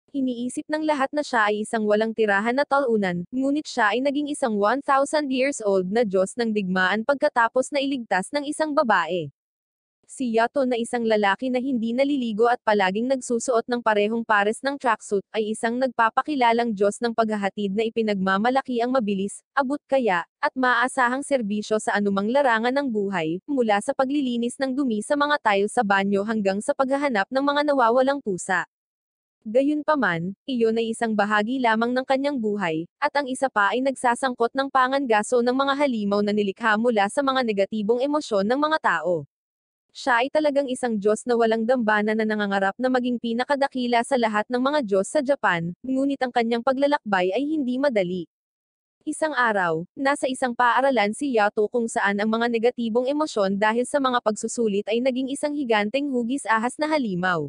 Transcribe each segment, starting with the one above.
Iniisip ng lahat na siya ay isang walang tirahan na talunan, ngunit siya ay naging isang 1,000 years old na Diyos ng digmaan pagkatapos na iligtas ng isang babae. Si Yato na isang lalaki na hindi naliligo at palaging nagsusuot ng parehong pares ng tracksuit, ay isang nagpapakilalang Diyos ng paghahatid na ipinagmamalaki ang mabilis, abot kaya, at maaasahang serbisyo sa anumang larangan ng buhay, mula sa paglilinis ng dumi sa mga tile sa banyo hanggang sa paghahanap ng mga nawawalang pusa. Gayunpaman, iyon ay isang bahagi lamang ng kanyang buhay, at ang isa pa ay nagsasangkot ng pangangaso ng mga halimaw na nilikha mula sa mga negatibong emosyon ng mga tao. Siya ay talagang isang Diyos na walang dambana na nangangarap na maging pinakadakila sa lahat ng mga Diyos sa Japan, ngunit ang kanyang paglalakbay ay hindi madali. Isang araw, nasa isang paaralan si Yato kung saan ang mga negatibong emosyon dahil sa mga pagsusulit ay naging isang higanteng hugis ahas na halimaw.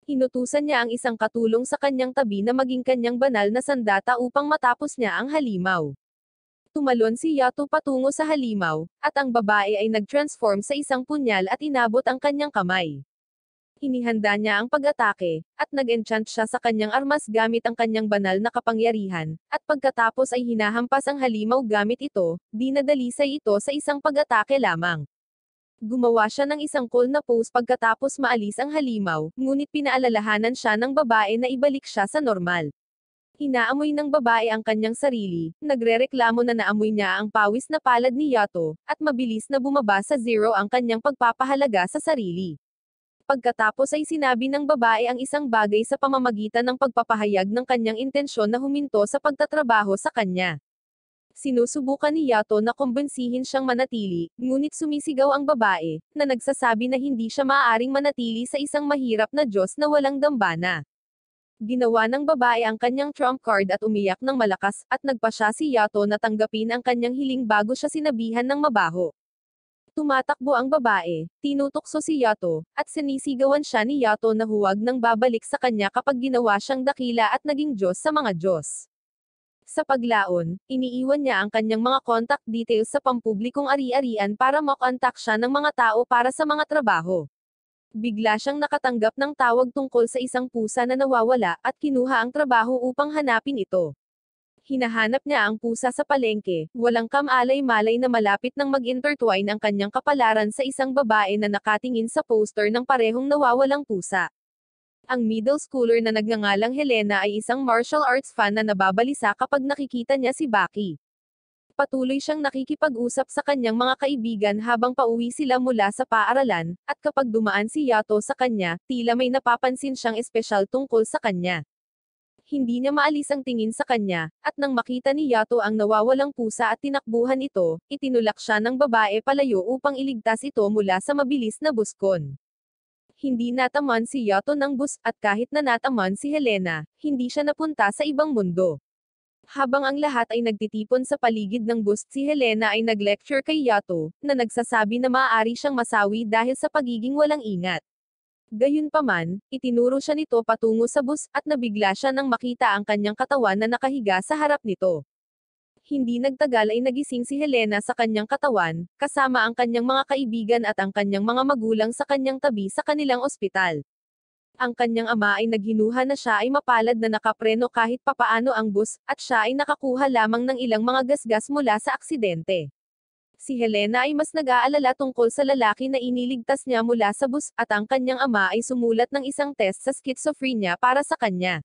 Inutusan niya ang isang katulong sa kanyang tabi na maging kanyang banal na sandata upang matapos niya ang halimaw. Tumalon si Yato patungo sa halimaw, at ang babae ay nag-transform sa isang punyal at inabot ang kanyang kamay. Inihanda niya ang pag-atake, at nag-enchant siya sa kanyang armas gamit ang kanyang banal na kapangyarihan, at pagkatapos ay hinahampas ang halimaw gamit ito, dinadalisay ito sa isang pag-atake lamang. Gumawa siya ng isang cool na pose pagkatapos maalis ang halimaw, ngunit pinaalalahanan siya ng babae na ibalik siya sa normal. Inaamoy ng babae ang kanyang sarili, nagrereklamo na naamoy niya ang pawis na palad ni Yato, at mabilis na bumaba sa zero ang kanyang pagpapahalaga sa sarili. Pagkatapos ay sinabi ng babae ang isang bagay sa pamamagitan ng pagpapahayag ng kanyang intensyon na huminto sa pagtatrabaho sa kanya. Sinusubukan ni Yato na kumbensihin siyang manatili, ngunit sumisigaw ang babae, na nagsasabi na hindi siya maaaring manatili sa isang mahirap na Diyos na walang dambana. Ginawa ng babae ang kanyang trump card at umiyak ng malakas, at nagpa siya si Yato na tanggapin ang kanyang hiling bago siya sinabihan ng mabaho. Tumatakbo ang babae, tinutokso si Yato, at sinisigawan siya ni Yato na huwag nang babalik sa kanya kapag ginawa siyang dakila at naging Diyos sa mga Diyos. Sa paglaon, iniiwan niya ang kanyang mga contact details sa pampublikong ari-arian para makontak siya ng mga tao para sa mga trabaho. Bigla siyang nakatanggap ng tawag tungkol sa isang pusa na nawawala, at kinuha ang trabaho upang hanapin ito. Hinahanap niya ang pusa sa palengke, walang kamalay-malay na malapit nang mag-intertwine ang kanyang kapalaran sa isang babae na nakatingin sa poster ng parehong nawawalang pusa. Ang middle schooler na nagngangalang Helena ay isang martial arts fan na nababalisa kapag nakikita niya si Baki. Patuloy siyang nakikipag-usap sa kanyang mga kaibigan habang pauwi sila mula sa paaralan, at kapag dumaan si Yato sa kanya, tila may napapansin siyang espesyal tungkol sa kanya. Hindi niya maalis ang tingin sa kanya, at nang makita ni Yato ang nawawalang pusa at tinakbuhan ito, itinulak siya ng babae palayo upang iligtas ito mula sa mabilis na buskon. Hindi nataman si Yato ng bus, at kahit na nataman si Helena, hindi siya napunta sa ibang mundo. Habang ang lahat ay nagtitipon sa paligid ng bus, si Helena ay nag-lecture kay Yato, na nagsasabi na maaari siyang masawi dahil sa pagiging walang ingat. Gayunpaman, itinuro siya nito patungo sa bus, at nabigla siya nang makita ang kanyang katawan na nakahiga sa harap nito. Hindi nagtagal ay nagising si Helena sa kanyang katawan, kasama ang kanyang mga kaibigan at ang kanyang mga magulang sa kanyang tabi sa kanilang ospital. Ang kanyang ama ay naghinuha na siya ay mapalad na nakapreno kahit papaano ang bus, at siya ay nakakuha lamang ng ilang mga gasgas mula sa aksidente. Si Helena ay mas nag-aalala tungkol sa lalaki na iniligtas niya mula sa bus, at ang kanyang ama ay sumulat ng isang test sa schizophrenia para sa kanya.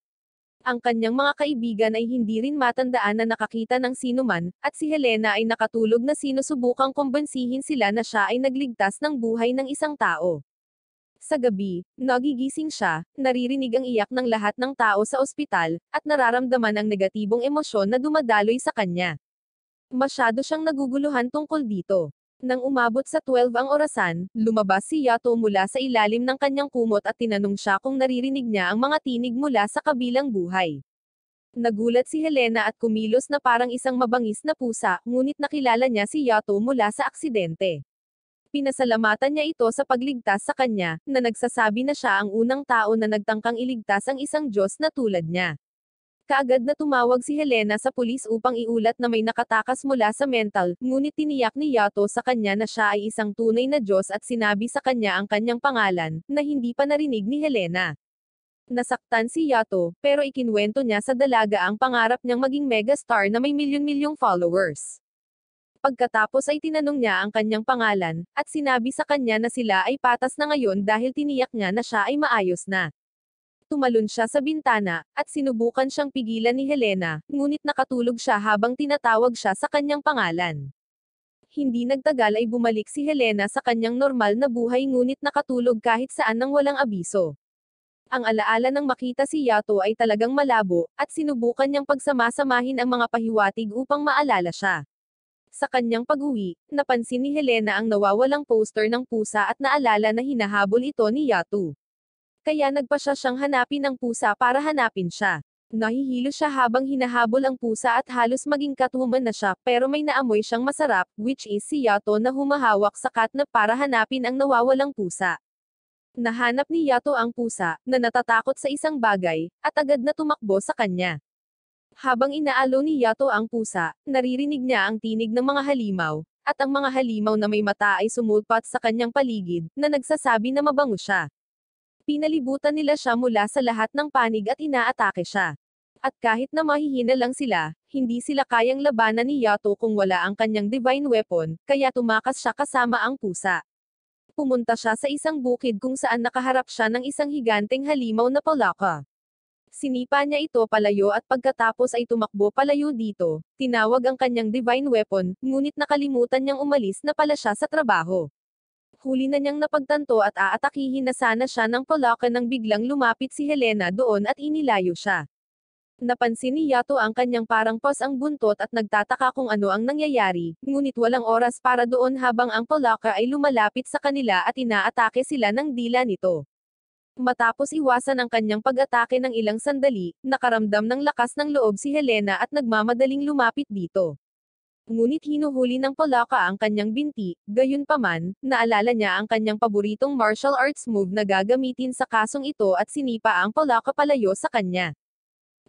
Ang kanyang mga kaibigan ay hindi rin matandaan na nakakita ng sinuman, at si Helena ay nakatulog na sinusubukang kumbensihin sila na siya ay nagligtas ng buhay ng isang tao. Sa gabi, nagigising siya, naririnig ang iyak ng lahat ng tao sa ospital, at nararamdaman ang negatibong emosyon na dumadaloy sa kanya. Masyado siyang naguguluhan tungkol dito. Nang umabot sa 12 ang orasan, lumabas si Yato mula sa ilalim ng kanyang kumot at tinanong siya kung naririnig niya ang mga tinig mula sa kabilang buhay. Nagulat si Helena at kumilos na parang isang mabangis na pusa, ngunit nakilala niya si Yato mula sa aksidente. Pinasalamatan niya ito sa pagligtas sa kanya, na nagsasabi na siya ang unang tao na nagtangkang iligtas ang isang Diyos na tulad niya. Kaagad na tumawag si Helena sa pulis upang iulat na may nakatakas mula sa mental, ngunit tiniyak ni Yato sa kanya na siya ay isang tunay na Diyos at sinabi sa kanya ang kanyang pangalan, na hindi pa narinig ni Helena. Nasaktan si Yato, pero ikinwento niya sa dalaga ang pangarap niyang maging megastar na may milyon-milyong followers. Pagkatapos ay tinanong niya ang kanyang pangalan, at sinabi sa kanya na sila ay patas na ngayon dahil tiniyak niya na siya ay maayos na. Tumalon siya sa bintana, at sinubukan siyang pigilan ni Helena, ngunit nakatulog siya habang tinatawag siya sa kanyang pangalan. Hindi nagtagal ay bumalik si Helena sa kanyang normal na buhay ngunit nakatulog kahit saan nang walang abiso. Ang alaala ng makita si Yato ay talagang malabo, at sinubukan niyang pagsamasamahin ang mga pahiwatig upang maalala siya. Sa kanyang pag-uwi, napansin ni Helena ang nawawalang poster ng pusa at naalala na hinahabol ito ni Yato. Kaya nagpa siya siyang hanapin ang pusa para hanapin siya. Nahihilo siya habang hinahabol ang pusa at halos maging Catwoman na siya, pero may naamoy siyang masarap, which is si Yato na humahawak sa catnap para hanapin ang nawawalang pusa. Nahanap ni Yato ang pusa, na natatakot sa isang bagay, at agad na tumakbo sa kanya. Habang inaalo ni Yato ang pusa, naririnig niya ang tinig ng mga halimaw, at ang mga halimaw na may mata ay sumulpat sa kanyang paligid, na nagsasabi na mabango siya. Pinalibutan nila siya mula sa lahat ng panig at inaatake siya. At kahit na mahihina lang sila, hindi sila kayang labanan ni Yato kung wala ang kanyang divine weapon, kaya tumakas siya kasama ang pusa. Pumunta siya sa isang bukid kung saan nakaharap siya ng isang higanteng halimaw na palaka. Sinipa niya ito palayo at pagkatapos ay tumakbo palayo dito, tinawag ang kanyang divine weapon, ngunit nakalimutan niyang umalis na pala siya sa trabaho. Huli na niyang napagtanto at aatakihin na sana siya ng palaka nang biglang lumapit si Helena doon at inilayo siya. Napansin ni Yato ang kanyang parang pos ang buntot at nagtataka kung ano ang nangyayari, ngunit walang oras para doon habang ang palaka ay lumalapit sa kanila at inaatake sila ng dila nito. Matapos iwasan ang kanyang pag-atake ng ilang sandali, nakaramdam ng lakas ng loob si Helena at nagmamadaling lumapit dito. Ngunit hinuhuli ng palaka ang kanyang binti, gayunpaman, naalala niya ang kanyang paboritong martial arts move na gagamitin sa kasong ito at sinipa ang palaka palayo sa kanya.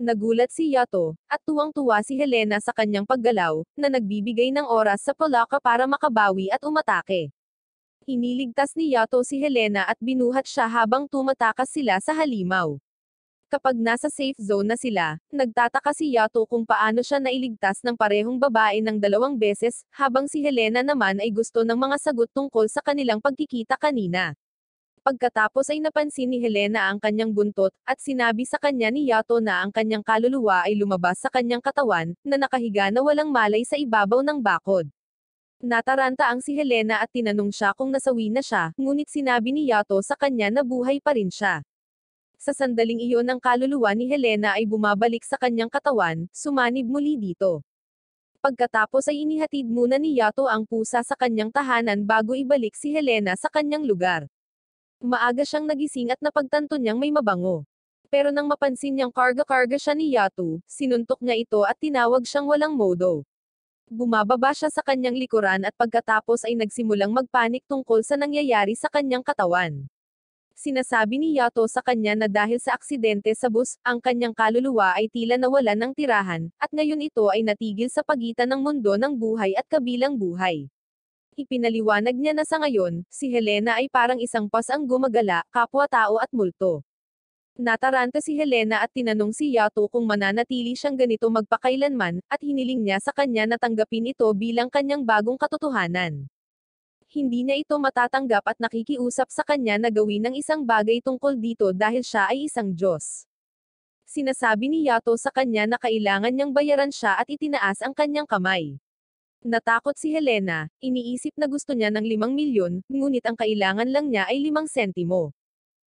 Nagulat si Yato, at tuwang-tuwa si Helena sa kanyang paggalaw, na nagbibigay ng oras sa palaka para makabawi at umatake. Iniligtas ni Yato si Helena at binuhat siya habang tumatakas sila sa halimaw. Kapag nasa safe zone na sila, nagtataka si Yato kung paano siya nailigtas ng parehong babae ng 2 beses, habang si Helena naman ay gusto ng mga sagot tungkol sa kanilang pagkikita kanina. Pagkatapos ay napansin ni Helena ang kanyang buntot, at sinabi sa kanya ni Yato na ang kanyang kaluluwa ay lumabas sa kanyang katawan, na nakahiga na walang malay sa ibabaw ng bakod. Nataranta ang si Helena at tinanong siya kung nasawi na siya, ngunit sinabi ni Yato sa kanya na buhay pa rin siya. Sa sandaling iyon ang kaluluwa ni Helena ay bumabalik sa kanyang katawan, sumanib muli dito. Pagkatapos ay inihatid muna ni Yato ang pusa sa kanyang tahanan bago ibalik si Helena sa kanyang lugar. Maaga siyang nagising at napagtanto niyang may mabango. Pero nang mapansin niyang karga-karga siya ni Yato, sinuntok niya ito at tinawag siyang walang modo. Bumababa siya sa kanyang likuran at pagkatapos ay nagsimulang magpanik tungkol sa nangyayari sa kanyang katawan. Sinasabi ni Yato sa kanya na dahil sa aksidente sa bus, ang kanyang kaluluwa ay tila nawalan ng tirahan, at ngayon ito ay natigil sa pagitan ng mundo ng buhay at kabilang buhay. Ipinaliwanag niya na sa ngayon, si Helena ay parang isang pas ang gumagala, kapwa-tao at multo. Nataranta si Helena at tinanong si Yato kung mananatili siyang ganito magpakailanman, at hiniling niya sa kanya na tanggapin ito bilang kanyang bagong katotohanan. Hindi niya ito matatanggap at nakikiusap sa kanya na gawin ng isang bagay tungkol dito dahil siya ay isang Diyos. Sinasabi ni Yato sa kanya na kailangan niyang bayaran siya at itinaas ang kanyang kamay. Natakot si Helena, iniisip na gusto niya ng 5 milyon, ngunit ang kailangan lang niya ay 5 sentimo.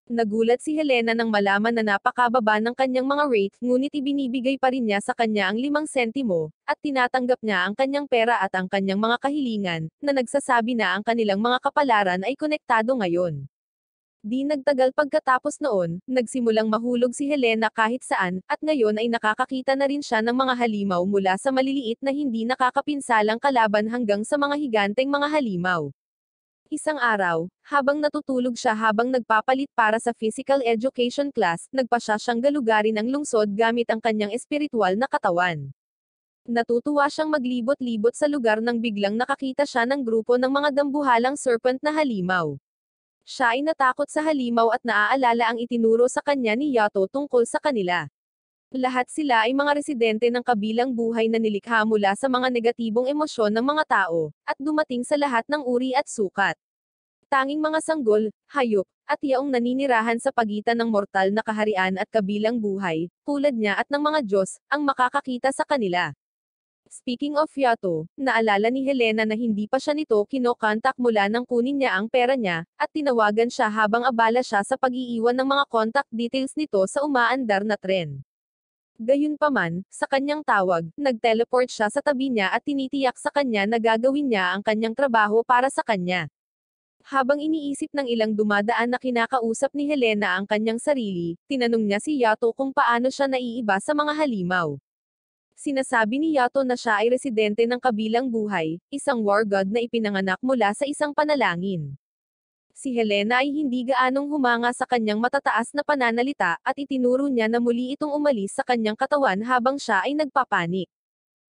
Nagulat si Helena nang malaman na napakababa ng kanyang mga rate, ngunit ibinibigay pa rin niya sa kanya ang 5 sentimo, at tinatanggap niya ang kanyang pera at ang kanyang mga kahilingan, na nagsasabi na ang kanilang mga kapalaran ay konektado ngayon. Di nagtagal pagkatapos noon, nagsimulang mahulog si Helena kahit saan, at ngayon ay nakakakita na rin siya ng mga halimaw mula sa maliliit na hindi nakakapinsalang kalaban hanggang sa mga higanteng mga halimaw. Isang araw, habang natutulog siya habang nagpapalit para sa physical education class, nagpa siya siyang galugarin ang lungsod gamit ang kanyang espiritual na katawan. Natutuwa siyang maglibot-libot sa lugar nang biglang nakakita siya ng grupo ng mga dambuhalang serpent na halimaw. Siya ay natakot sa halimaw at naaalala ang itinuro sa kanya ni Yato tungkol sa kanila. Lahat sila ay mga residente ng kabilang buhay na nilikha mula sa mga negatibong emosyon ng mga tao, at dumating sa lahat ng uri at sukat. Tanging mga sanggol, hayop, at yaong naninirahan sa pagitan ng mortal na kaharian at kabilang buhay, tulad niya at ng mga Diyos, ang makakakita sa kanila. Speaking of Yato, naalala ni Helena na hindi pa siya nito kinokontak mula nang kunin niya ang pera niya, at tinawagan siya habang abala siya sa pag-iiwan ng mga contact details nito sa umaandar na tren. Gayunpaman, sa kanyang tawag, nag-teleport siya sa tabi niya at tinitiyak sa kanya na gagawin niya ang kanyang trabaho para sa kanya. Habang iniisip ng ilang dumadaan na kinakausap ni Helena ang kanyang sarili, tinanong niya si Yato kung paano siya naiiba sa mga halimaw. Sinasabi ni Yato na siya ay residente ng kabilang buhay, isang war god na ipinanganak mula sa isang panalangin. Si Helena ay hindi gaanong humanga sa kanyang matataas na pananalita, at itinuro niya na muli itong umalis sa kanyang katawan habang siya ay nagpapanik.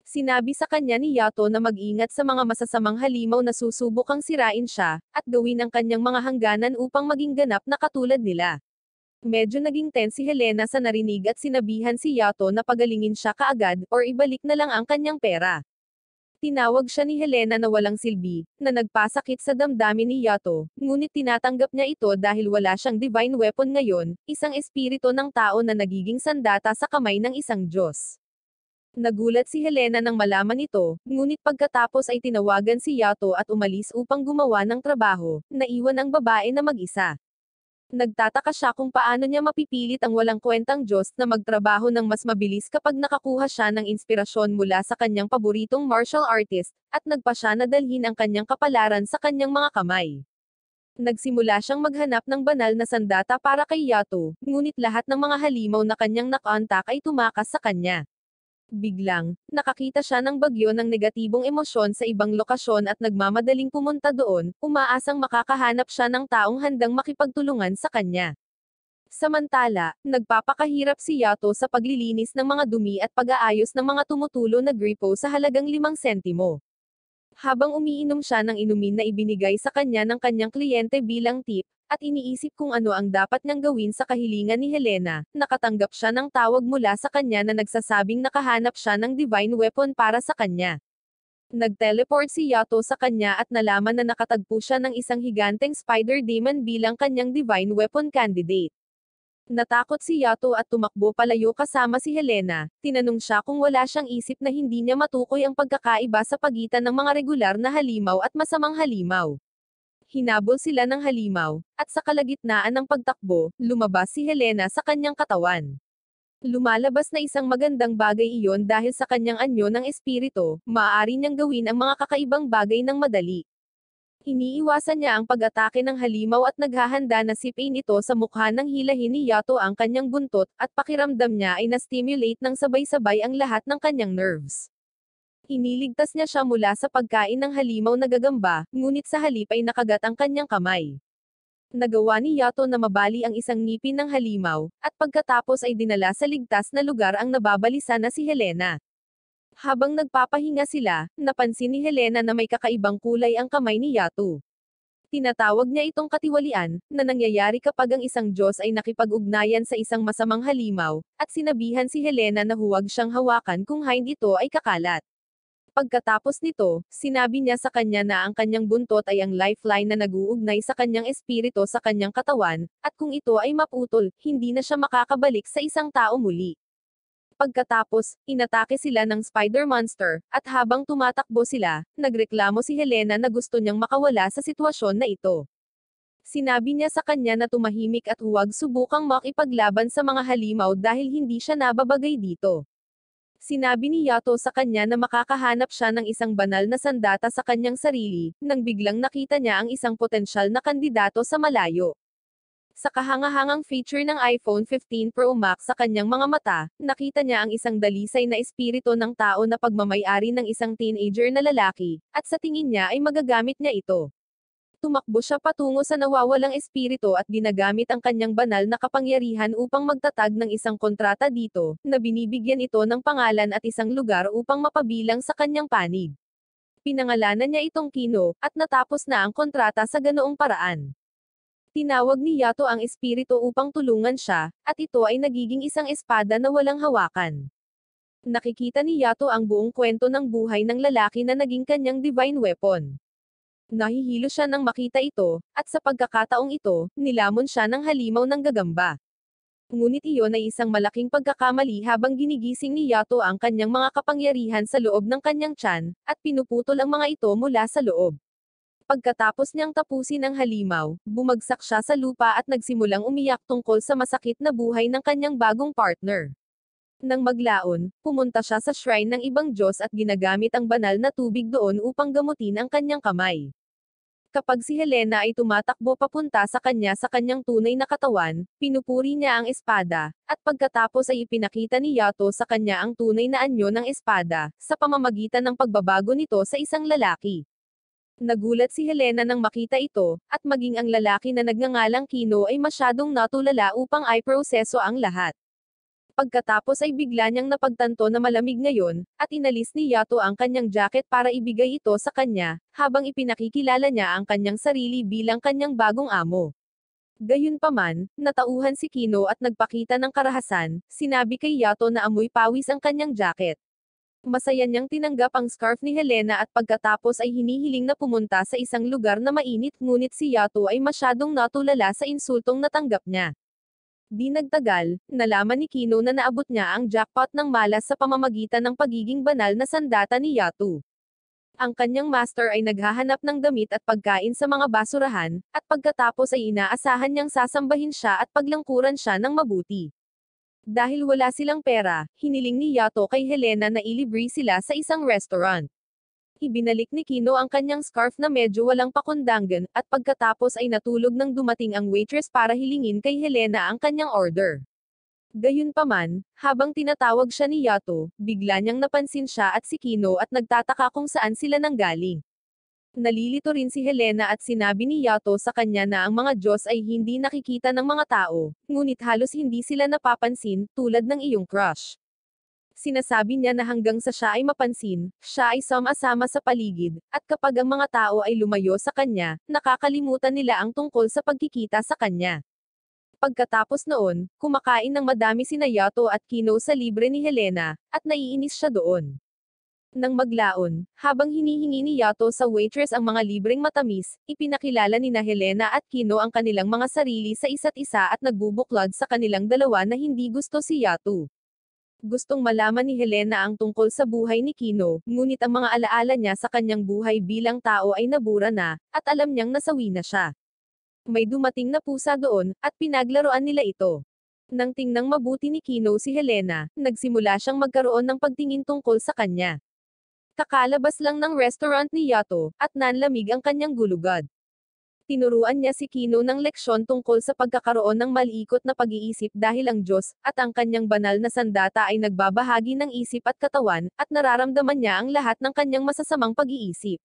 Sinabi sa kanya ni Yato na mag-ingat sa mga masasamang halimaw na susubukang sirain siya, at gawin ang kanyang mga hangganan upang maging ganap na katulad nila. Medyo naging tense si Helena sa narinig at sinabihan si Yato na pagalingin siya kaagad, or ibalik na lang ang kanyang pera. Tinawag siya ni Helena na walang silbi, na nagpasakit sa damdamin ni Yato, ngunit tinatanggap niya ito dahil wala siyang divine weapon ngayon, isang espiritu ng tao na nagiging sandata sa kamay ng isang Diyos. Nagulat si Helena nang malaman ito, ngunit pagkatapos ay tinawagan si Yato at umalis upang gumawa ng trabaho, naiwan ang babae na mag-isa. Nagtataka siya kung paano niya mapipilit ang walang kwentang Diyos na magtrabaho ng mas mabilis kapag nakakuha siya ng inspirasyon mula sa kanyang paboritong martial artist, at nagpa siya na dalhin ang kanyang kapalaran sa kanyang mga kamay. Nagsimula siyang maghanap ng banal na sandata para kay Yato, ngunit lahat ng mga halimaw na kanyang nakontak ay tumakas sa kanya. Biglang, nakakita siya ng bagyo ng negatibong emosyon sa ibang lokasyon at nagmamadaling pumunta doon, umaasang makakahanap siya ng taong handang makipagtulungan sa kanya. Samantala, nagpapakahirap si Yato sa paglilinis ng mga dumi at pag-aayos ng mga tumutulo na gripo sa halagang 5 sentimo. Habang umiinom siya ng inumin na ibinigay sa kanya ng kanyang kliyente bilang tip, at iniisip kung ano ang dapat niyang gawin sa kahilingan ni Helena, nakatanggap siya ng tawag mula sa kanya na nagsasabing nakahanap siya ng divine weapon para sa kanya. Nag-teleport si Yato sa kanya at nalaman na nakatagpo siya ng isang higanteng spider demon bilang kanyang divine weapon candidate. Natakot si Yato at tumakbo palayo kasama si Helena, tinanong siya kung wala siyang isip na hindi niya matukoy ang pagkakaiba sa pagitan ng mga regular na halimaw at masamang halimaw. Hinabol sila ng halimaw, at sa kalagitnaan ng pagtakbo, lumabas si Helena sa kanyang katawan. Lumalabas na isang magandang bagay iyon dahil sa kanyang anyo ng espiritu, maaari niyang gawin ang mga kakaibang bagay ng madali. Iniiwasan niya ang pag-atake ng halimaw at naghahanda na sipin ito sa mukha ng hilahin ni Yato ang kanyang buntot, at pakiramdam niya ay na-stimulate ng sabay-sabay ang lahat ng kanyang nerves. Iniligtas niya siya mula sa pagkain ng halimaw na gagamba, ngunit sa halip ay nakagat ang kanyang kamay. Nagawa ni Yato na mabali ang isang ngipin ng halimaw, at pagkatapos ay dinala sa ligtas na lugar ang nababalisa na si Helena. Habang nagpapahinga sila, napansin ni Helena na may kakaibang kulay ang kamay ni Yato. Tinatawag niya itong katiwalian, na nangyayari kapag ang isang Diyos ay nakipag-ugnayan sa isang masamang halimaw, at sinabihan si Helena na huwag siyang hawakan kung hindi ito ay kakalat. Pagkatapos nito, sinabi niya sa kanya na ang kanyang buntot ay ang lifeline na nag-uugnay sa kanyang espiritu sa kanyang katawan, at kung ito ay maputol, hindi na siya makakabalik sa isang tao muli. Pagkatapos, inatake sila ng spider monster, at habang tumatakbo sila, nagreklamo si Helena na gusto niyang makawala sa sitwasyon na ito. Sinabi niya sa kanya na tumahimik at huwag subukang makipaglaban sa mga halimaw dahil hindi siya nababagay dito. Sinabi ni Yato sa kanya na makakahanap siya ng isang banal na sandata sa kanyang sarili, nang biglang nakita niya ang isang potensyal na kandidato sa malayo. Sa kahangahangang feature ng iPhone 15 Pro Max sa kanyang mga mata, nakita niya ang isang dalisay na espiritu ng tao na pagmamay-ari ng isang teenager na lalaki, at sa tingin niya ay magagamit niya ito. Tumakbo siya patungo sa nawawalang espiritu at ginagamit ang kanyang banal na kapangyarihan upang magtatag ng isang kontrata dito, na binibigyan ito ng pangalan at isang lugar upang mapabilang sa kanyang panig. Pinangalanan niya itong Kino, at natapos na ang kontrata sa ganoong paraan. Tinawag ni Yato ang espiritu upang tulungan siya, at ito ay nagiging isang espada na walang hawakan. Nakikita ni Yato ang buong kwento ng buhay ng lalaki na naging kanyang divine weapon. Nahihilo siya nang makita ito, at sa pagkakataong ito, nilamon siya ng halimaw ng gagamba. Ngunit iyon ay isang malaking pagkakamali habang ginigising ni Yato ang kanyang mga kapangyarihan sa loob ng kanyang tiyan, at pinuputol ang mga ito mula sa loob. Pagkatapos niyang tapusin ang halimaw, bumagsak siya sa lupa at nagsimulang umiyak tungkol sa masakit na buhay ng kanyang bagong partner. Nang maglaon, pumunta siya sa shrine ng ibang Diyos at ginagamit ang banal na tubig doon upang gamutin ang kanyang kamay. Kapag si Helena ay tumatakbo papunta sa kanyang tunay na katawan, pinupuri niya ang espada, at pagkatapos ay ipinakita ni Yato sa kanya ang tunay na anyo ng espada, sa pamamagitan ng pagbabago nito sa isang lalaki. Nagulat si Helena nang makita ito, at maging ang lalaki na nagngangalang Kino ay masyadong natulala upang ay proseso ang lahat. Pagkatapos ay bigla niyang napagtanto na malamig ngayon, at inalis ni Yato ang kanyang jacket para ibigay ito sa kanya, habang ipinakikilala niya ang kanyang sarili bilang kanyang bagong amo. Gayunpaman, natauhan si Kino at nagpakita ng karahasan, sinabi kay Yato na amoy pawis ang kanyang jacket. Masaya niyang tinanggap ang scarf ni Helena at pagkatapos ay hinihiling na pumunta sa isang lugar na mainit ngunit si Yato ay masyadong natulala sa insultong natanggap niya. Di nagtagal, nalaman ni Kino na naabot niya ang jackpot ng malas sa pamamagitan ng pagiging banal na sandata ni Yato. Ang kanyang master ay naghahanap ng damit at pagkain sa mga basurahan, at pagkatapos ay inaasahan niyang sasambahin siya at paglangkuran siya ng mabuti. Dahil wala silang pera, hiniling ni Yato kay Helena na ilibre sila sa isang restaurant. Ibinalik ni Kino ang kanyang scarf na medyo walang pakundangan, at pagkatapos ay natulog nang dumating ang waitress para hilingin kay Helena ang kanyang order. Gayunpaman, habang tinatawag siya ni Yato, bigla niyang napansin siya at si Kino at nagtataka kung saan sila nanggaling. Nalilito rin si Helena at sinabi ni Yato sa kanya na ang mga Diyos ay hindi nakikita ng mga tao, ngunit halos hindi sila napapansin, tulad ng iyong crush. Sinasabi niya na hanggang sa siya ay mapansin, siya ay sama-sama sa paligid, at kapag ang mga tao ay lumayo sa kanya, nakakalimutan nila ang tungkol sa pagkikita sa kanya. Pagkatapos noon, kumakain ng madami sina Yato at Kino sa libre ni Helena, at naiinis siya doon. Nang maglaon, habang hinihingi ni Yato sa waitress ang mga libreng matamis, ipinakilala ni na Helena at Kino ang kanilang mga sarili sa isa't isa at nagbubuklod sa kanilang dalawa na hindi gusto si Yato. Gustong malaman ni Helena ang tungkol sa buhay ni Kino, ngunit ang mga alaala niya sa kanyang buhay bilang tao ay nabura na, at alam niyang nasawi na siya. May dumating na pusa doon, at pinaglaruan nila ito. Nang tingnang mabuti ni Kino si Helena, nagsimula siyang magkaroon ng pagtingin tungkol sa kanya. Kakalabas lang ng restaurant ni Yato, at nanlamig ang kanyang gulugod. Tinuruan niya si Kino ng leksyon tungkol sa pagkakaroon ng maliikot na pag-iisip dahil ang Diyos, at ang kanyang banal na sandata ay nagbabahagi ng isip at katawan, at nararamdaman niya ang lahat ng kanyang masasamang pag-iisip.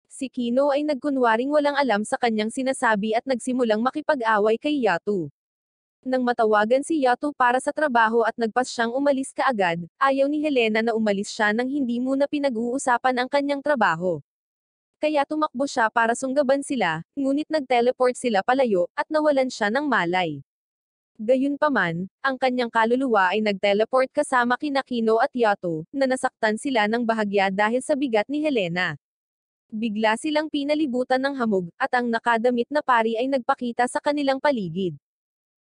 Si Kino ay nagkunwaring walang alam sa kanyang sinasabi at nagsimulang makipag-away kay Yato. Nang matawagan si Yato para sa trabaho at nagpas siyang umalis kaagad, ayaw ni Helena na umalis siya nang hindi muna pinag-uusapan ang kanyang trabaho. Kaya tumakbo siya para sunggaban sila, ngunit nag-teleport sila palayo, at nawalan siya ng malay. Gayunpaman, ang kanyang kaluluwa ay nag-teleport kasama kina Kino at Yato, na nasaktan sila ng bahagya dahil sa bigat ni Helena. Bigla silang pinalibutan ng hamog, at ang nakadamit na pari ay nagpakita sa kanilang paligid.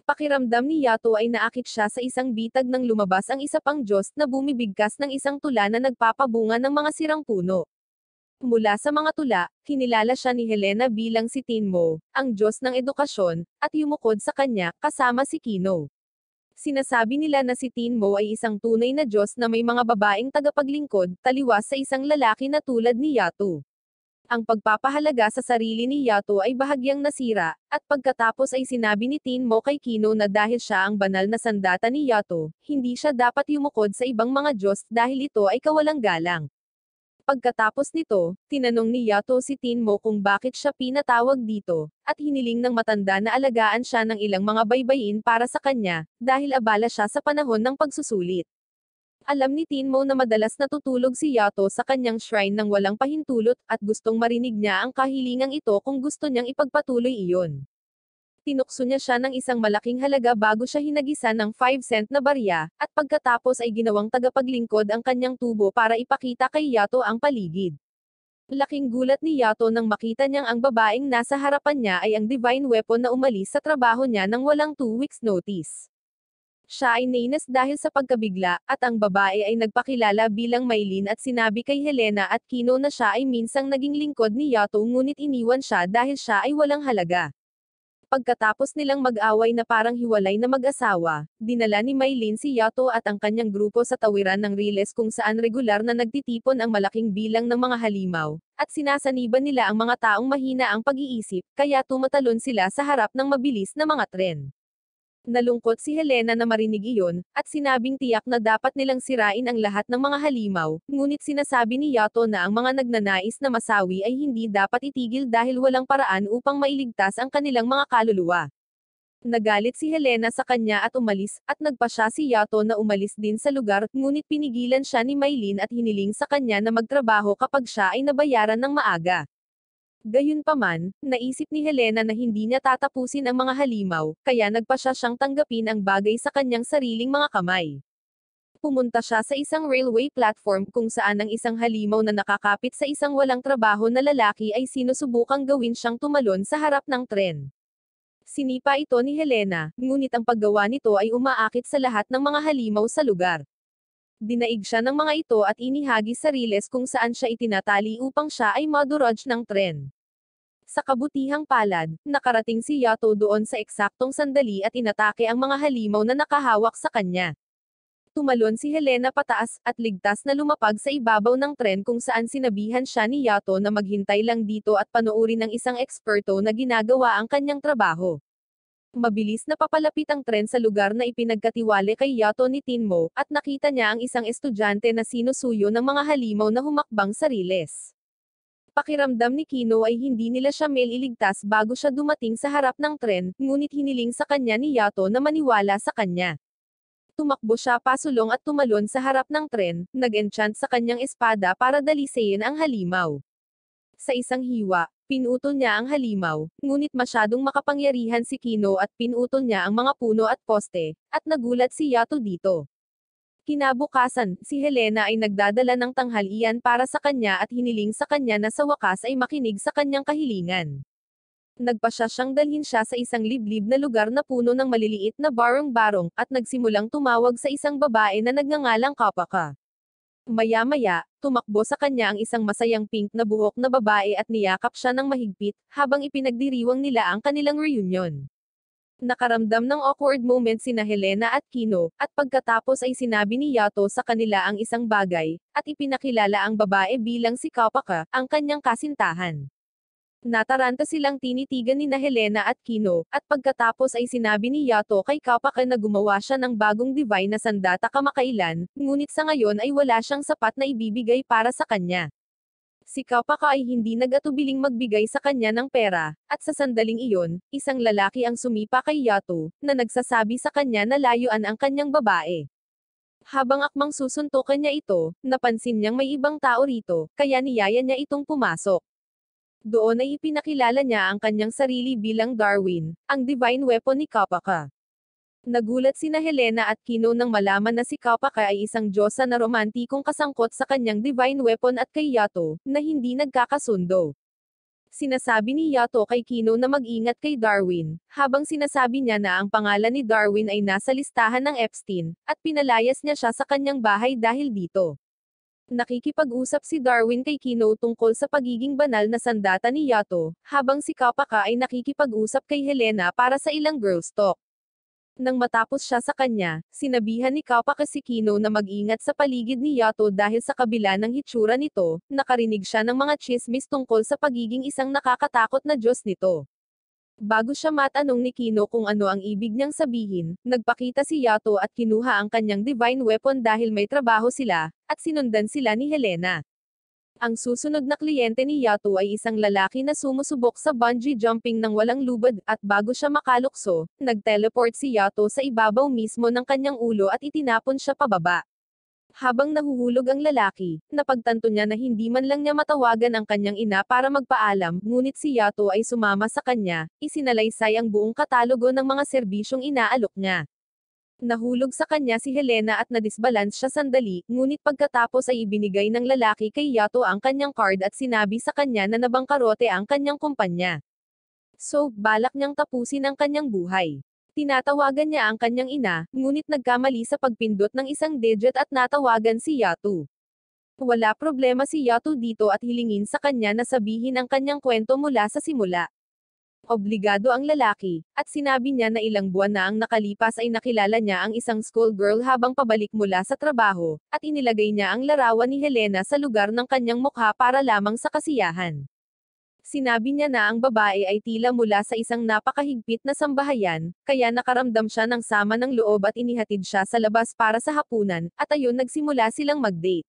Pakiramdam ni Yato ay naakit siya sa isang bitag nang lumabas ang isa pang Diyos na bumibigkas ng isang tula na nagpapabunga ng mga sirang puno. Mula sa mga tula, kinilala siya ni Helena bilang si Tinmo, ang Diyos ng edukasyon, at yumukod sa kanya, kasama si Kino. Sinasabi nila na si Tinmo ay isang tunay na Diyos na may mga babaeng tagapaglingkod, taliwas sa isang lalaki na tulad ni Yato. Ang pagpapahalaga sa sarili ni Yato ay bahagyang nasira, at pagkatapos ay sinabi ni Tinmo kay Kino na dahil siya ang banal na sandata ni Yato, hindi siya dapat yumukod sa ibang mga Diyos dahil ito ay kawalang galang. Pagkatapos nito, tinanong ni Yato si Tinmo kung bakit siya pinatawag dito, at hiniling ng matanda na alagaan siya ng ilang mga baybayin para sa kanya, dahil abala siya sa panahon ng pagsusulit. Alam ni Tinmo na madalas natutulog si Yato sa kanyang shrine nang walang pahintulot, at gustong marinig niya ang kahilingang ito kung gusto niyang ipagpatuloy iyon. Tinukso niya siya ng isang malaking halaga bago siya hinagisa ng 5 cent na barya, at pagkatapos ay ginawang tagapaglingkod ang kanyang tubo para ipakita kay Yato ang paligid. Laking gulat ni Yato nang makita niyang ang babaeng nasa harapan niya ay ang divine weapon na umalis sa trabaho niya nang walang 2 weeks notice. Siya ay nainis dahil sa pagkabigla, at ang babae ay nagpakilala bilang Maylin at sinabi kay Helena at Kino na siya ay minsang naging lingkod ni Yato ngunit iniwan siya dahil siya ay walang halaga. Pagkatapos nilang mag-away na parang hiwalay na mag-asawa, dinala ni Maylin si Yato at ang kanyang grupo sa tawiran ng Riles kung saan regular na nagtitipon ang malaking bilang ng mga halimaw, at sinasaniban nila ang mga taong mahina ang pag-iisip, kaya tumatalon sila sa harap ng mabilis na mga tren. Nalungkot si Helena na marinig iyon, at sinabing tiyak na dapat nilang sirain ang lahat ng mga halimaw, ngunit sinasabi ni Yato na ang mga nagnanais na masawi ay hindi dapat itigil dahil walang paraan upang mailigtas ang kanilang mga kaluluwa. Nagalit si Helena sa kanya at umalis, at nagpasya si Yato na umalis din sa lugar, ngunit pinigilan siya ni Maylin at hiniling sa kanya na magtrabaho kapag siya ay nabayaran ng maaga. Gayunpaman, naisip ni Helena na hindi niya tatapusin ang mga halimaw, kaya nagpasya siyang tanggapin ang bagay sa kanyang sariling mga kamay. Pumunta siya sa isang railway platform kung saan ang isang halimaw na nakakapit sa isang walang trabaho na lalaki ay sinusubukang gawin siyang tumalon sa harap ng tren. Sinipa ito ni Helena, ngunit ang paggawa nito ay umaakit sa lahat ng mga halimaw sa lugar. Dinaig siya ng mga ito at inihagis sa riles kung saan siya itinatali upang siya ay madurog ng tren. Sa kabutihang palad, nakarating si Yato doon sa eksaktong sandali at inatake ang mga halimaw na nakahawak sa kanya. Tumalon si Helena pataas, at ligtas na lumapag sa ibabaw ng tren kung saan sinabihan siya ni Yato na maghintay lang dito at panoorin ng isang eksperto na ginagawa ang kanyang trabaho. Mabilis na papalapit ang tren sa lugar na ipinagkatiwala kay Yato ni Tinmo, at nakita niya ang isang estudyante na sinusuyo ng mga halimaw na humakbang sa riles. Pakiramdam ni Kino ay hindi nila siya mailigtas bago siya dumating sa harap ng tren, ngunit hiniling sa kanya ni Yato na maniwala sa kanya. Tumakbo siya pasulong at tumalon sa harap ng tren, nag-enchant sa kanyang espada para dalisayin ang halimaw. Sa isang hiwa, pinutol niya ang halimaw, ngunit masyadong makapangyarihan si Kino at pinutol niya ang mga puno at poste, at nagulat si Yato dito. Kinabukasan, si Helena ay nagdadala ng tanghalian para sa kanya at hiniling sa kanya na sa wakas ay makinig sa kanyang kahilingan. Nagpasya siyang dalhin siya sa isang liblib na lugar na puno ng maliliit na barong-barong, at nagsimulang tumawag sa isang babae na nagngangalang Kapaka. Maya-maya, tumakbo sa kanya ang isang masayang pink na buhok na babae at niyakap siya ng mahigpit, habang ipinagdiriwang nila ang kanilang reunion. Nakaramdam ng awkward moment sina Helena at Kino, at pagkatapos ay sinabi ni Yato sa kanila ang isang bagay, at ipinakilala ang babae bilang si Kapaka, ang kanyang kasintahan. Nataranta silang tinitigan ni na Helena at Kino, at pagkatapos ay sinabi ni Yato kay Kapaka na gumawa siya ng bagong divine na sandata kamakailan, ngunit sa ngayon ay wala siyang sapat na ibibigay para sa kanya. Si Kapaka ay hindi nag-atubiling magbigay sa kanya ng pera, at sa sandaling iyon, isang lalaki ang sumipa kay Yato, na nagsasabi sa kanya na layuan ang kanyang babae. Habang akmang susuntukan niya ito, napansin niyang may ibang tao rito, kaya niyaya niya itong pumasok. Doon ay ipinakilala niya ang kanyang sarili bilang Darwin, ang divine weapon ni Kapaka. Nagulat sina Helena at Kino nang malaman na si Kapaka ay isang diyosa na romantikong kasangkot sa kanyang divine weapon at kay Yato, na hindi nagkakasundo. Sinasabi ni Yato kay Kino na mag-ingat kay Darwin, habang sinasabi niya na ang pangalan ni Darwin ay nasa listahan ng Epstein, at pinalayas niya siya sa kanyang bahay dahil dito. Nakikipag-usap si Darwin kay Kino tungkol sa pagiging banal na sandata ni Yato, habang si Kapaka ay nakikipag-usap kay Helena para sa ilang girls talk. Nang matapos siya sa kanya, sinabihan ni Kapaka si Kino na mag-ingat sa paligid ni Yato dahil sa kabila ng hitsura nito, nakarinig siya ng mga tsismis tungkol sa pagiging isang nakakatakot na Diyos nito. Bago siya matanong ni Kino kung ano ang ibig niyang sabihin, nagpakita si Yato at kinuha ang kanyang divine weapon dahil may trabaho sila, at sinundan sila ni Helena. Ang susunod na kliyente ni Yato ay isang lalaki na sumusubok sa bungee jumping ng walang lubad, at bago siya makalukso, nag-teleport si Yato sa ibabaw mismo ng kanyang ulo at itinapon siya pababa. Habang nahuhulog ang lalaki, napagtanto niya na hindi man lang niya matawagan ang kanyang ina para magpaalam, ngunit si Yato ay sumama sa kanya, isinalaysay ang buong katalogo ng mga serbisyong inaalok niya. Nahulog sa kanya si Helena at nadisbalance siya sandali, ngunit pagkatapos ay ibinigay ng lalaki kay Yato ang kanyang card at sinabi sa kanya na nabangkarote ang kanyang kumpanya. So, balak niyang tapusin ang kanyang buhay. Tinatawagan niya ang kanyang ina, ngunit nagkamali sa pagpindot ng isang digit at natawagan si Yato. Wala problema si Yato dito at hilingin sa kanya na sabihin ang kanyang kwento mula sa simula. Obligado ang lalaki, at sinabi niya na ilang buwan na ang nakalipas ay nakilala niya ang isang schoolgirl habang pabalik mula sa trabaho, at inilagay niya ang larawan ni Helena sa lugar ng kanyang mukha para lamang sa kasiyahan. Sinabi niya na ang babae ay tila mula sa isang napakahigpit na sambahayan, kaya nakaramdam siya ng sama ng loob at inihatid siya sa labas para sa hapunan, at ayon nagsimula silang mag-date.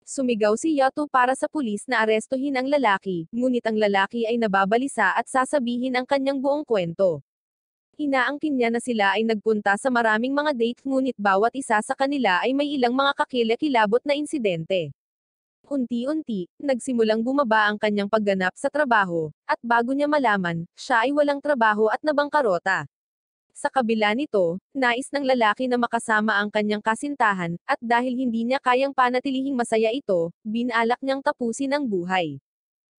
Sumigaw si Yato para sa pulis na arestuhin ang lalaki, ngunit ang lalaki ay nababalisa at sasabihin ang kanyang buong kwento. Inaangkin niya na sila ay nagpunta sa maraming mga date ngunit bawat isa sa kanila ay may ilang mga kakilakilabot na insidente. Unti-unti, nagsimulang bumaba ang kanyang pagganap sa trabaho, at bago niya malaman, siya ay walang trabaho at nabangkarota. Sa kabila nito, nais ng lalaki na makasama ang kanyang kasintahan, at dahil hindi niya kayang panatilihing masaya ito, binalak niyang tapusin ang buhay.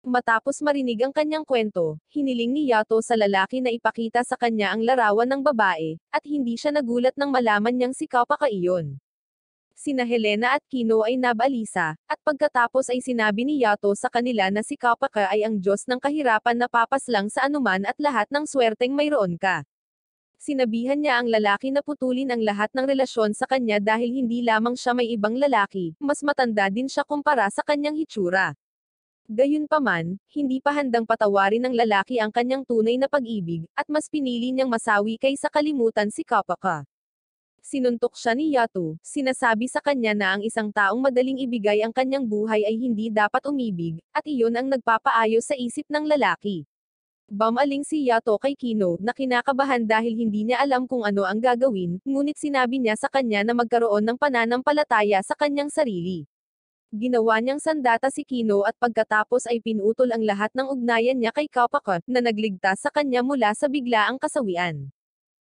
Matapos marinig ang kanyang kwento, hiniling ni Yato sa lalaki na ipakita sa kanya ang larawan ng babae, at hindi siya nagulat nang malaman niyang si Kapaka iyon. Sina Helena at Kino ay nabalisa, at pagkatapos ay sinabi ni Yato sa kanila na si Kapaka ay ang Diyos ng kahirapan na papaslang sa anuman at lahat ng swerteng mayroon ka. Sinabihan niya ang lalaki na putulin ang lahat ng relasyon sa kanya dahil hindi lamang siya may ibang lalaki, mas matanda din siya kumpara sa kanyang hitsura. Gayunpaman, hindi pa handang patawarin ng lalaki ang kanyang tunay na pag-ibig, at mas pinili niyang masawi kaysa kalimutan si Kapaka. Sinuntok siya ni Yato, sinasabi sa kanya na ang isang taong madaling ibigay ang kanyang buhay ay hindi dapat umibig, at iyon ang nagpapaayos sa isip ng lalaki. Bumaling si Yato kay Kino, na kinakabahan dahil hindi niya alam kung ano ang gagawin, ngunit sinabi niya sa kanya na magkaroon ng pananampalataya sa kanyang sarili. Ginawa niyang sandata si Kino at pagkatapos ay pinutol ang lahat ng ugnayan niya kay Kapaka, na nagligtas sa kanya mula sa biglaang kasawian.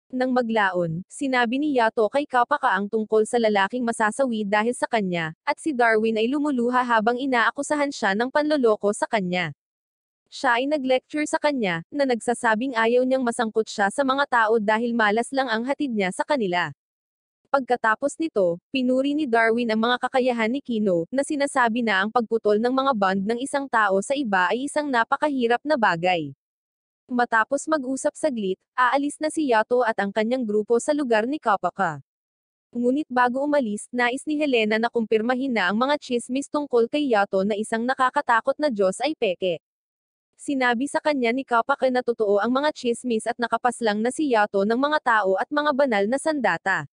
Nang maglaon, sinabi ni Yato kay Kapaka ang tungkol sa lalaking masasawi dahil sa kanya, at si Darwin ay lumuluha habang inaakusahan siya ng panloloko sa kanya. Siya ay nag-lecture sa kanya, na nagsasabing ayaw niyang masangkot siya sa mga tao dahil malas lang ang hatid niya sa kanila. Pagkatapos nito, pinuri ni Darwin ang mga kakayahan ni Kino, na sinasabi na ang pagputol ng mga bond ng isang tao sa iba ay isang napakahirap na bagay. Matapos mag-usap saglit, aalis na si Yato at ang kanyang grupo sa lugar ni Kapaka. Ngunit bago umalis, nais ni Helena na kumpirmahin na ang mga tsismis tungkol kay Yato na isang nakakatakot na Diyos ay peke. Sinabi sa kanya ni Kapaka na totoo ang mga tsismis at nakapaslang na si Yato ng mga tao at mga banal na sandata.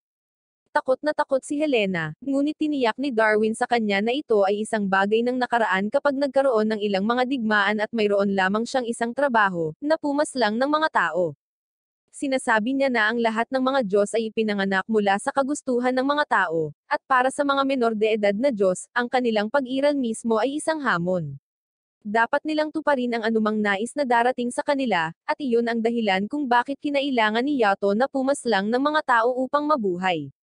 Takot na takot si Helena, ngunit tiniyak ni Darwin sa kanya na ito ay isang bagay ng nakaraan kapag nagkaroon ng ilang mga digmaan at mayroon lamang siyang isang trabaho, na pumaslang ng mga tao. Sinasabi niya na ang lahat ng mga Diyos ay ipinanganak mula sa kagustuhan ng mga tao, at para sa mga menor de edad na Diyos, ang kanilang pag-iral mismo ay isang hamon. Dapat nilang tuparin ang anumang nais na darating sa kanila, at iyon ang dahilan kung bakit kinailangan ni Yato na pumaslang ng mga tao upang mabuhay.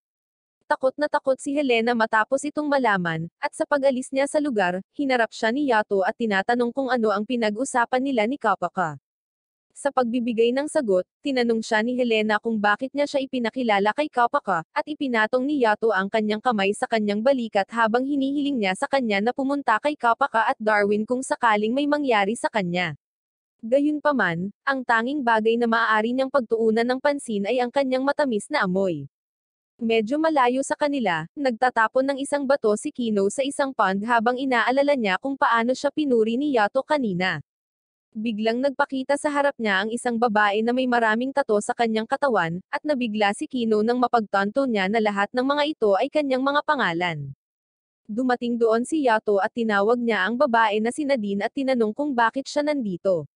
Takot na takot si Helena matapos itong malaman, at sa pag-alis niya sa lugar, hinarap siya ni Yato at tinatanong kung ano ang pinag-usapan nila ni Kapaka. Sa pagbibigay ng sagot, tinanong siya ni Helena kung bakit niya siya ipinakilala kay Kapaka, at ipinatong ni Yato ang kanyang kamay sa kanyang balikat habang hinihiling niya sa kanya na pumunta kay Kapaka at Darwin kung sakaling may mangyari sa kanya. Gayunpaman, ang tanging bagay na maaari niyang pagtuunan ng pansin ay ang kanyang matamis na amoy. Medyo malayo sa kanila, nagtatapon ng isang bato si Kino sa isang pond habang inaalala niya kung paano siya pinuri ni Yato kanina. Biglang nagpakita sa harap niya ang isang babae na may maraming tato sa kanyang katawan, at nabigla si Kino nang mapagtanto niya na lahat ng mga ito ay kanyang mga pangalan. Dumating doon si Yato at tinawag niya ang babae na si Nadine at tinanong kung bakit siya nandito.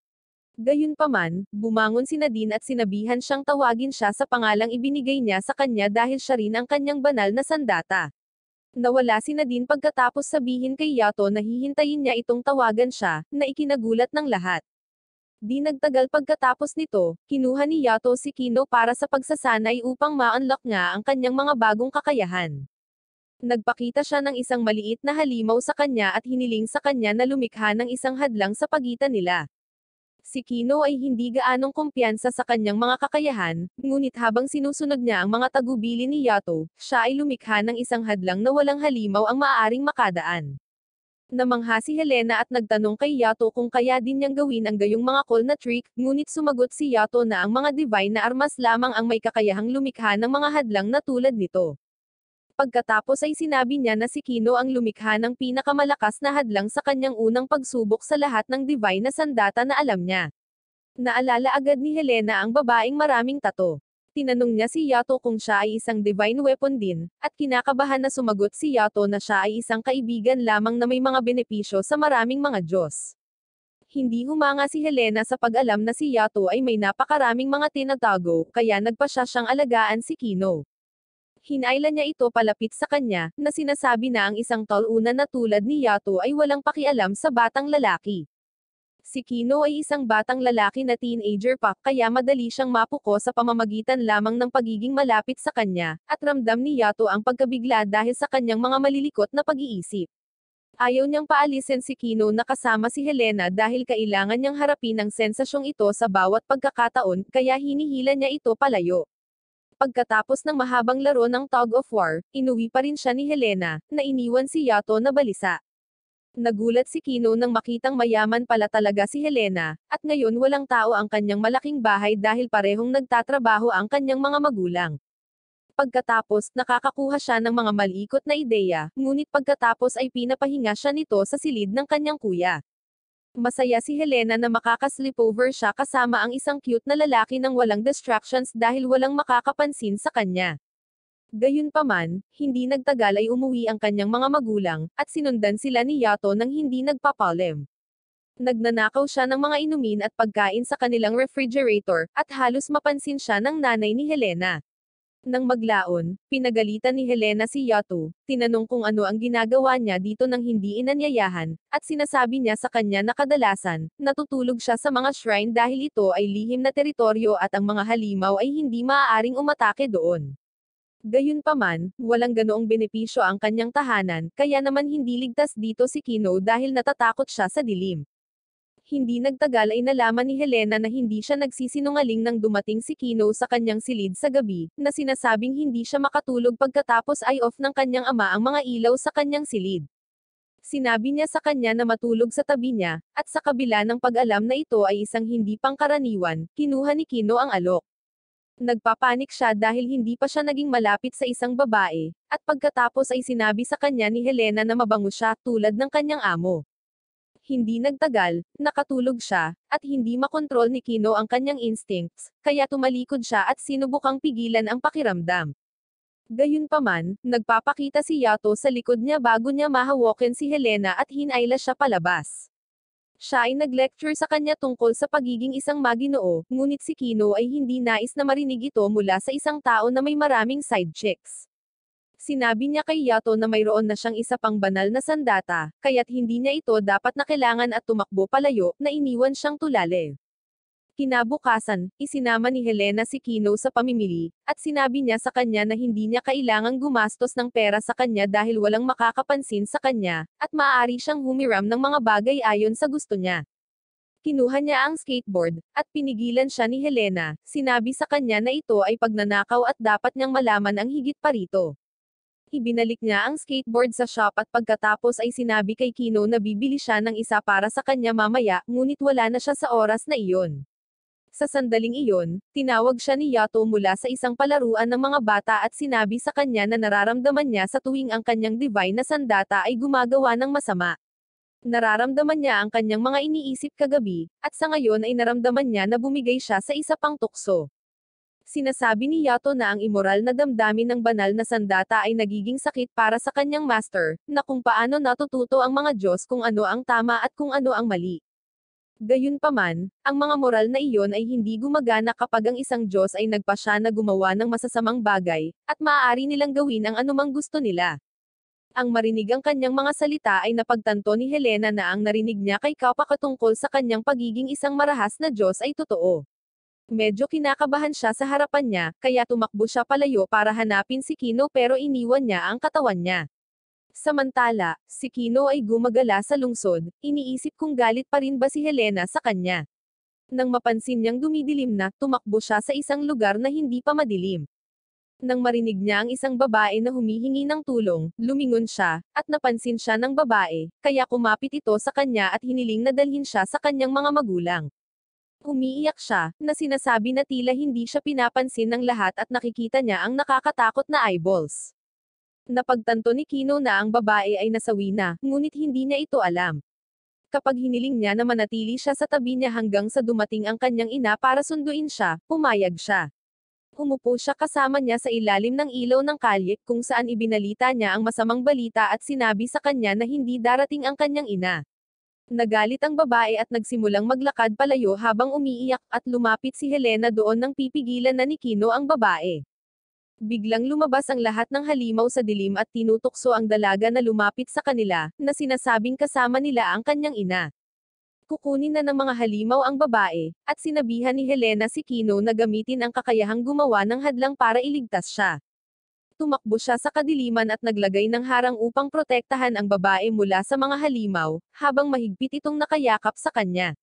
Gayunpaman, bumangon si Nadine at sinabihan siyang tawagin siya sa pangalang ibinigay niya sa kanya dahil siya rin ang kanyang banal na sandata. Nawala si Nadine pagkatapos sabihin kay Yato na hihintayin niya itong tawagan siya, na ikinagulat ng lahat. Di nagtagal pagkatapos nito, kinuha ni Yato si Kino para sa pagsasanay upang ma-unlock niya ang kanyang mga bagong kakayahan. Nagpakita siya ng isang maliit na halimaw sa kanya at hiniling sa kanya na lumikha ng isang hadlang sa pagitan nila. Si Kino ay hindi gaanong kumpiyansa sa kanyang mga kakayahan, ngunit habang sinusunod niya ang mga tagubili ni Yato, siya ay lumikha ng isang hadlang na walang halimaw ang maaaring makadaan. Namangha si Helena at nagtanong kay Yato kung kaya din niyang gawin ang gayong mga cool na trick, ngunit sumagot si Yato na ang mga divine na armas lamang ang may kakayahang lumikha ng mga hadlang na tulad nito. Pagkatapos ay sinabi niya na si Kino ang lumikha ng pinakamalakas na hadlang sa kanyang unang pagsubok sa lahat ng divine na sandata na alam niya. Naalala agad ni Helena ang babaeng maraming tato. Tinanong niya si Yato kung siya ay isang divine weapon din, at kinakabahan na sumagot si Yato na siya ay isang kaibigan lamang na may mga benepisyo sa maraming mga Diyos. Hindi humanga si Helena sa pag-alam na si Yato ay may napakaraming mga tinatago, kaya nagpa siya siyang alagaan si Kino. Hinayla niya ito palapit sa kanya, na sinasabi na ang isang talunan na tulad ni Yato ay walang pakialam sa batang lalaki. Si Kino ay isang batang lalaki na teenager pa, kaya madali siyang mapuko sa pamamagitan lamang ng pagiging malapit sa kanya, at ramdam ni Yato ang pagkabigla dahil sa kanyang mga malilikot na pag-iisip. Ayaw niyang paalisin si Kino na kasama si Helena dahil kailangan niyang harapin ang sensasyong ito sa bawat pagkakataon, kaya hinihila niya ito palayo. Pagkatapos ng mahabang laro ng tug of war, inuwi pa rin siya ni Helena, na iniwan si Yato na balisa. Nagulat si Kino nang makitang mayaman pala talaga si Helena, at ngayon walang tao ang kanyang malaking bahay dahil parehong nagtatrabaho ang kanyang mga magulang. Pagkatapos, nakakakuha siya ng mga maliikot na ideya, ngunit pagkatapos ay pinapahinga siya nito sa silid ng kanyang kuya. Masaya si Helena na makaka-sleepover siya kasama ang isang cute na lalaki ng walang distractions dahil walang makakapansin sa kanya. Gayunpaman, hindi nagtagal ay umuwi ang kanyang mga magulang, at sinundan sila ni Yato nang hindi nagpapalem. Nagnanakaw siya ng mga inumin at pagkain sa kanilang refrigerator, at halos mapansin siya ng nanay ni Helena. Nang maglaon, pinagalitan ni Helena si Yato, tinanong kung ano ang ginagawa niya dito nang hindi inanyayahan, at sinasabi niya sa kanya na kadalasan, natutulog siya sa mga shrine dahil ito ay lihim na teritoryo at ang mga halimaw ay hindi maaaring umatake doon. Gayunpaman, walang ganoong benepisyo ang kanyang tahanan, kaya naman hindi ligtas dito si Kino dahil natatakot siya sa dilim. Hindi nagtagal ay nalaman ni Helena na hindi siya nagsisinungaling nang dumating si Kino sa kanyang silid sa gabi, na sinasabing hindi siya makatulog pagkatapos ay off ng kanyang ama ang mga ilaw sa kanyang silid. Sinabi niya sa kanya na matulog sa tabi niya, at sa kabila ng pag-alam na ito ay isang hindi pangkaraniwan, kinuha ni Kino ang alok. Nagpapanik siya dahil hindi pa siya naging malapit sa isang babae, at pagkatapos ay sinabi sa kanya ni Helena na mabango siya tulad ng kanyang amo. Hindi nagtagal, nakatulog siya, at hindi makontrol ni Kino ang kanyang instincts, kaya tumalikod siya at sinubukang pigilan ang pakiramdam. Gayunpaman, nagpapakita si Yato sa likod niya bago niya mahawakan si Helena at hinayla siya palabas. Siya ay nag-lecture sa kanya tungkol sa pagiging isang maginoo, ngunit si Kino ay hindi nais na marinig ito mula sa isang tao na may maraming side chicks. Sinabi niya kay Yato na mayroon na siyang isa pang banal na sandata, kaya't hindi niya ito dapat na kailangan at tumakbo palayo, na iniwan siyang tulale. Kinabukasan, isinama ni Helena si Kino sa pamimili, at sinabi niya sa kanya na hindi niya kailangang gumastos ng pera sa kanya dahil walang makakapansin sa kanya, at maaari siyang humiram ng mga bagay ayon sa gusto niya. Kinuha niya ang skateboard, at pinigilan siya ni Helena, sinabi sa kanya na ito ay pagnanakaw at dapat niyang malaman ang higit pa rito. Ibinalik niya ang skateboard sa shop at pagkatapos ay sinabi kay Kino na bibili siya ng isa para sa kanya mamaya, ngunit wala na siya sa oras na iyon. Sa sandaling iyon, tinawag siya ni Yato mula sa isang palaruan ng mga bata at sinabi sa kanya na nararamdaman niya sa tuwing ang kanyang divine na sandata ay gumagawa ng masama. Nararamdaman niya ang kanyang mga iniisip kagabi, at sa ngayon ay naramdaman niya na bumigay siya sa isa pang tukso. Sinasabi ni Yato na ang immoral na damdamin ng banal na sandata ay nagiging sakit para sa kanyang master, na kung paano natututo ang mga Diyos kung ano ang tama at kung ano ang mali. Gayunpaman, ang mga moral na iyon ay hindi gumagana kapag ang isang Diyos ay nagpasya na gumawa ng masasamang bagay, at maaari nilang gawin ang anumang gusto nila. Ang marinig ang kanyang mga salita ay napagtanto ni Helena na ang narinig niya kay Kappa tungkol sa kanyang pagiging isang marahas na Diyos ay totoo. Medyo kinakabahan siya sa harapan niya, kaya tumakbo siya palayo para hanapin si Kino pero iniwan niya ang katawan niya. Samantala, si Kino ay gumagala sa lungsod, iniisip kung galit pa rin ba si Helena sa kanya. Nang mapansin niyang dumidilim na, tumakbo siya sa isang lugar na hindi pa madilim. Nang marinig niya ang isang babae na humihingi ng tulong, lumingon siya, at napansin siya ng babae, kaya kumapit ito sa kanya at hiniling na dalhin siya sa kanyang mga magulang. Umiiyak siya, na sinasabi na tila hindi siya pinapansin ng lahat at nakikita niya ang nakakatakot na eyeballs. Napagtanto ni Kino na ang babae ay nasawi na, ngunit hindi niya ito alam. Kapag hiniling niya na manatili siya sa tabi niya hanggang sa dumating ang kanyang ina para sunduin siya, pumayag siya. Umupo siya kasama niya sa ilalim ng ilaw ng kalye kung saan ibinalita niya ang masamang balita at sinabi sa kanya na hindi darating ang kanyang ina. Nagalit ang babae at nagsimulang maglakad palayo habang umiiyak at lumapit si Helena doon nang pipigilan na ni Kino ang babae. Biglang lumabas ang lahat ng halimaw sa dilim at tinutokso ang dalaga na lumapit sa kanila, na sinasabing kasama nila ang kanyang ina. Kukunin na ng mga halimaw ang babae, at sinabihan ni Helena si Kino na gamitin ang kakayahang gumawa ng hadlang para iligtas siya. Tumakbo siya sa kadiliman at naglagay ng harang upang protektahan ang babae mula sa mga halimaw, habang mahigpit itong nakayakap sa kanya.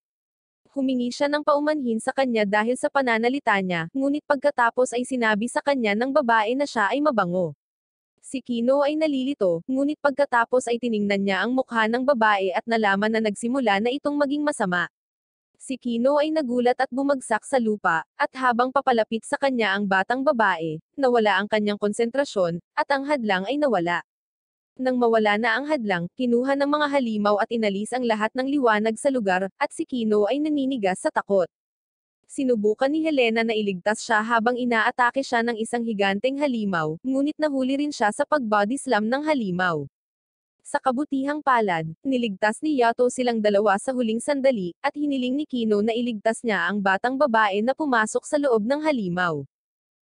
Humingi siya ng paumanhin sa kanya dahil sa pananalita niya, ngunit pagkatapos ay sinabi sa kanya ng babae na siya ay mabango. Si Kino ay nalilito, ngunit pagkatapos ay tiningnan niya ang mukha ng babae at nalaman na nagsimula na itong maging masama. Si Kino ay nagulat at bumagsak sa lupa, at habang papalapit sa kanya ang batang babae, nawala ang kanyang konsentrasyon, at ang hadlang ay nawala. Nang mawala na ang hadlang, kinuha ng mga halimaw at inalis ang lahat ng liwanag sa lugar, at si Kino ay naninigas sa takot. Sinubukan ni Helena na iligtas siya habang inaatake siya ng isang higanteng halimaw, ngunit nahuli rin siya sa pag-body slam ng halimaw. Sa kabutihang palad, niligtas ni Yato silang dalawa sa huling sandali, at hiniling ni Kino na iligtas niya ang batang babae na pumasok sa loob ng halimaw.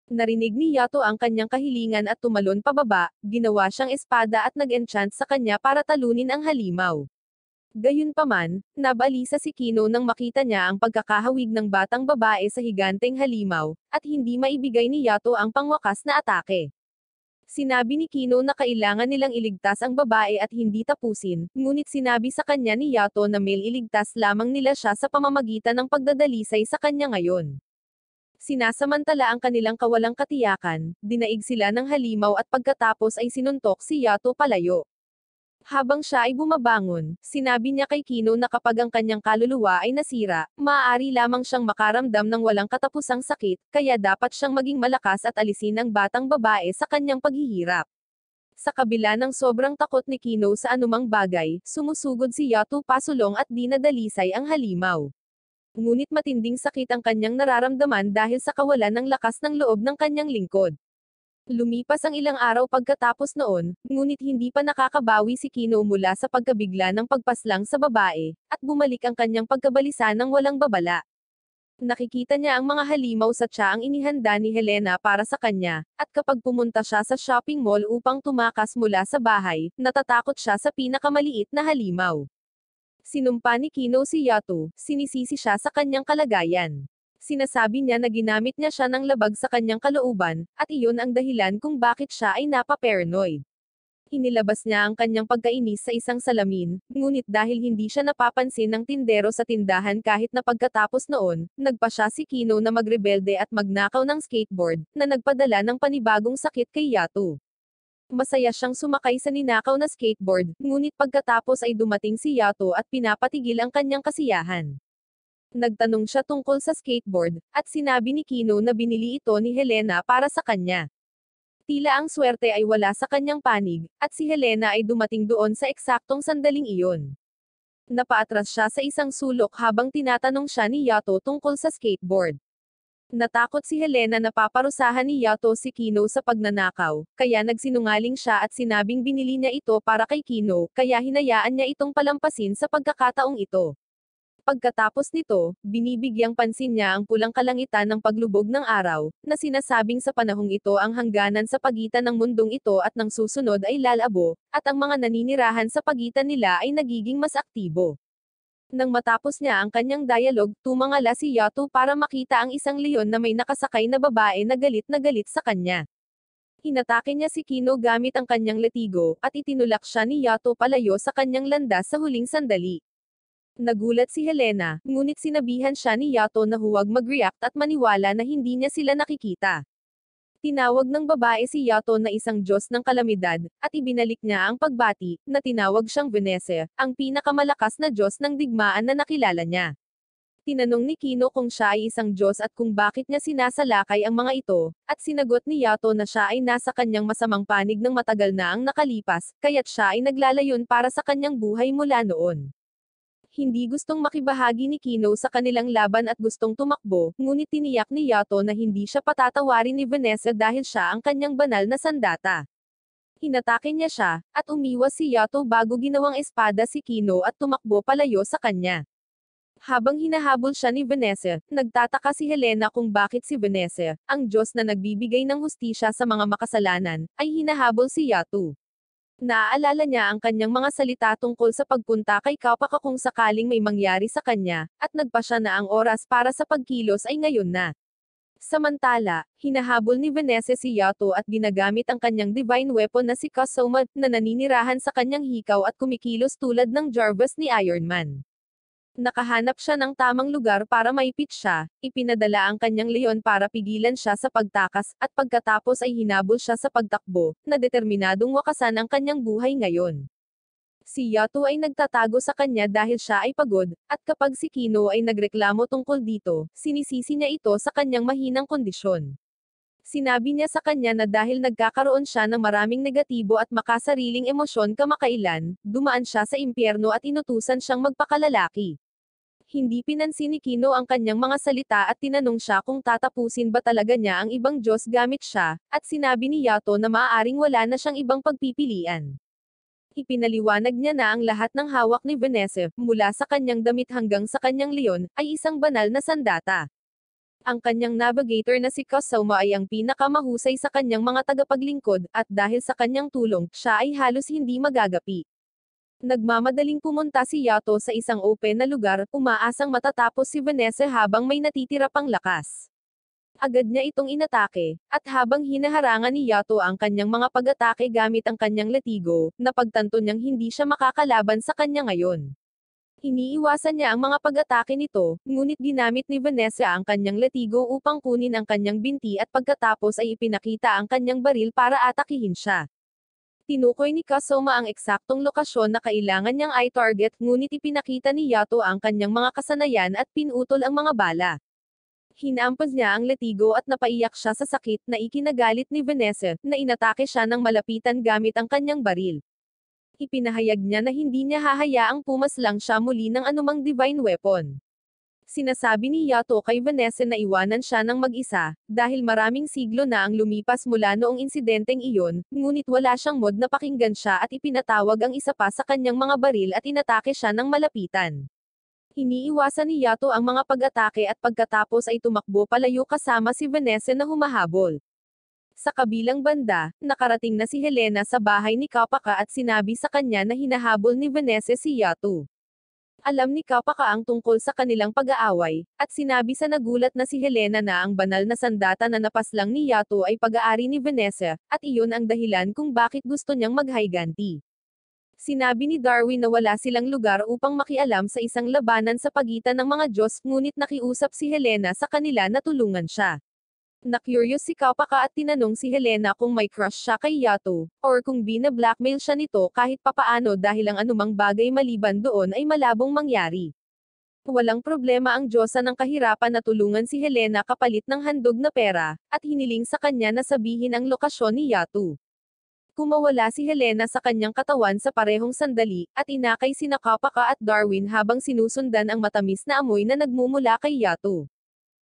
Narinig ni Yato ang kanyang kahilingan at tumalon pababa, ginawa siyang espada at nag-enchant sa kanya para talunin ang halimaw. Gayunpaman, nabalisa si Kino nang makita niya ang pagkakahawig ng batang babae sa higanteng halimaw, at hindi maibigay ni Yato ang pangwakas na atake. Sinabi ni Kino na kailangan nilang iligtas ang babae at hindi tapusin, ngunit sinabi sa kanya ni Yato na iligtas lamang nila siya sa pamamagitan ng pagdadalisay sa kanya ngayon. Sinasamantala ang kanilang kawalang katiyakan, dinaig sila ng halimaw at pagkatapos ay sinuntok si Yato palayo. Habang siya ay bumabangon, sinabi niya kay Kino na kapag ang kanyang kaluluwa ay nasira, maaari lamang siyang makaramdam ng walang katapusang sakit, kaya dapat siyang maging malakas at alisin ang batang babae sa kanyang paghihirap. Sa kabila ng sobrang takot ni Kino sa anumang bagay, sumusugod si Yato pasulong at di nadalisay ang halimaw. Ngunit matinding sakit ang kanyang nararamdaman dahil sa kawalan ng lakas ng loob ng kanyang lingkod. Lumipas ang ilang araw pagkatapos noon, ngunit hindi pa nakakabawi si Kino mula sa pagkabigla ng pagpaslang sa babae, at bumalik ang kanyang pagkabalisa ng walang babala. Nakikita niya ang mga halimaw sa tiyaang inihanda ni Helena para sa kanya, at kapag pumunta siya sa shopping mall upang tumakas mula sa bahay, natatakot siya sa pinakamaliit na halimaw. Sinumpa ni Kino si Yato, sinisisi siya sa kanyang kalagayan. Sinasabi niya na ginamit niya siya ng labag sa kanyang kalooban, at iyon ang dahilan kung bakit siya ay napa-paranoid. Inilabas niya ang kanyang pagkainis sa isang salamin, ngunit dahil hindi siya napapansin ng tindero sa tindahan kahit na pagkatapos noon, nagpa siya si Kino na magrebelde at magnakaw ng skateboard, na nagpadala ng panibagong sakit kay Yato. Masaya siyang sumakay sa ninakaw na skateboard, ngunit pagkatapos ay dumating si Yato at pinapatigil ang kanyang kasiyahan. Nagtanong siya tungkol sa skateboard, at sinabi ni Kino na binili ito ni Helena para sa kanya. Tila ang swerte ay wala sa kanyang panig, at si Helena ay dumating doon sa eksaktong sandaling iyon. Napaatras siya sa isang sulok habang tinatanong siya ni Yato tungkol sa skateboard. Natakot si Helena na paparusahan ni Yato si Kino sa pagnanakaw, kaya nagsinungaling siya at sinabing binili niya ito para kay Kino, kaya hinayaan niya itong palampasin sa pagkakataong ito. Pagkatapos nito, binibigyang pansin niya ang pulang kalangitan ng paglubog ng araw, na sinasabing sa panahong ito ang hangganan sa pagitan ng mundong ito at ng susunod ay lalabo, at ang mga naninirahan sa pagitan nila ay nagiging mas aktibo. Nang matapos niya ang kanyang dialog, tumangala si Yato para makita ang isang leon na may nakasakay na babae na galit sa kanya. Hinatake niya si Kino gamit ang kanyang latigo, at itinulak siya ni Yato palayo sa kanyang landas sa huling sandali. Nagulat si Helena, ngunit sinabihan siya ni Yato na huwag mag-react at maniwala na hindi niya sila nakikita. Tinawag ng babae si Yato na isang Diyos ng kalamidad, at ibinalik niya ang pagbati, na tinawag siyang Venese, ang pinakamalakas na Diyos ng digmaan na nakilala niya. Tinanong ni Kino kung siya ay isang Diyos at kung bakit niya sinasalakay ang mga ito, at sinagot ni Yato na siya ay nasa kanyang masamang panig ng matagal na ang nakalipas, kaya't siya ay naglalayon para sa kanyang buhay mula noon. Hindi gustong makibahagi ni Kino sa kanilang laban at gustong tumakbo, ngunit tiniyak ni Yato na hindi siya patatawarin ni Vanessa dahil siya ang kanyang banal na sandata. Hinatake niya siya, at umiwas si Yato bago ginawang espada si Kino at tumakbo palayo sa kanya. Habang hinahabol siya ni Vanessa, nagtataka si Helena kung bakit si Vanessa, ang Diyos na nagbibigay ng hustisya sa mga makasalanan, ay hinahabol si Yato. Naaalala niya ang kanyang mga salita tungkol sa pagpunta kay Kapaka kung sakaling may mangyari sa kanya, at nagpa siya na ang oras para sa pagkilos ay ngayon na. Samantala, hinahabol ni Vanessa si Yato at ginagamit ang kanyang divine weapon na si Kasoma, na naninirahan sa kanyang hikaw at kumikilos tulad ng Jarvis ni Iron Man. Nakahanap siya ng tamang lugar para maipit siya, ipinadala ang kanyang leon para pigilan siya sa pagtakas, at pagkatapos ay hinabol siya sa pagtakbo, na determinadong wakasan ang kanyang buhay ngayon. Si Yato ay nagtatago sa kanya dahil siya ay pagod, at kapag si Kino ay nagreklamo tungkol dito, sinisisi niya ito sa kanyang mahinang kondisyon. Sinabi niya sa kanya na dahil nagkakaroon siya ng maraming negatibo at makasariling emosyon kamakailan, dumaan siya sa impyerno at inutusan siyang magpakalalaki. Hindi pinansin ni Kino ang kanyang mga salita at tinanong siya kung tatapusin ba talaga niya ang ibang Diyos gamit siya, at sinabi ni Yato na maaaring wala na siyang ibang pagpipilian. Ipinaliwanag niya na ang lahat ng hawak ni Vanessa, mula sa kanyang damit hanggang sa kanyang leon, ay isang banal na sandata. Ang kanyang navigator na si Kasoma ay ang pinakamahusay sa kanyang mga tagapaglingkod, at dahil sa kanyang tulong, siya ay halos hindi magagapi. Nagmamadaling pumunta si Yato sa isang open na lugar, umaasang matatapos si Vanessa habang may natitira pang lakas. Agad niya itong inatake, at habang hinaharangan ni Yato ang kanyang mga pag-atake gamit ang kanyang latigo, napagtanto niyang hindi siya makakalaban sa kanya ngayon. Iniiwasan niya ang mga pag-atake nito, ngunit ginamit ni Vanessa ang kanyang latigo upang kunin ang kanyang binti at pagkatapos ay ipinakita ang kanyang baril para atakihin siya. Tinukoy ni Kasoma ang eksaktong lokasyon na kailangan niyang i-target, ngunit ipinakita ni Yato ang kanyang mga kasanayan at pinutol ang mga bala. Hinampas niya ang latigo at napaiyak siya sa sakit na ikinagalit ni Vanessa, na inatake siya ng malapitan gamit ang kanyang baril. Ipinahayag niya na hindi niya hahayaang pumaslang siya muli ng anumang divine weapon. Sinasabi ni Yato kay Vanessa na iwanan siya ng mag-isa, dahil maraming siglo na ang lumipas mula noong insidenteng iyon, ngunit wala siyang mod na pakinggan siya at ipinatawag ang isa pa sa kanyang mga baril at inatake siya ng malapitan. Iniiwasan ni Yato ang mga pag-atake at pagkatapos ay tumakbo palayo kasama si Vanessa na humahabol. Sa kabilang banda, nakarating na si Helena sa bahay ni Kapaka at sinabi sa kanya na hinahabol ni Vanessa si Yato. Alam ni Kapaka ang tungkol sa kanilang pag-aaway, at sinabi sa nagulat na si Helena na ang banal na sandata na napaslang ni Yato ay pag-aari ni Vanessa, at iyon ang dahilan kung bakit gusto niyang maghiganti. Sinabi ni Darwin na wala silang lugar upang makialam sa isang labanan sa pagitan ng mga Diyos, ngunit nakiusap si Helena sa kanila na tulungan siya. Na-curious si Kapaka at tinanong si Helena kung may crush siya kay Yato, or kung bina-blackmail siya nito kahit papaano dahil ang anumang bagay maliban doon ay malabong mangyari. Walang problema ang Diyosa ng kahirapan na tulungan si Helena kapalit ng handog na pera, at hiniling sa kanya na sabihin ang lokasyon ni Yato. Kumawala si Helena sa kanyang katawan sa parehong sandali, at inakay sina Kapaka at Darwin habang sinusundan ang matamis na amoy na nagmumula kay Yato.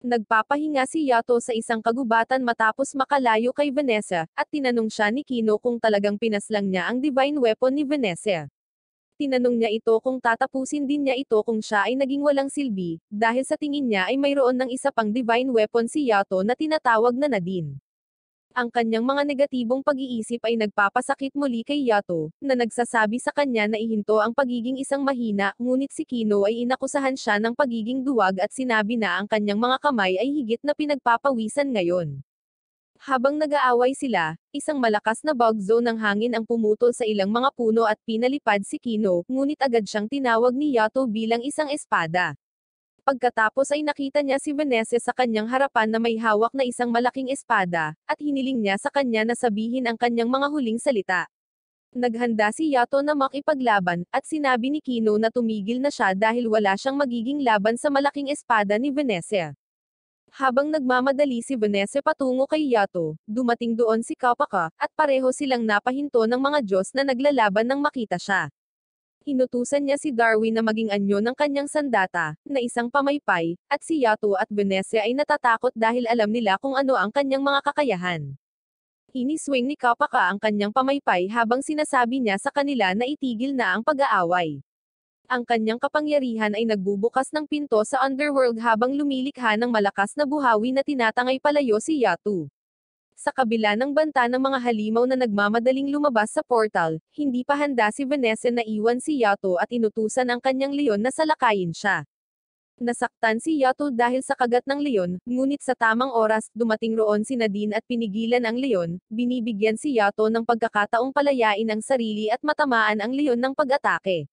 Nagpapahinga si Yato sa isang kagubatan matapos makalayo kay Vanessa, at tinanong siya ni Kino kung talagang pinaslang niya ang divine weapon ni Vanessa. Tinanong niya ito kung tatapusin din niya ito kung siya ay naging walang silbi, dahil sa tingin niya ay mayroon ng isa pang divine weapon si Yato na tinatawag na Nadine. Ang kanyang mga negatibong pag-iisip ay nagpapasakit muli kay Yato, na nagsasabi sa kanya na ihinto ang pagiging isang mahina, ngunit si Kino ay inakusahan siya ng pagiging duwag at sinabi na ang kanyang mga kamay ay higit na pinagpapawisan ngayon. Habang nag-aaway sila, isang malakas na bug zone ng hangin ang pumutol sa ilang mga puno at pinalipad si Kino, ngunit agad siyang tinawag ni Yato bilang isang espada. Pagkatapos ay nakita niya si Vanessa sa kanyang harapan na may hawak na isang malaking espada, at hiniling niya sa kanya na sabihin ang kanyang mga huling salita. Naghanda si Yato na makipaglaban, at sinabi ni Kino na tumigil na siya dahil wala siyang magiging laban sa malaking espada ni Vanessa. Habang nagmamadali si Vanessa patungo kay Yato, dumating doon si Kapaka, at pareho silang napahinto ng mga Diyos na naglalaban nang makita siya. Inutusan niya si Darwin na maging anyo ng kanyang sandata, na isang pamaypay, at si Yato at Vanessa ay natatakot dahil alam nila kung ano ang kanyang mga kakayahan. Iniswing ni Kapaka ang kanyang pamaypay habang sinasabi niya sa kanila na itigil na ang pag-aaway. Ang kanyang kapangyarihan ay nagbubukas ng pinto sa underworld habang lumilikha ng malakas na buhawi na tinatangay palayo si Yato. Sa kabila ng banta ng mga halimaw na nagmamadaling lumabas sa portal, hindi pa handa si Vanessa na iwan si Yato at inutusan ang kanyang leon na salakayin siya. Nasaktan si Yato dahil sa kagat ng leon, ngunit sa tamang oras, dumating roon si Nadine at pinigilan ang leon, binibigyan si Yato ng pagkakataong palayain ang sarili at matamaan ang leon ng pag-atake.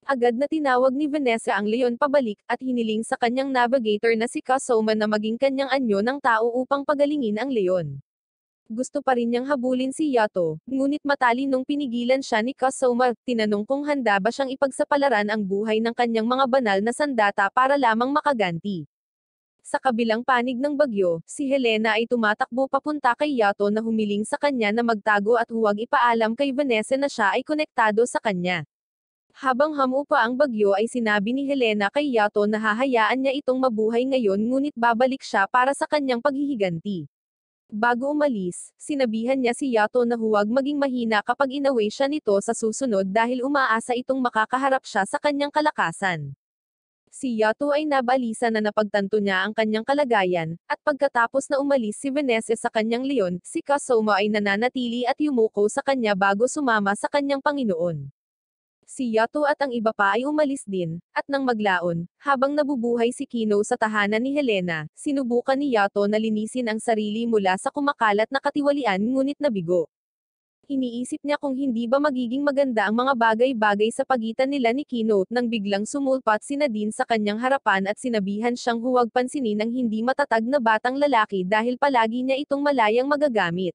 Agad na tinawag ni Vanessa ang leon pabalik, at hiniling sa kanyang navigator na si Kasoma na maging kanyang anyo ng tao upang pagalingin ang leon. Gusto pa rin niyang habulin si Yato, ngunit matalinong pinigilan siya ni Kasoma, tinanong kung handa ba siyang ipagsapalaran ang buhay ng kanyang mga banal na sandata para lamang makaganti. Sa kabilang panig ng bagyo, si Helena ay tumatakbo papunta kay Yato na humiling sa kanya na magtago at huwag ipaalam kay Vanessa na siya ay konektado sa kanya. Habang hamupa ang bagyo ay sinabi ni Helena kay Yato na hahayaan niya itong mabuhay ngayon ngunit babalik siya para sa kanyang paghihiganti. Bago umalis, sinabihan niya si Yato na huwag maging mahina kapag inaway siya nito sa susunod dahil umaasa itong makakaharap siya sa kanyang kalakasan. Si Yato ay nabalisa na napagtanto niya ang kanyang kalagayan, at pagkatapos na umalis si Vanessa sa kanyang leon, si Kasoma ay nananatili at yumuko sa kanya bago sumama sa kanyang Panginoon. Si Yato at ang iba pa ay umalis din, at nang maglaon, habang nabubuhay si Kino sa tahanan ni Helena, sinubukan ni Yato na linisin ang sarili mula sa kumakalat na katiwalian ngunit nabigo. Iniisip niya kung hindi ba magiging maganda ang mga bagay-bagay sa pagitan nila ni Kino, nang biglang sumulpat si Nadine sa kanyang harapan at sinabihan siyang huwag pansinin ang hindi matatag na batang lalaki dahil palagi niya itong malayang magagamit.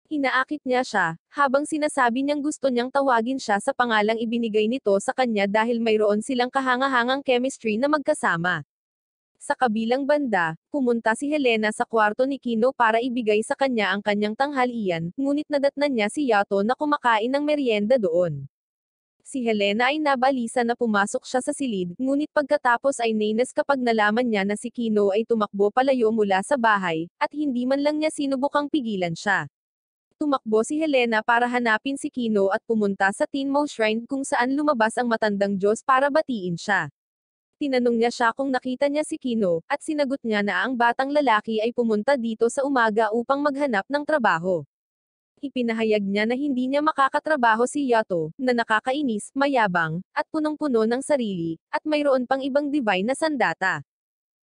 Hinaakit niya siya, habang sinasabi niyang gusto niyang tawagin siya sa pangalang ibinigay nito sa kanya dahil mayroon silang kahangahangang chemistry na magkasama. Sa kabilang banda, pumunta si Helena sa kwarto ni Kino para ibigay sa kanya ang kanyang tanghalian, ngunit nadatnan niya si Yato na kumakain ng merienda doon. Si Helena ay nabalisa na pumasok siya sa silid, ngunit pagkatapos ay nainis kapag nalaman niya na si Kino ay tumakbo palayo mula sa bahay, at hindi man lang niya sinubukang pigilan siya. Tumakbo si Helena para hanapin si Kino at pumunta sa Tinmo Shrine kung saan lumabas ang matandang Diyos para batiin siya. Tinanong niya siya kung nakita niya si Kino, at sinagot niya na ang batang lalaki ay pumunta dito sa umaga upang maghanap ng trabaho. Ipinahayag niya na hindi niya makakatrabaho si Yato, na nakakainis, mayabang, at punong-puno ng sarili, at mayroon pang ibang divine na sandata.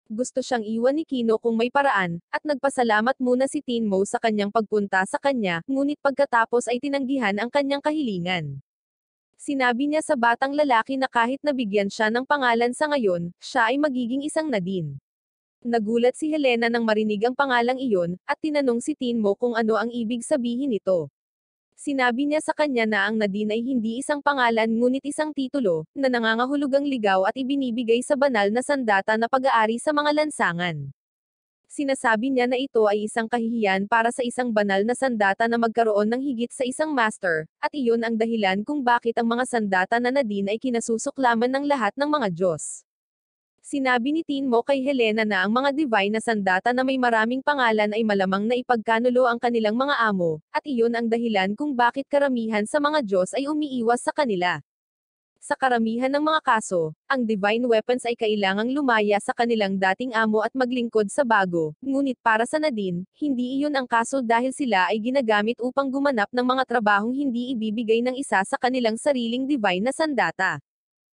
Gusto siyang iwan ni Kino kung may paraan, at nagpasalamat muna si Tinmo sa kanyang pagpunta sa kanya, ngunit pagkatapos ay tinanggihan ang kanyang kahilingan. Sinabi niya sa batang lalaki na kahit nabigyan siya ng pangalan sa ngayon, siya ay magiging isang Nadine. Nagulat si Helena nang marinig ang pangalang iyon, at tinanong si Tinmo kung ano ang ibig sabihin nito. Sinabi niya sa kanya na ang Nadine ay hindi isang pangalan ngunit isang titulo, na nangangahulugang ligaw at ibinibigay sa banal na sandata na pag-aari sa mga lansangan. Sinasabi niya na ito ay isang kahihiyan para sa isang banal na sandata na magkaroon ng higit sa isang master, at iyon ang dahilan kung bakit ang mga sandata na Nadine ay kinasusuklaman ng lahat ng mga Diyos. Sinabi ni Tinmo kay Helena na ang mga divine na sandata na may maraming pangalan ay malamang na ipagkanulo ang kanilang mga amo, at iyon ang dahilan kung bakit karamihan sa mga Diyos ay umiiwas sa kanila. Sa karamihan ng mga kaso, ang divine weapons ay kailangang lumaya sa kanilang dating amo at maglingkod sa bago, ngunit para sa Nadine, hindi iyon ang kaso dahil sila ay ginagamit upang gumanap ng mga trabahong hindi ibibigay ng isa sa kanilang sariling divine na sandata.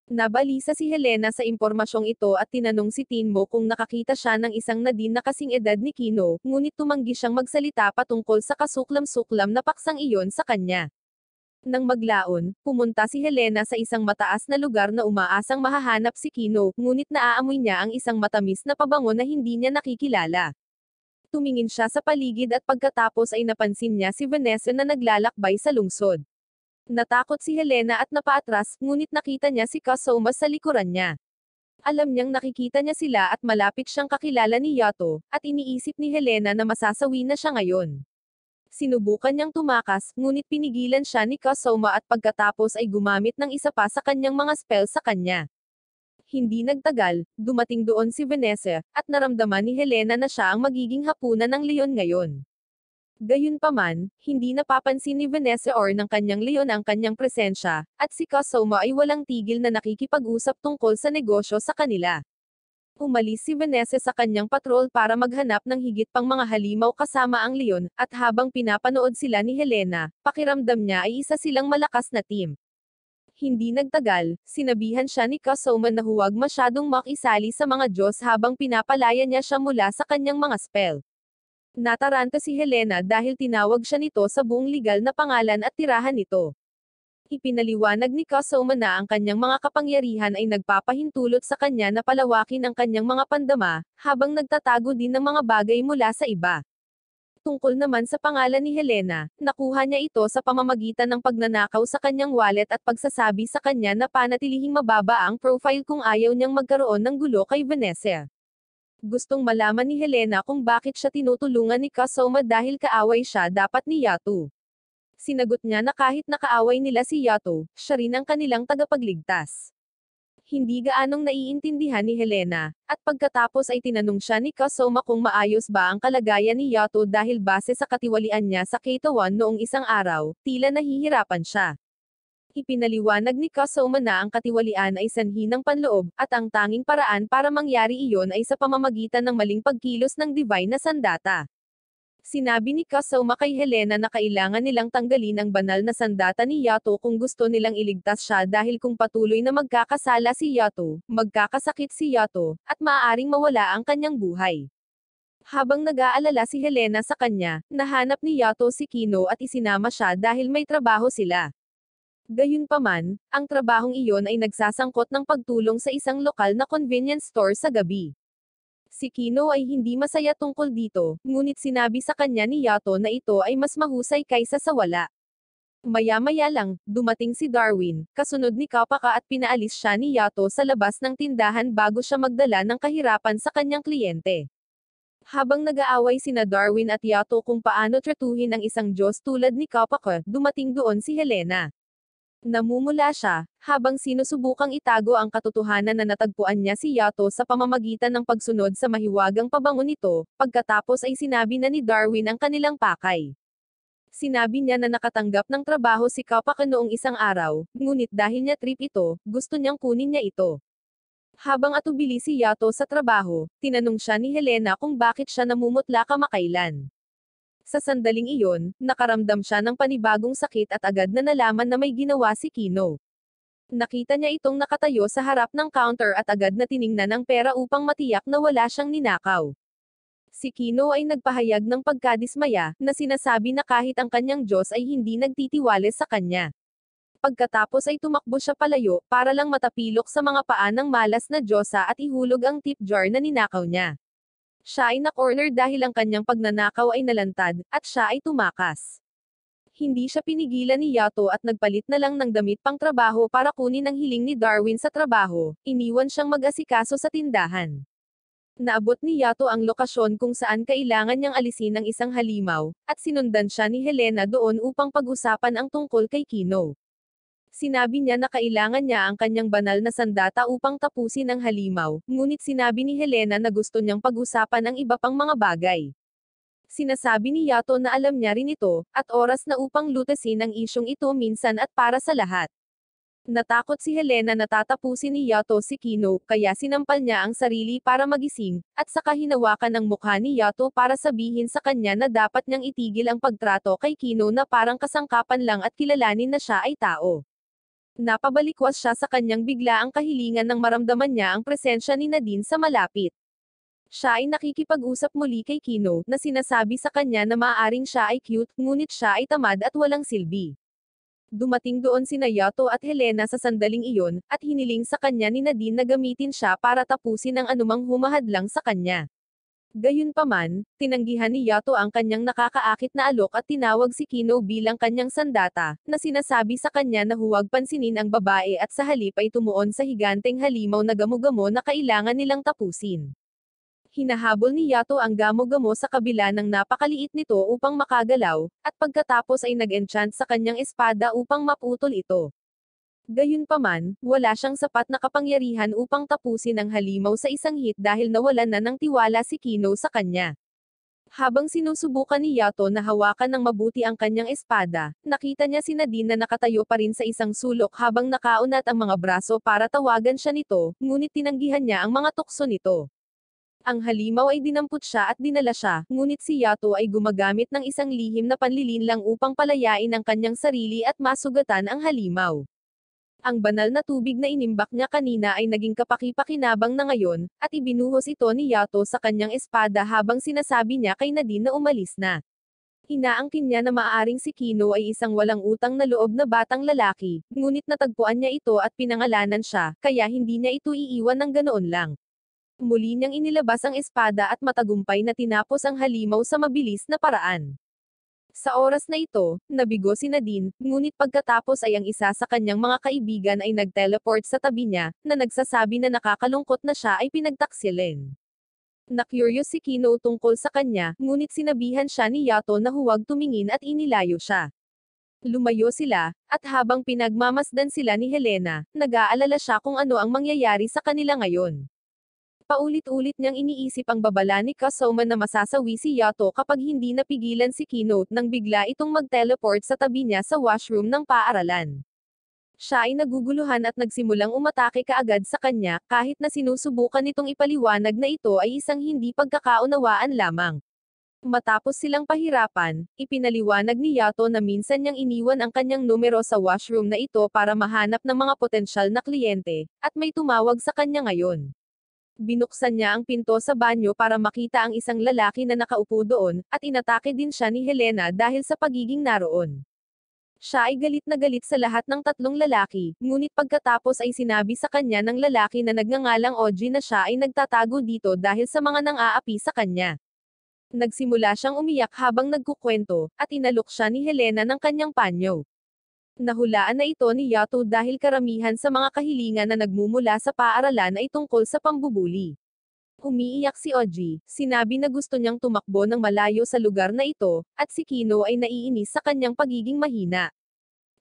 Nabalisa si Helena sa impormasyong ito at tinanong si Tinmo kung nakakita siya ng isang Nadine na kasing edad ni Kino, ngunit tumanggi siyang magsalita patungkol sa kasuklam-suklam na paksang iyon sa kanya. Nang maglaon, pumunta si Helena sa isang mataas na lugar na umaasang mahahanap si Kino, ngunit naaamoy niya ang isang matamis na pabango na hindi niya nakikilala. Tumingin siya sa paligid at pagkatapos ay napansin niya si Vanessa na naglalakbay sa lungsod. Natakot si Helena at napaatras, ngunit nakita niya si Kasoma sa likuran niya. Alam niyang nakikita niya sila at malapit siyang kakilala ni Yato, at iniisip ni Helena na masasawi na siya ngayon. Sinubukan niyang tumakas, ngunit pinigilan siya ni Kasoma at pagkatapos ay gumamit ng isa pa sa kanyang mga spell sa kanya. Hindi nagtagal, dumating doon si Vanessa, at naramdaman ni Helena na siya ang magiging hapunan ng leon ngayon. Gayunpaman, hindi napapansin ni Vanessa or ng kanyang leon ang kanyang presensya, at si Kasoma ay walang tigil na nakikipag-usap tungkol sa negosyo sa kanila. Umalis si Vanessa sa kanyang patrol para maghanap ng higit pang mga halimaw kasama ang leon, at habang pinapanood sila ni Helena, pakiramdam niya ay isa silang malakas na team. Hindi nagtagal, sinabihan siya ni Kasoma na huwag masyadong makisali sa mga Diyos habang pinapalaya niya siya mula sa kanyang mga spell. Nataranta si Helena dahil tinawag siya nito sa buong legal na pangalan at tirahan nito. Ipinaliwanag ni Kasoma na ang kanyang mga kapangyarihan ay nagpapahintulot sa kanya na palawakin ang kanyang mga pandama, habang nagtatago din ng mga bagay mula sa iba. Tungkol naman sa pangalan ni Helena, nakuha niya ito sa pamamagitan ng pagnanakaw sa kanyang wallet at pagsasabi sa kanya na panatilihing mababa ang profile kung ayaw niyang magkaroon ng gulo kay Vanessa. Gustong malaman ni Helena kung bakit siya tinutulungan ni Kasoma dahil kaaway siya dapat ni Yato. Sinagot niya na kahit nakaaway nila si Yato, siya rin ang kanilang tagapagligtas. Hindi gaanong naiintindihan ni Helena, at pagkatapos ay tinanong siya ni Kasoma kung maayos ba ang kalagayan ni Yato dahil base sa katiwalian niya sa K1 noong isang araw, tila nahihirapan siya. Ipinaliwanag ni Kasoma na ang katiwalian ay sanhi ng panloob, at ang tanging paraan para mangyari iyon ay sa pamamagitan ng maling pagkilos ng divine na sandata. Sinabi ni Kasoma kay Helena na kailangan nilang tanggalin ang banal na sandata ni Yato kung gusto nilang iligtas siya dahil kung patuloy na magkakasala si Yato, magkakasakit si Yato, at maaaring mawala ang kanyang buhay. Habang nag-aalala si Helena sa kanya, nahanap ni Yato si Kino at isinama siya dahil may trabaho sila. Gayunpaman, ang trabahong iyon ay nagsasangkot ng pagtulong sa isang lokal na convenience store sa gabi. Si Kino ay hindi masaya tungkol dito, ngunit sinabi sa kanya ni Yato na ito ay mas mahusay kaysa sa wala. Maya-maya lang, dumating si Darwin, kasunod ni Kapaka at pinaalis siya ni Yato sa labas ng tindahan bago siya magdala ng kahirapan sa kanyang kliyente. Habang nag-aaway sina Darwin at Yato kung paano tratuhin ang isang Diyos tulad ni Kapaka, dumating doon si Helena. Namumula siya, habang sinusubukang itago ang katotohanan na natagpuan niya si Yato sa pamamagitan ng pagsunod sa mahiwagang pabango nito, pagkatapos ay sinabi na ni Darwin ang kanilang pakay. Sinabi niya na nakatanggap ng trabaho si Kapaka noong isang araw, ngunit dahil niya trip ito, gusto niyang kunin niya ito. Habang atubili si Yato sa trabaho, tinanong siya ni Helena kung bakit siya namumutla kamakailan. Sa sandaling iyon, nakaramdam siya ng panibagong sakit at agad na nalaman na may ginawa si Kino. Nakita niya itong nakatayo sa harap ng counter at agad na tiningnan ang pera upang matiyak na wala siyang ninakaw. Si Kino ay nagpahayag ng pagkadismaya, na sinasabi na kahit ang kanyang Diyos ay hindi nagtitiwala sa kanya. Pagkatapos ay tumakbo siya palayo, para lang matapilok sa mga paa ng malas na Diyosa at ihulog ang tip jar na ninakaw niya. Siya ay na-corner dahil ang kanyang pagnanakaw ay nalantad, at siya ay tumakas. Hindi siya pinigilan ni Yato at nagpalit na lang ng damit pang trabaho para kunin ang hiling ni Darwin sa trabaho, iniwan siyang mag-asikaso sa tindahan. Naabot ni Yato ang lokasyon kung saan kailangan niyang alisin ang isang halimaw, at sinundan siya ni Helena doon upang pag-usapan ang tungkol kay Kino. Sinabi niya na kailangan niya ang kanyang banal na sandata upang tapusin ang halimaw, ngunit sinabi ni Helena na gusto niyang pag-usapan ang iba pang mga bagay. Sinasabi ni Yato na alam niya rin ito, at oras na upang lutasin ang isyong ito minsan at para sa lahat. Natakot si Helena na tatapusin ni Yato si Kino, kaya sinampal niya ang sarili para magising, at saka hinawakan ang mukha ni Yato para sabihin sa kanya na dapat niyang itigil ang pagtrato kay Kino na parang kasangkapan lang at kilalanin na siya ay tao. Napabalikwas siya sa kanyang biglaang kahilingan nang maramdaman niya ang presensya ni Nadine sa malapit. Siya ay nakikipag-usap muli kay Kino, na sinasabi sa kanya na maaaring siya ay cute, ngunit siya ay tamad at walang silbi. Dumating doon sina Yato at Helena sa sandaling iyon, at hiniling sa kanya ni Nadine na gamitin siya para tapusin ang anumang humahadlang sa kanya. Gayunpaman, tinanggihan ni Yato ang kanyang nakakaakit na alok at tinawag si Kino bilang kanyang sandata, na sinasabi sa kanya na huwag pansinin ang babae at sa halip ay tumuon sa higanteng halimaw na gamo-gamo na kailangan nilang tapusin. Hinahabol ni Yato ang gamo-gamo sa kabila ng napakaliit nito upang makagalaw, at pagkatapos ay nag-enchant sa kanyang espada upang maputol ito. Gayunpaman, wala siyang sapat na kapangyarihan upang tapusin ang halimaw sa isang hit dahil nawalan na ng tiwala si Kino sa kanya. Habang sinusubukan ni Yato na hawakan ng mabuti ang kanyang espada, nakita niya si Nadine na nakatayo pa rin sa isang sulok habang nakaunat ang mga braso para tawagan siya nito, ngunit tinanggihan niya ang mga tukso nito. Ang halimaw ay dinampot siya at dinala siya, ngunit si Yato ay gumagamit ng isang lihim na panlilinlang upang palayain ang kanyang sarili at masugatan ang halimaw. Ang banal na tubig na inimbak niya kanina ay naging kapaki-pakinabang na ngayon, at ibinuhos ito ni Yato sa kanyang espada habang sinasabi niya kay Nadine na umalis na. Inaangkin niya na maaaring si Kino ay isang walang utang na loob na batang lalaki, ngunit natagpuan niya ito at pinangalanan siya, kaya hindi niya ito iiwan ng ganoon lang. Muli niyang inilabas ang espada at matagumpay na tinapos ang halimaw sa mabilis na paraan. Sa oras na ito, nabigo si Nadine, ngunit pagkatapos ay ang isa sa kanyang mga kaibigan ay nag-teleport sa tabi niya, na nagsasabi na nakakalungkot na siya ay pinagtaksilin. Na-curious si Kino tungkol sa kanya, ngunit sinabihan siya ni Yato na huwag tumingin at inilayo siya. Lumayo sila, at habang pinagmamasdan sila ni Helena, nag-aalala siya kung ano ang mangyayari sa kanila ngayon. Paulit-ulit niyang iniisip ang babala ni Kasoma na masasawi si Yato kapag hindi napigilan si Kino nang bigla itong mag-teleport sa tabi niya sa washroom ng paaralan. Siya ay naguguluhan at nagsimulang umatake kaagad sa kanya, kahit na sinusubukan nitong ipaliwanag na ito ay isang hindi pagkakaunawaan lamang. Matapos silang pahirapan, ipinaliwanag ni Yato na minsan niyang iniwan ang kanyang numero sa washroom na ito para mahanap ng mga potensyal na kliyente, at may tumawag sa kanya ngayon. Binuksan niya ang pinto sa banyo para makita ang isang lalaki na nakaupo doon, at inatake din siya ni Helena dahil sa pagiging naroon. Siya ay galit na galit sa lahat ng tatlong lalaki, ngunit pagkatapos ay sinabi sa kanya ng lalaki na nagngangalang Oji na siya ay nagtatago dito dahil sa mga nang-aapi sa kanya. Nagsimula siyang umiyak habang nagkukwento, at inalok siya ni Helena ng kanyang panyo. Nahulaan na ito ni Yato dahil karamihan sa mga kahilingan na nagmumula sa paaralan ay tungkol sa pambubuli. Umiiyak si Oji, sinabi na gusto niyang tumakbo ng malayo sa lugar na ito, at si Kino ay naiinis sa kanyang pagiging mahina.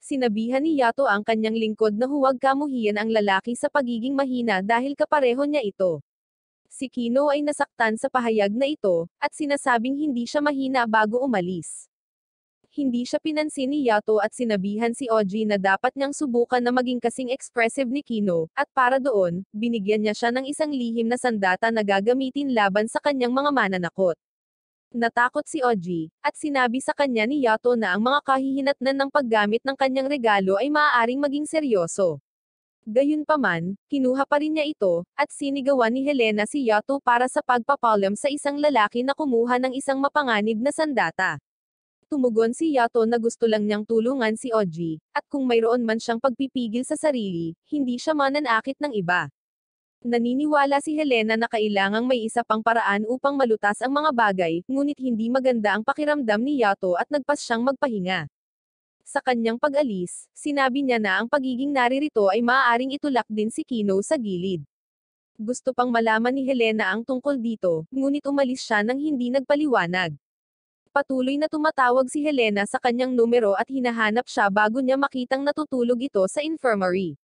Sinabihan ni Yato ang kanyang lingkod na huwag kamuhian ang lalaki sa pagiging mahina dahil kapareho niya ito. Si Kino ay nasaktan sa pahayag na ito, at sinasabing hindi siya mahina bago umalis. Hindi siya pinansin ni Yato at sinabihan si Oji na dapat niyang subukan na maging kasing expressive ni Kino, at para doon, binigyan niya siya ng isang lihim na sandata na gagamitin laban sa kanyang mga mananakot. Natakot si Oji, at sinabi sa kanya ni Yato na ang mga kahihinatnan ng paggamit ng kanyang regalo ay maaaring maging seryoso. Gayunpaman, kinuha pa rin niya ito, at sinigawan ni Helena si Yato para sa pagpapalam sa isang lalaki na kumuha ng isang mapanganib na sandata. Tumugon si Yato na gusto lang niyang tulungan si Oji, at kung mayroon man siyang pagpipigil sa sarili, hindi siya mananakit ng iba. Naniniwala si Helena na kailangang may isa pang paraan upang malutas ang mga bagay, ngunit hindi maganda ang pakiramdam ni Yato at nagpas siyang magpahinga. Sa kanyang pag-alis, sinabi niya na ang pagiging naririto ay maaaring itulak din si Kino sa gilid. Gusto pang malaman ni Helena ang tungkol dito, ngunit umalis siya nang hindi nagpaliwanag. Patuloy na tumatawag si Helena sa kanyang numero at hinahanap siya bago niya makitang natutulog ito sa infirmary.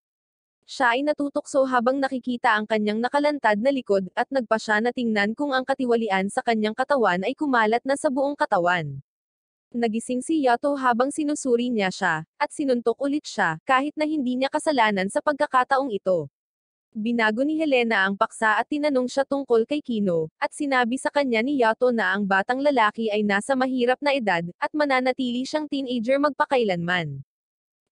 Siya ay natutokso habang nakikita ang kanyang nakalantad na likod, at nagpa siya na tingnan kung ang katiwalian sa kanyang katawan ay kumalat na sa buong katawan. Nagising si Yato habang sinusuri niya siya, at sinuntok ulit siya, kahit na hindi niya kasalanan sa pagkakataong ito. Binago ni Helena ang paksa at tinanong siya tungkol kay Kino, at sinabi sa kanya ni Yato na ang batang lalaki ay nasa mahirap na edad, at mananatili siyang teenager magpakailanman.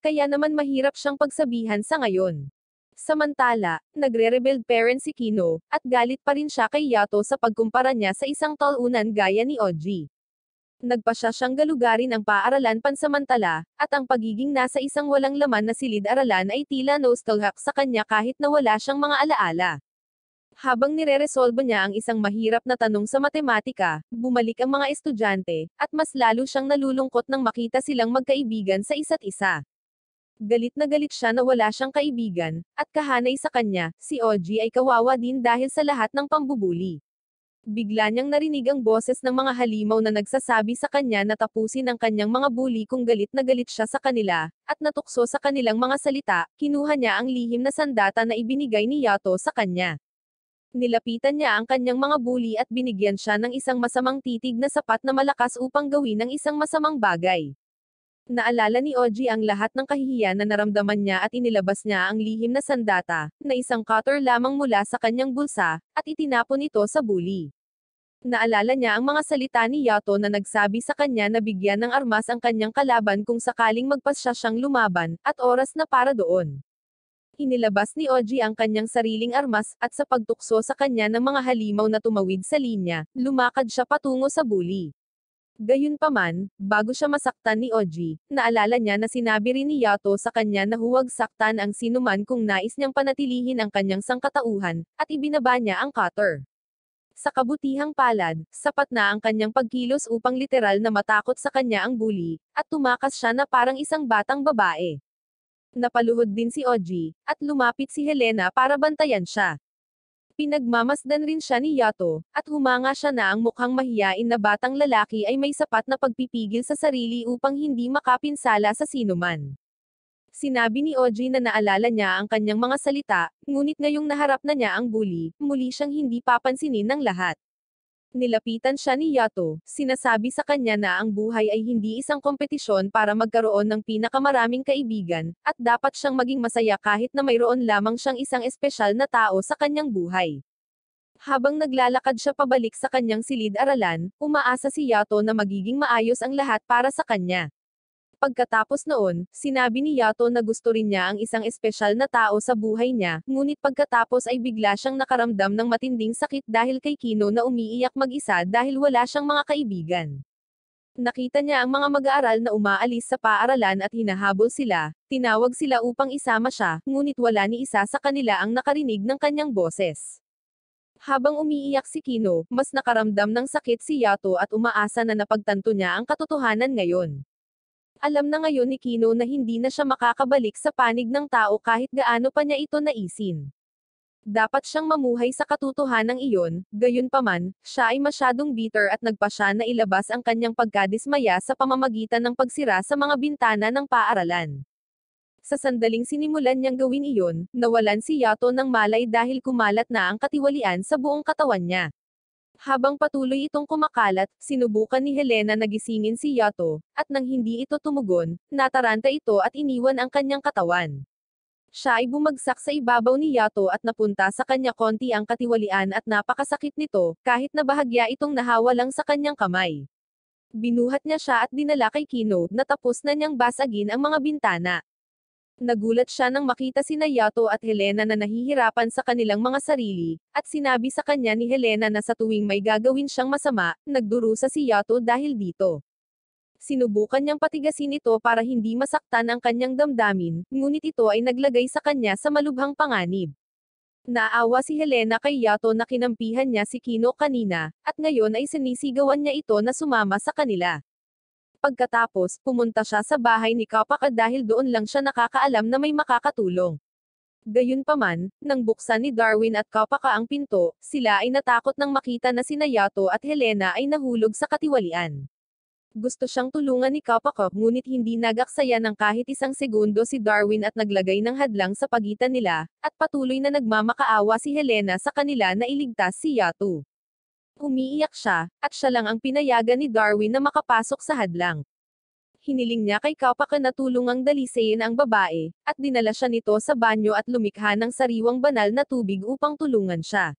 Kaya naman mahirap siyang pagsabihan sa ngayon. Samantala, nagre-rebelled parent si Kino, at galit pa rin siya kay Yato sa pagkumpara niya sa isang talunan gaya ni Oji. Nagpasya siyang galugarin ang paaralan pansamantala, at ang pagiging nasa isang walang laman na silid-aralan ay tila nostalgic sa kanya kahit na wala siyang mga alaala. Habang nireresolba niya ang isang mahirap na tanong sa matematika, bumalik ang mga estudyante, at mas lalo siyang nalulungkot nang makita silang magkaibigan sa isa't isa. Galit na galit siya na wala siyang kaibigan, at kahanay sa kanya, si Oji ay kawawa din dahil sa lahat ng pambubuli. Bigla niyang narinig ang boses ng mga halimaw na nagsasabi sa kanya na tapusin ang kanyang mga bully kung galit na galit siya sa kanila, at natukso sa kanilang mga salita, kinuha niya ang lihim na sandata na ibinigay ni Yato sa kanya. Nilapitan niya ang kanyang mga bully at binigyan siya ng isang masamang titig na sapat na malakas upang gawin ang isang masamang bagay. Naalala ni Oji ang lahat ng kahihiyan na naramdaman niya at inilabas niya ang lihim na sandata, na isang cutter lamang mula sa kanyang bulsa, at itinapon ito sa bully. Naalala niya ang mga salita ni Yato na nagsabi sa kanya na bigyan ng armas ang kanyang kalaban kung sakaling magpasya siyang lumaban, at oras na para doon. Inilabas ni Oji ang kanyang sariling armas, at sa pagtukso sa kanya ng mga halimaw na tumawid sa linya, lumakad siya patungo sa bully. Gayunpaman, bago siya masaktan ni Oji, naalala niya na sinabi rin ni Yato sa kanya na huwag saktan ang sinuman kung nais niyang panatilihin ang kanyang sangkatauhan, at ibinaba niya ang cutter. Sa kabutihang palad, sapat na ang kanyang pagkilos upang literal na matakot sa kanya ang bully, at tumakas siya na parang isang batang babae. Napaluhod din si Oji, at lumapit si Helena para bantayan siya. Pinagmamasdan rin siya ni Yato, at humanga siya na ang mukhang mahiyain na batang lalaki ay may sapat na pagpipigil sa sarili upang hindi makapinsala sa sinuman. Sinabi ni Oji na naalala niya ang kanyang mga salita, ngunit ngayong naharap na niya ang bully, muli siyang hindi papansinin ng lahat. Nilapitan siya ni Yato, sinasabi sa kanya na ang buhay ay hindi isang kompetisyon para magkaroon ng pinakamaraming kaibigan, at dapat siyang maging masaya kahit na mayroon lamang siyang isang espesyal na tao sa kanyang buhay. Habang naglalakad siya pabalik sa kanyang silid-aralan, umaasa si Yato na magiging maayos ang lahat para sa kanya. Pagkatapos noon, sinabi ni Yato na gusto rin niya ang isang espesyal na tao sa buhay niya, ngunit pagkatapos ay bigla siyang nakaramdam ng matinding sakit dahil kay Kino na umiiyak mag-isa dahil wala siyang mga kaibigan. Nakita niya ang mga mag-aaral na umaalis sa paaralan at hinahabol sila, tinawag sila upang isama siya, ngunit wala ni isa sa kanila ang nakarinig ng kanyang boses. Habang umiiyak si Kino, mas nakaramdam ng sakit si Yato at umaasa na napagtanto niya ang katotohanan ngayon. Alam na ngayon ni Kino na hindi na siya makakabalik sa panig ng tao kahit gaano pa niya ito naisin. Dapat siyang mamuhay sa katotohanan iyon, gayunpaman, siya ay masyadong bitter at nagpasya na ilabas ang kanyang pagkadismaya sa pamamagitan ng pagsira sa mga bintana ng paaralan. Sa sandaling sinimulan niyang gawin iyon, nawalan si Yato ng malay dahil kumalat na ang katiwalian sa buong katawan niya. Habang patuloy itong kumakalat, sinubukan ni Helena na gisingin si Yato, at nang hindi ito tumugon, nataranta ito at iniwan ang kanyang katawan. Siya ay bumagsak sa ibabaw ni Yato at napunta sa kanya konti ang katiwalian at napakasakit nito, kahit na bahagya itong nahawa lang sa kanyang kamay. Binuhat niya siya at dinala kay Kino, na tapos na niyang basagin ang mga bintana. Nagulat siya nang makita sina Yato at Helena na nahihirapan sa kanilang mga sarili, at sinabi sa kanya ni Helena na sa tuwing may gagawin siyang masama, nagdurusa si Yato dahil dito. Sinubukan niyang patigasin ito para hindi masaktan ang kanyang damdamin, ngunit ito ay naglagay sa kanya sa malubhang panganib. Naawa si Helena kay Yato na kinampihan niya si Kino kanina, at ngayon ay sinisigawan niya ito na sumama sa kanila. Pagkatapos, pumunta siya sa bahay ni Kapaka dahil doon lang siya nakakaalam na may makakatulong. Gayunpaman, nang buksan ni Darwin at Kapaka ang pinto, sila ay natakot nang makita na sina Yato at Helena ay nahulog sa katiwalian. Gusto siyang tulungan ni Kapaka ngunit hindi nagaksaya ng kahit isang segundo si Darwin at naglagay ng hadlang sa pagitan nila, at patuloy na nagmamakaawa si Helena sa kanila na iligtas si Yato. Umiiyak siya, at siya lang ang pinayagan ni Darwin na makapasok sa hadlang. Hiniling niya kay Kapaka na tulungang dalisayin ang babae, at dinala siya nito sa banyo at lumikha ng sariwang banal na tubig upang tulungan siya.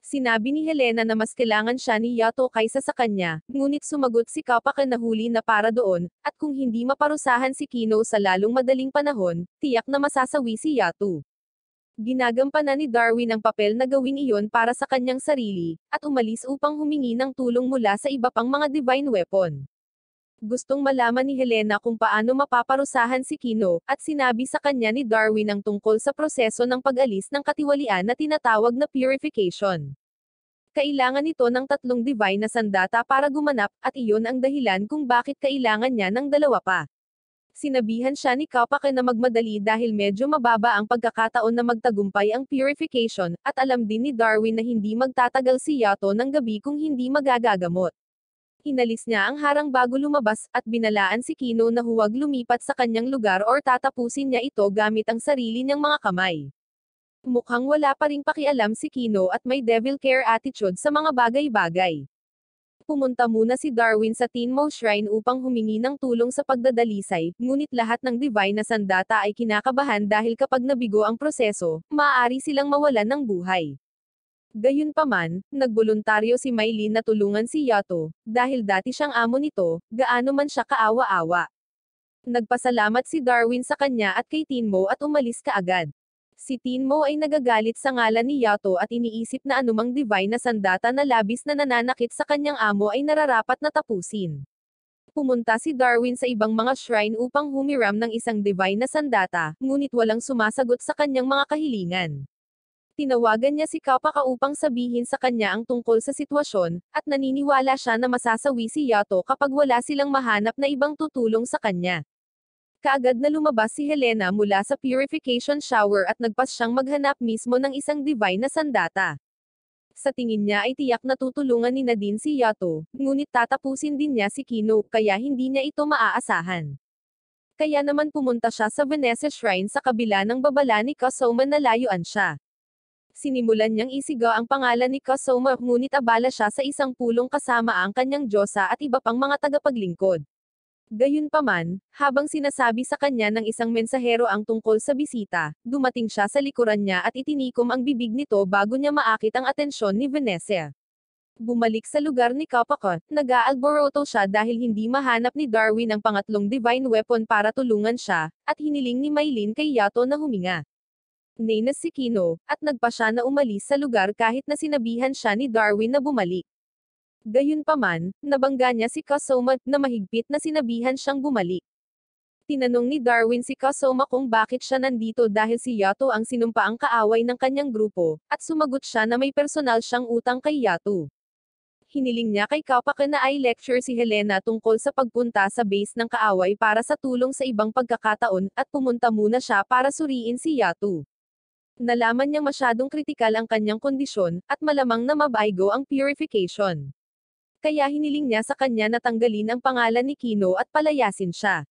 Sinabi ni Helena na mas kailangan siya ni Yato kaysa sa kanya, ngunit sumagot si Kapaka na huli na para doon, at kung hindi maparusahan si Kino sa lalong madaling panahon, tiyak na masasawi si Yato. Ginagampanan ni Darwin ang papel na gawin iyon para sa kanyang sarili, at umalis upang humingi ng tulong mula sa iba pang mga divine weapon. Gustong malaman ni Helena kung paano mapaparusahan si Kino, at sinabi sa kanya ni Darwin ang tungkol sa proseso ng pag-alis ng katiwalian na tinatawag na purification. Kailangan nito ng 3 divine na sandata para gumanap, at iyon ang dahilan kung bakit kailangan niya ng 2 pa. Sinabihan siya ni Kapaka na magmadali dahil medyo mababa ang pagkakataon na magtagumpay ang purification, at alam din ni Darwin na hindi magtatagal si Yato ng gabi kung hindi magagagamot. Inalis niya ang harang bago lumabas, at binalaan si Kino na huwag lumipat sa kanyang lugar or tatapusin niya ito gamit ang sarili niyang mga kamay. Mukhang wala pa ring pakialam si Kino at may devil care attitude sa mga bagay-bagay. Pumunta muna si Darwin sa Tinmo Shrine upang humingi ng tulong sa pagdadalisay, ngunit lahat ng divine na sandata ay kinakabahan dahil kapag nabigo ang proseso, maaari silang mawalan ng buhay. Gayunpaman, nagboluntaryo si Maylin na tulungan si Yato, dahil dati siyang amo nito, gaano man siya kaawa-awa. Nagpasalamat si Darwin sa kanya at kay Tinmo at umalis kaagad. Si Tinmo ay nagagalit sa ngalan ni Yato at iniisip na anumang divine na sandata na labis na nananakit sa kanyang amo ay nararapat na tapusin. Pumunta si Darwin sa ibang mga shrine upang humiram ng isang divine na sandata, ngunit walang sumasagot sa kanyang mga kahilingan. Tinawagan niya si Kapaka upang sabihin sa kanya ang tungkol sa sitwasyon, at naniniwala siya na masasawi si Yato kapag wala silang mahanap na ibang tutulong sa kanya. Kaagad na lumabas si Helena mula sa purification shower at nagpas siyang maghanap mismo ng isang divine na sandata. Sa tingin niya ay tiyak na tutulungan ni Nadine si Yato, ngunit tatapusin din niya si Kino, kaya hindi niya ito maaasahan. Kaya naman pumunta siya sa Vanessa Shrine sa kabila ng babala ni Kasoma na layuan siya. Sinimulan niyang isigaw ang pangalan ni Kasoma, ngunit abala siya sa isang pulong kasama ang kanyang Diyosa at iba pang mga tagapaglingkod. Gayunpaman, habang sinasabi sa kanya ng isang mensahero ang tungkol sa bisita, dumating siya sa likuran niya at itinikom ang bibig nito bago niya maakit ang atensyon ni Vanessa. Bumalik sa lugar ni Kapaka, nag-aalboroto siya dahil hindi mahanap ni Darwin ang pangatlong divine weapon para tulungan siya, at hiniling ni Maylin kay Yato na huminga. Nainas si Kino, at nagpa siya na umalis sa lugar kahit na sinabihan siya ni Darwin na bumalik. Gayunpaman, nabangga niya si Kasoma, na mahigpit na sinabihan siyang bumalik. Tinanong ni Darwin si Kasoma kung bakit siya nandito dahil si Yato ang sinumpaang kaaway ng kanyang grupo, at sumagot siya na may personal siyang utang kay Yato. Hiniling niya kay Kapaka na i-lecture si Helena tungkol sa pagpunta sa base ng kaaway para sa tulong sa ibang pagkakataon, at pumunta muna siya para suriin si Yato. Nalaman niyang masyadong kritikal ang kanyang kondisyon, at malamang na mabaygo ang purification. Kaya hiniling niya sa kanya na tanggalin ang pangalan ni Kino at palayasin siya.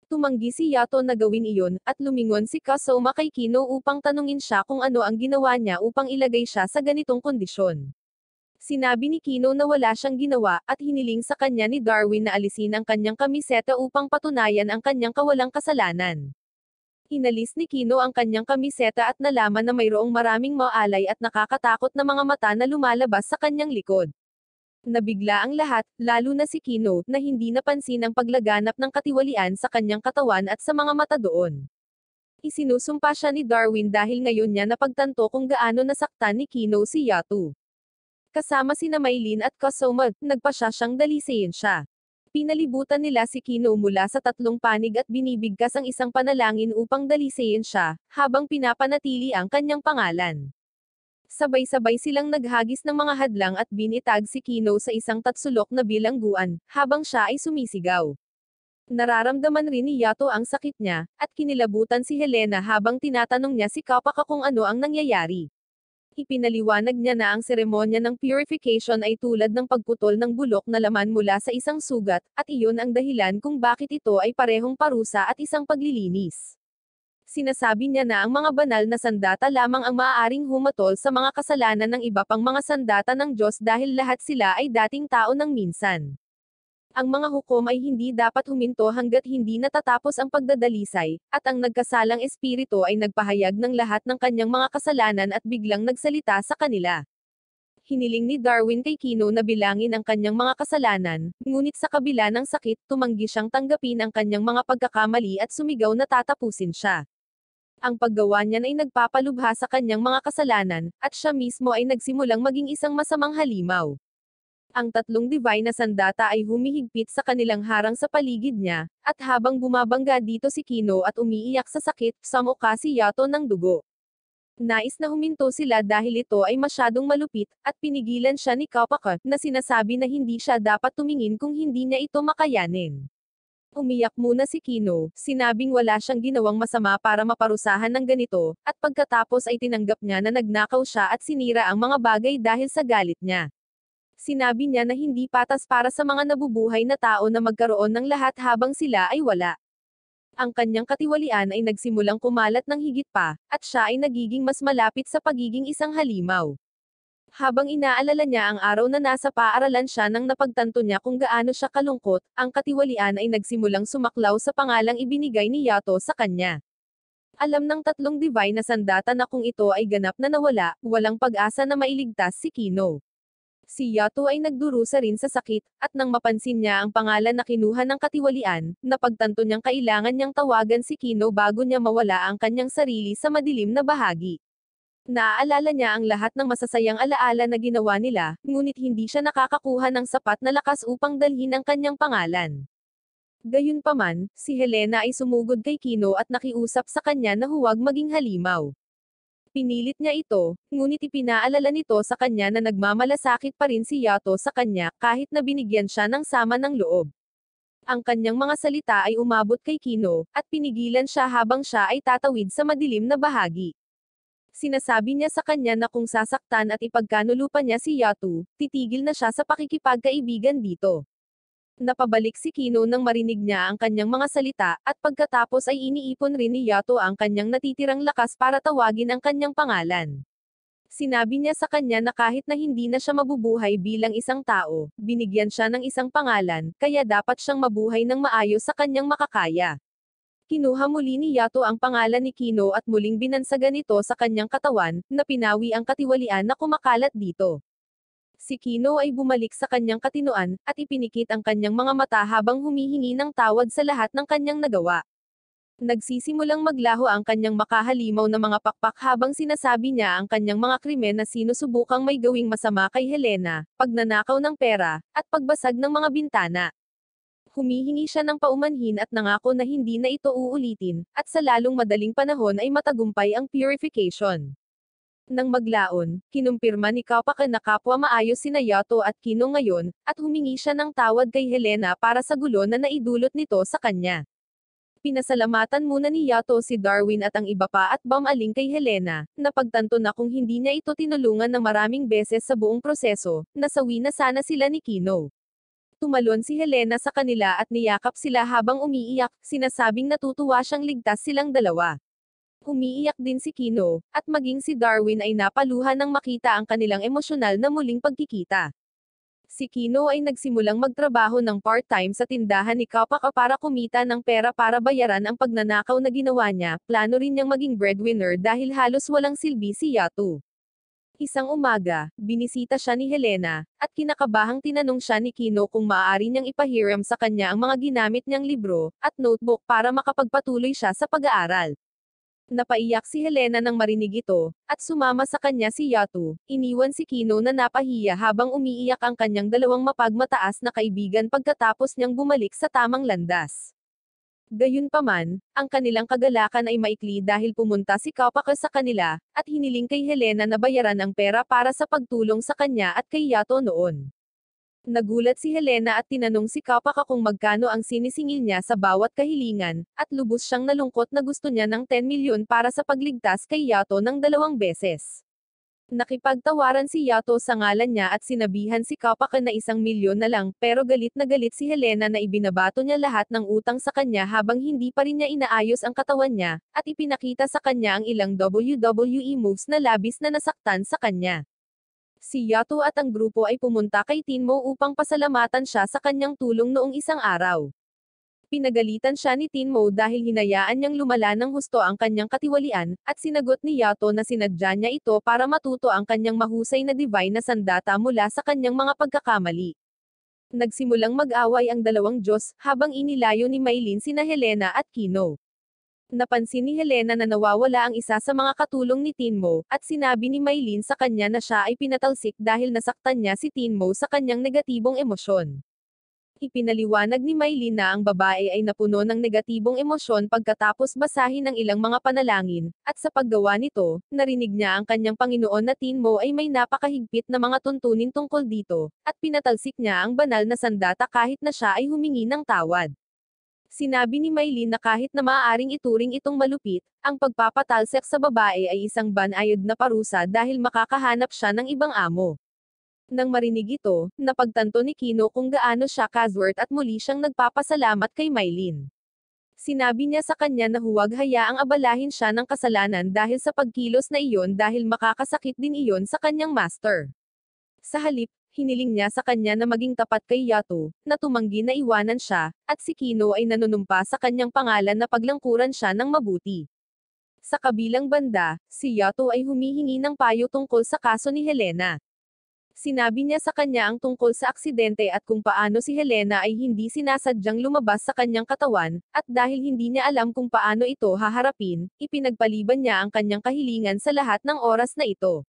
Tumanggi si Yato na gawin iyon, at lumingon si Kasoma kay Kino upang tanungin siya kung ano ang ginawa niya upang ilagay siya sa ganitong kondisyon. Sinabi ni Kino na wala siyang ginawa, at hiniling sa kanya ni Darwin na alisin ang kanyang kamiseta upang patunayan ang kanyang kawalang kasalanan. Inalis ni Kino ang kanyang kamiseta at nalaman na mayroong maraming maalay at nakakatakot na mga mata na lumalabas sa kanyang likod. Nabigla ang lahat, lalo na si Kino, na hindi napansin ang paglaganap ng katiwalian sa kanyang katawan at sa mga mata doon. Isinusumpa siya ni Darwin dahil ngayon niya napagtanto kung gaano nasaktan ni Kino si Yato. Kasama sina Maylin at Kasoma, nagpa siyang dalisayin siya. Pinalibutan nila si Kino mula sa 3 panig at binibigkas ang isang panalangin upang dalisayin siya, habang pinapanatili ang kanyang pangalan. Sabay-sabay silang naghagis ng mga hadlang at binitag si Kino sa isang tatsulok na bilangguan, habang siya ay sumisigaw. Nararamdaman rin ni Yato ang sakit niya, at kinilabutan si Helena habang tinatanong niya si Kapaka kung ano ang nangyayari. Ipinaliwanag niya na ang seremonya ng purification ay tulad ng pagputol ng bulok na laman mula sa isang sugat, at iyon ang dahilan kung bakit ito ay parehong parusa at isang paglilinis. Sinasabi niya na ang mga banal na sandata lamang ang maaaring humatol sa mga kasalanan ng iba pang mga sandata ng Diyos dahil lahat sila ay dating tao ng minsan. Ang mga hukom ay hindi dapat huminto hanggat hindi natatapos ang pagdadalisay, at ang nagkasalang espiritu ay nagpahayag ng lahat ng kanyang mga kasalanan at biglang nagsalita sa kanila. Hiniling ni Darwin kay Kino na bilangin ang kanyang mga kasalanan, ngunit sa kabila ng sakit, tumanggi siyang tanggapin ang kanyang mga pagkakamali at sumigaw na tatapusin siya. Ang paggawa niyan ay nagpapalubha sa kanyang mga kasalanan, at siya mismo ay nagsimulang maging isang masamang halimaw. Ang tatlong divine na sandata ay humihigpit sa kanilang harang sa paligid niya, at habang bumabangga dito si Kino at umiiyak sa sakit, samuka si Yato ng dugo. Nais na huminto sila dahil ito ay masyadong malupit, at pinigilan siya ni Kapaka, na sinasabi na hindi siya dapat tumingin kung hindi niya ito makayanin. Umiyak muna si Kino, sinabing wala siyang ginawang masama para maparusahan ng ganito, at pagkatapos ay tinanggap niya na nagnakaw siya at sinira ang mga bagay dahil sa galit niya. Sinabi niya na hindi patas para sa mga nabubuhay na tao na magkaroon ng lahat habang sila ay wala. Ang kanyang katiwalian ay nagsimulang kumalat ng higit pa, at siya ay nagiging mas malapit sa pagiging isang halimaw. Habang inaalala niya ang araw na nasa paaralan siya nang napagtanto niya kung gaano siya kalungkot, ang katiwalian ay nagsimulang sumaklaw sa pangalang ibinigay ni Yato sa kanya. Alam ng tatlong divine na sandata na kung ito ay ganap na nawala, walang pag-asa na mailigtas si Kino. Si Yato ay nagdurusa rin sa sakit, at nang mapansin niya ang pangalan na kinuha ng katiwalian, napagtanto niyang kailangan niyang tawagan si Kino bago niya mawala ang kanyang sarili sa madilim na bahagi. Naaalala niya ang lahat ng masasayang alaala na ginawa nila, ngunit hindi siya nakakakuha ng sapat na lakas upang dalhin ang kanyang pangalan. Gayunpaman, si Helena ay sumugod kay Kino at nakiusap sa kanya na huwag maging halimaw. Pinilit niya ito, ngunit ipinaalala nito sa kanya na nagmamalasakit pa rin si Yato sa kanya, kahit na binigyan siya ng sama ng loob. Ang kanyang mga salita ay umabot kay Kino, at pinigilan siya habang siya ay tatawid sa madilim na bahagi. Sinasabi niya sa kanya na kung sasaktan at ipagkanulupan niya si Yato, titigil na siya sa pakikipagkaibigan dito. Napabalik si Kino nang marinig niya ang kanyang mga salita, at pagkatapos ay iniipon rin ni Yato ang kanyang natitirang lakas para tawagin ang kanyang pangalan. Sinabi niya sa kanya na kahit na hindi na siya mabubuhay bilang isang tao, binigyan siya ng isang pangalan, kaya dapat siyang mabuhay ng maayos sa kanyang makakaya. Kinuha muli ni Yato ang pangalan ni Kino at muling binansagan ito sa kanyang katawan, na pinawi ang katiwalian na kumakalat dito. Si Kino ay bumalik sa kanyang katinoan, at ipinikit ang kanyang mga mata habang humihingi ng tawad sa lahat ng kanyang nagawa. Nagsisimulang maglaho ang kanyang makahalimaw na mga pakpak habang sinasabi niya ang kanyang mga krimen na sinusubukang may gawing masama kay Helena, pagnanakaw ng pera, at pagbasag ng mga bintana. Humihingi siya ng paumanhin at nangako na hindi na ito uulitin, at sa lalong madaling panahon ay matagumpay ang purification. Nang maglaon, kinumpirma ni Kapaka na kapwa maayos sina Yato at Kino ngayon, at humingi siya ng tawad kay Helena para sa gulo na naidulot nito sa kanya. Pinasalamatan muna ni Yato si Darwin at ang iba pa at bumaling kay Helena, napagtanto na kung hindi niya ito tinulungan ng maraming beses sa buong proseso, nasawi na sana sila ni Kino. Tumalon si Helena sa kanila at niyakap sila habang umiiyak, sinasabing natutuwa siyang ligtas silang dalawa. Umiiyak din si Kino, at maging si Darwin ay napaluha nang makita ang kanilang emosyonal na muling pagkikita. Si Kino ay nagsimulang magtrabaho ng part-time sa tindahan ni Kapaka para kumita ng pera para bayaran ang pagnanakaw na ginawa niya, plano rin niyang maging breadwinner dahil halos walang silbi si Yato. Isang umaga, binisita siya ni Helena, at kinakabahang tinanong siya ni Kino kung maaari niyang ipahiram sa kanya ang mga ginamit niyang libro, at notebook para makapagpatuloy siya sa pag-aaral. Napaiyak si Helena nang marinig ito, at sumama sa kanya si Yato. Iniwan si Kino na napahiya habang umiiyak ang kanyang dalawang mapagmataas na kaibigan pagkatapos niyang bumalik sa tamang landas. Gayunpaman, ang kanilang kagalakan ay maikli dahil pumunta si Kapaka sa kanila, at hiniling kay Helena na bayaran ang pera para sa pagtulong sa kanya at kay Yato noon. Nagulat si Helena at tinanong si Kapaka kung magkano ang sinisingil niya sa bawat kahilingan, at lubos siyang nalungkot na gusto niya ng 10 milyon para sa pagligtas kay Yato ng 2 beses. Nakipagtawaran si Yato sa ngalan niya at sinabihan si Kapaka na 1,000,000 na lang, pero galit na galit si Helena na ibinabato niya lahat ng utang sa kanya habang hindi pa rin niya inaayos ang katawan niya, at ipinakita sa kanya ang ilang WWE moves na labis na nasaktan sa kanya. Si Yato at ang grupo ay pumunta kay Tinmo upang pasalamatan siya sa kanyang tulong noong isang araw. Pinagalitan siya ni Tinmo dahil hinayaan niyang lumala ng husto ang kanyang katiwalian, at sinagot ni Yato na sinadya niya ito para matuto ang kanyang mahusay na divine na sandata mula sa kanyang mga pagkakamali. Nagsimulang mag-away ang dalawang Diyos, habang inilayo ni Maylin sina Helena at Kino. Napansin ni Helena na nawawala ang isa sa mga katulong ni Tinmo, at sinabi ni Maylin sa kanya na siya ay pinatalsik dahil nasaktan niya si Tinmo sa kanyang negatibong emosyon. Ipinaliwanag ni Maylin na ang babae ay napuno ng negatibong emosyon pagkatapos basahin ang ilang mga panalangin, at sa paggawa nito, narinig niya ang kanyang Panginoon na Tinmo ay may napakahigpit na mga tuntunin tungkol dito, at pinatalsik niya ang banal na sandata kahit na siya ay humingi ng tawad. Sinabi ni Maylin na kahit na maaaring ituring itong malupit, ang pagpapatalsik sa babae ay isang banayad na parusa dahil makakahanap siya ng ibang amo. Nang marinig ito, napagtanto ni Kino kung gaano siya kaswert at muli siyang nagpapasalamat kay Maylin. Sinabi niya sa kanya na huwag hayaang abalahin siya ng kasalanan dahil sa pagkilos na iyon dahil makakasakit din iyon sa kanyang master. Sa halip, hiniling niya sa kanya na maging tapat kay Yato, na tumanggi na iwanan siya, at si Kino ay nanunumpa sa kanyang pangalan na paglangkuran siya ng mabuti. Sa kabilang banda, si Yato ay humihingi ng payo tungkol sa kaso ni Helena. Sinabi niya sa kanya ang tungkol sa aksidente at kung paano si Helena ay hindi sinasadyang lumabas sa kanyang katawan, at dahil hindi niya alam kung paano ito haharapin, ipinagpaliban niya ang kanyang kahilingan sa lahat ng oras na ito.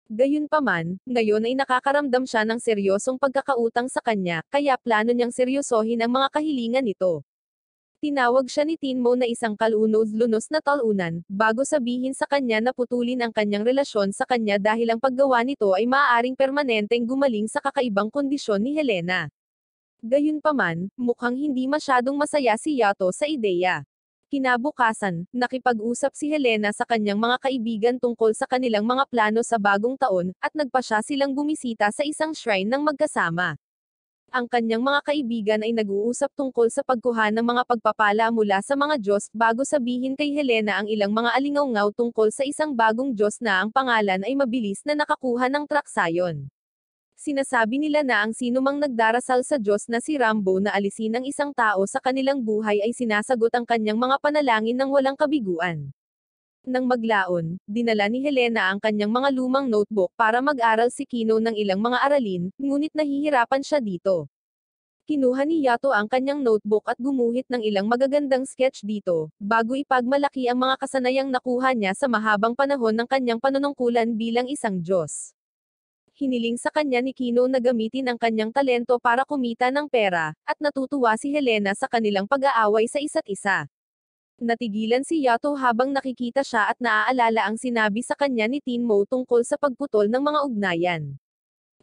Gayunpaman, ngayon ay nakakaramdam siya ng seryosong pagkakautang sa kanya, kaya plano niyang seryosohin ang mga kahilingan nito. Tinawag siya ni Tinmo na isang kalunos-lunos na talunan, bago sabihin sa kanya na putulin ang kanyang relasyon sa kanya dahil ang paggawa nito ay maaaring permanenteng gumaling sa kakaibang kondisyon ni Helena. Gayunpaman, mukhang hindi masyadong masaya si Yato sa ideya. Kinabukasan, nakipag-usap si Helena sa kanyang mga kaibigan tungkol sa kanilang mga plano sa bagong taon, at nagpasya silang bumisita sa isang shrine ng magkasama. Ang kanyang mga kaibigan ay nag-uusap tungkol sa pagkuha ng mga pagpapala mula sa mga Diyos bago sabihin kay Helena ang ilang mga alingaw-ngaw tungkol sa isang bagong Diyos na ang pangalan ay mabilis na nakakuha ng traksayon. Sinasabi nila na ang sinumang nagdarasal sa Diyos na si Rambo na alisin ang isang tao sa kanilang buhay ay sinasagot ang kanyang mga panalangin ng walang kabiguan. Nang maglaon, dinala ni Helena ang kanyang mga lumang notebook para mag-aral si Kino ng ilang mga aralin, ngunit nahihirapan siya dito. Kinuha ni Yato ang kanyang notebook at gumuhit ng ilang magagandang sketch dito, bago ipagmalaki ang mga kasanayang nakuha niya sa mahabang panahon ng kanyang panunungkulan bilang isang Diyos. Hiniling sa kanya ni Kino na gamitin ang kanyang talento para kumita ng pera, at natutuwa si Helena sa kanilang pag-aaway sa isa't isa. Natigilan si Yato habang nakikita siya at naaalala ang sinabi sa kanya ni Tinmo tungkol sa pagputol ng mga ugnayan.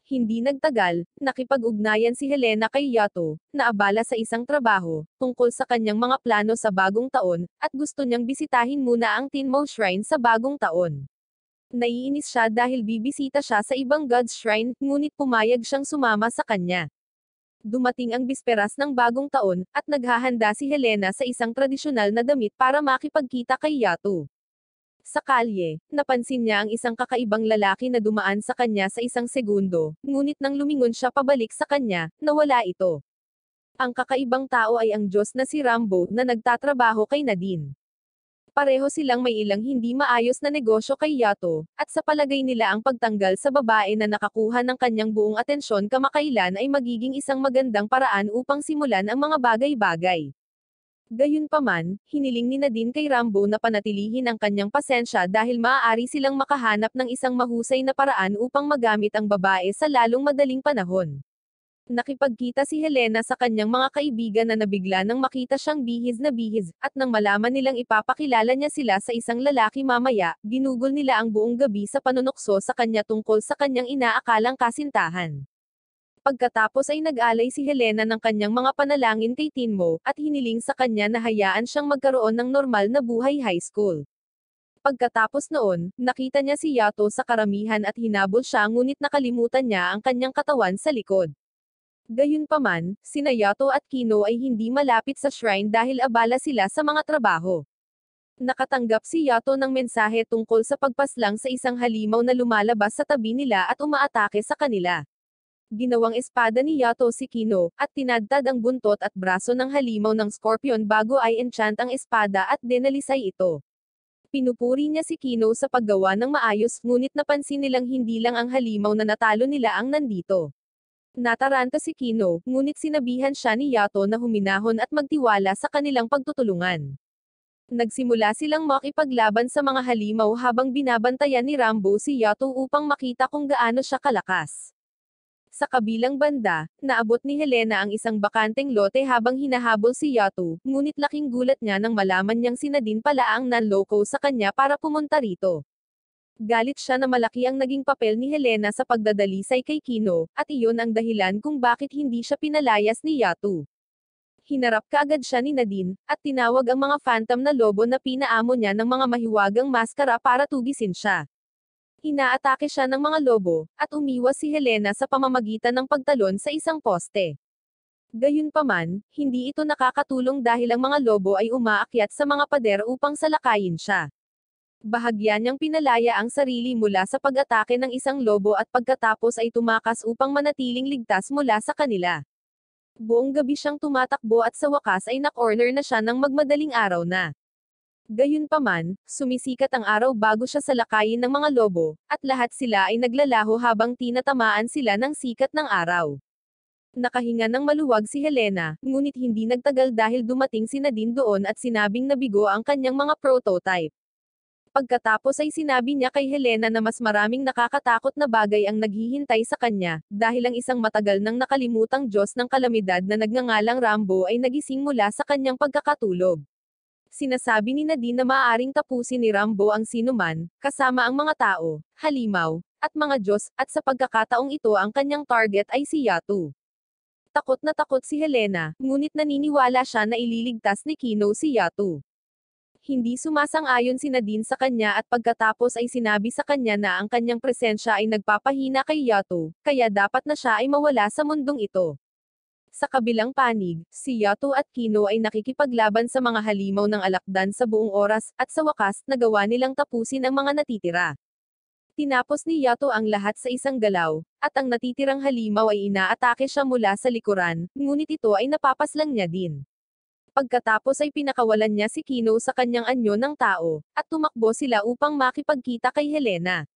Hindi nagtagal, nakipag-ugnayan si Helena kay Yato, na abala sa isang trabaho, tungkol sa kanyang mga plano sa bagong taon, at gusto niyang bisitahin muna ang Tinmo Shrine sa bagong taon. Naiinis siya dahil bibisita siya sa ibang God's Shrine, ngunit pumayag siyang sumama sa kanya. Dumating ang bisperas ng bagong taon, at naghahanda si Helena sa isang tradisyonal na damit para makipagkita kay Yato. Sa kalye, napansin niya ang isang kakaibang lalaki na dumaan sa kanya sa isang segundo, ngunit nang lumingon siya pabalik sa kanya, nawala ito. Ang kakaibang tao ay ang Diyos na si Rambo na nagtatrabaho kay Nadine. Pareho silang may ilang hindi maayos na negosyo kay Yato, at sa palagay nila ang pagtanggal sa babae na nakakuha ng kanyang buong atensyon kamakailan ay magiging isang magandang paraan upang simulan ang mga bagay-bagay. Gayunpaman, hiniling ni Nadine kay Rambo na panatilihin ang kanyang pasensya dahil maaari silang makahanap ng isang mahusay na paraan upang magamit ang babae sa lalong madaling panahon. Nakipagkita si Helena sa kanyang mga kaibigan na nabigla nang makita siyang bihis na bihis, at nang malaman nilang ipapakilala niya sila sa isang lalaki mamaya, ginugol nila ang buong gabi sa panunukso sa kanya tungkol sa kanyang inaakalang kasintahan. Pagkatapos ay nag-alay si Helena ng kanyang mga panalangin kay Tinmo, at hiniling sa kanya na hayaan siyang magkaroon ng normal na buhay high school. Pagkatapos noon, nakita niya si Yato sa karamihan at hinabol siya ngunit nakalimutan niya ang kanyang katawan sa likod. Gayunpaman, sina Yato at Kino ay hindi malapit sa shrine dahil abala sila sa mga trabaho. Nakatanggap si Yato ng mensahe tungkol sa pagpaslang sa isang halimaw na lumalabas sa tabi nila at umaatake sa kanila. Ginawang espada ni Yato si Kino, at tinadtad ang buntot at braso ng halimaw ng Scorpion bago ay enchant ang espada at denalisay ito. Pinupuri niya si Kino sa paggawa ng maayos, ngunit napansin nilang hindi lang ang halimaw na natalo nila ang nandito. Nataranta si Kino, ngunit sinabihan siya ni Yato na huminahon at magtiwala sa kanilang pagtutulungan. Nagsimula silang makipaglaban sa mga halimaw habang binabantayan ni Rambo si Yato upang makita kung gaano siya kalakas. Sa kabilang banda, naabot ni Helena ang isang bakanteng lote habang hinahabol si Yato, ngunit laking gulat niya nang malaman niyang si Nadine pala ang nanloko sa kanya para pumunta rito. Galit siya na malaki ang naging papel ni Helena sa pagdadalisay kay Kino, at iyon ang dahilan kung bakit hindi siya pinalayas ni Yato. Hinarap kaagad siya ni Nadine, at tinawag ang mga phantom na lobo na pinaamo niya ng mga mahiwagang maskara para tugisin siya. Inaatake siya ng mga lobo, at umiwas si Helena sa pamamagitan ng pagtalon sa isang poste. Gayunpaman, hindi ito nakakatulong dahil ang mga lobo ay umaakyat sa mga pader upang salakayin siya. Bahagya niyang pinalaya ang sarili mula sa pag-atake ng isang lobo at pagkatapos ay tumakas upang manatiling ligtas mula sa kanila. Buong gabi siyang tumatakbo at sa wakas ay na-corner na siya ng magmadaling araw na. Gayunpaman, sumisikat ang araw bago siya salakayin ng mga lobo, at lahat sila ay naglalaho habang tinatamaan sila ng sikat ng araw. Nakahinga ng maluwag si Helena, ngunit hindi nagtagal dahil dumating si Nadine doon at sinabing nabigo ang kanyang mga prototype. Pagkatapos ay sinabi niya kay Helena na mas maraming nakakatakot na bagay ang naghihintay sa kanya, dahil ang isang matagal nang nakalimutang Diyos ng kalamidad na nagngangalang Rambo ay nagising mula sa kanyang pagkakatulog. Sinasabi ni Nadine na maaaring tapusin ni Rambo ang sinuman, kasama ang mga tao, halimaw, at mga Diyos, at sa pagkakataong ito ang kanyang target ay si Yato. Takot na takot si Helena, ngunit naniniwala siya na ililigtas ni Kino si Yato. Hindi sumasang-ayon si Nadine sa kanya at pagkatapos ay sinabi sa kanya na ang kanyang presensya ay nagpapahina kay Yato, kaya dapat na siya ay mawala sa mundong ito. Sa kabilang panig, si Yato at Kino ay nakikipaglaban sa mga halimaw ng alakdan sa buong oras, at sa wakas, nagawa nilang tapusin ang mga natitira. Tinapos ni Yato ang lahat sa isang galaw, at ang natitirang halimaw ay inaatake siya mula sa likuran, ngunit ito ay napapaslang niya din. Pagkatapos ay pinakawalan niya si Kino sa kanyang anyo ng tao, at tumakbo sila upang makipagkita kay Helena.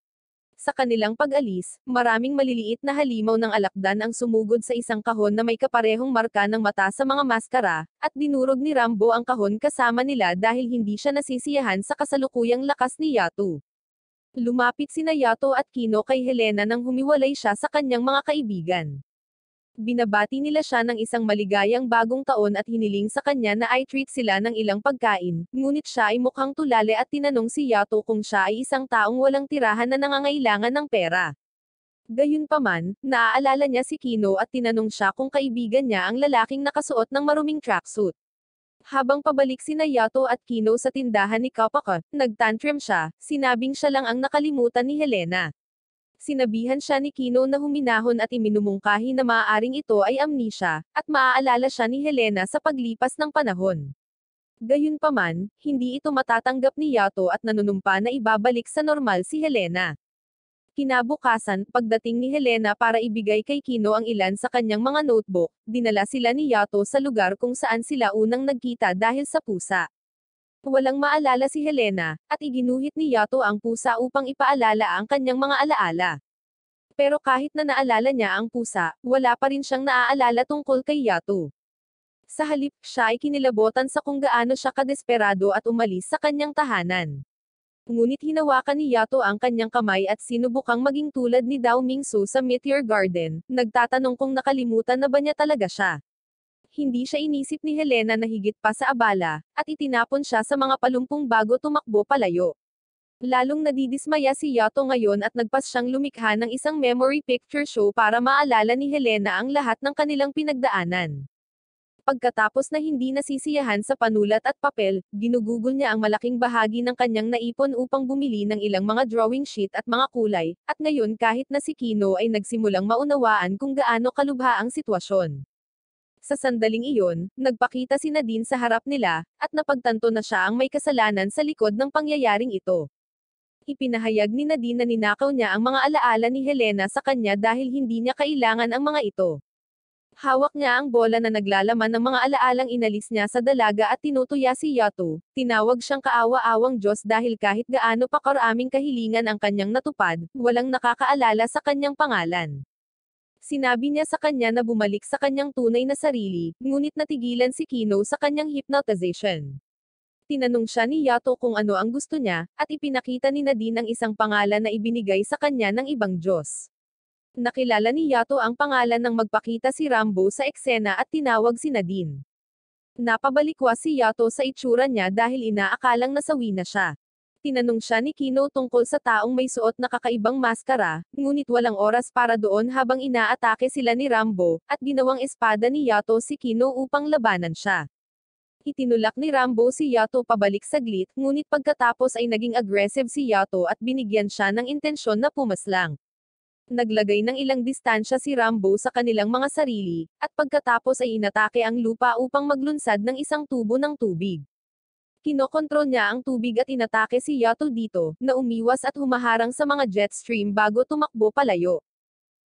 Sa kanilang pag-alis, maraming maliliit na halimaw ng alakdan ang sumugod sa isang kahon na may kaparehong marka ng mata sa mga maskara, at dinurog ni Rambo ang kahon kasama nila dahil hindi siya nasisiyahan sa kasalukuyang lakas ni Yato. Lumapit sina Yato at Kino kay Helena nang humiwalay siya sa kanyang mga kaibigan. Binabati nila siya ng isang maligayang bagong taon at hiniling sa kanya na i-treat sila ng ilang pagkain, ngunit siya ay mukhang tulale at tinanong si Yato kung siya ay isang taong walang tirahan na nangangailangan ng pera. Gayunpaman, naaalala niya si Kino at tinanong siya kung kaibigan niya ang lalaking nakasuot ng maruming tracksuit. Habang pabalik sina Yato at Kino sa tindahan ni Kapaka, nagtantrum siya, sinabing siya lang ang nakalimutan ni Helena. Sinabihan siya ni Kino na huminahon at iminumungkahi na maaaring ito ay amnesia, at maaalala siya ni Helena sa paglipas ng panahon. Gayunpaman, hindi ito matatanggap ni Yato at nanunumpa na ibabalik sa normal si Helena. Kinabukasan, pagdating ni Helena para ibigay kay Kino ang ilan sa kanyang mga notebook, dinala sila ni Yato sa lugar kung saan sila unang nagkita dahil sa pusa. Walang maalala si Helena, at iginuhit ni Yato ang pusa upang ipaalala ang kanyang mga alaala. Pero kahit na naalala niya ang pusa, wala pa rin siyang naaalala tungkol kay Yato. Sa halip, siya ay kinilabotan sa kung gaano siya kadesperado at umalis sa kanyang tahanan. Ngunit hinawakan ni Yato ang kanyang kamay at sinubukang maging tulad ni Dao Mingsu sa Meteor Garden, nagtatanong kung nakalimutan na ba niya talaga siya. Hindi siya inisip ni Helena na higit pa sa abala, at itinapon siya sa mga palumpong bago tumakbo palayo. Lalong nadidismaya si Yato ngayon at nagpas siyang lumikha ng isang memory picture show para maalala ni Helena ang lahat ng kanilang pinagdaanan. Pagkatapos na hindi nasisiyahan sa panulat at papel, ginugugol niya ang malaking bahagi ng kanyang naipon upang bumili ng ilang mga drawing sheet at mga kulay, at ngayon kahit na si Kino ay nagsimulang maunawaan kung gaano kalubha ang sitwasyon. Sa sandaling iyon, nagpakita si Nadine sa harap nila, at napagtanto na siya ang may kasalanan sa likod ng pangyayaring ito. Ipinahayag ni Nadine na ninakaw niya ang mga alaala ni Helena sa kanya dahil hindi niya kailangan ang mga ito. Hawak niya ang bola na naglalaman ng mga alaalang inalis niya sa dalaga at tinutuya si Yato. Tinawag siyang kaawa-awang Diyos dahil kahit gaano pa karaming kahilingan ang kanyang natupad, walang nakakaalala sa kanyang pangalan. Sinabi niya sa kanya na bumalik sa kanyang tunay na sarili, ngunit natigilan si Kino sa kanyang hypnotization. Tinanong siya ni Yato kung ano ang gusto niya, at ipinakita ni Nadine ang isang pangalan na ibinigay sa kanya ng ibang Diyos. Nakilala ni Yato ang pangalan nang magpakita si Rambo sa eksena at tinawag si Nadine. Napabalikwa si Yato sa itsura niya dahil inaakalang nasawi na siya. Tinanong siya ni Kino tungkol sa taong may suot na kakaibang maskara, ngunit walang oras para doon habang inaatake sila ni Rambo, at ginawang espada ni Yato si Kino upang labanan siya. Itinulak ni Rambo si Yato pabalik saglit, ngunit pagkatapos ay naging aggressive si Yato at binigyan siya ng intensyon na pumaslang. Naglagay ng ilang distansya si Rambo sa kanilang mga sarili, at pagkatapos ay inatake ang lupa upang maglunsad ng isang tubo ng tubig. Kinokontrol niya ang tubig at inatake si Yato dito, na umiwas at humaharang sa mga jet stream bago tumakbo palayo.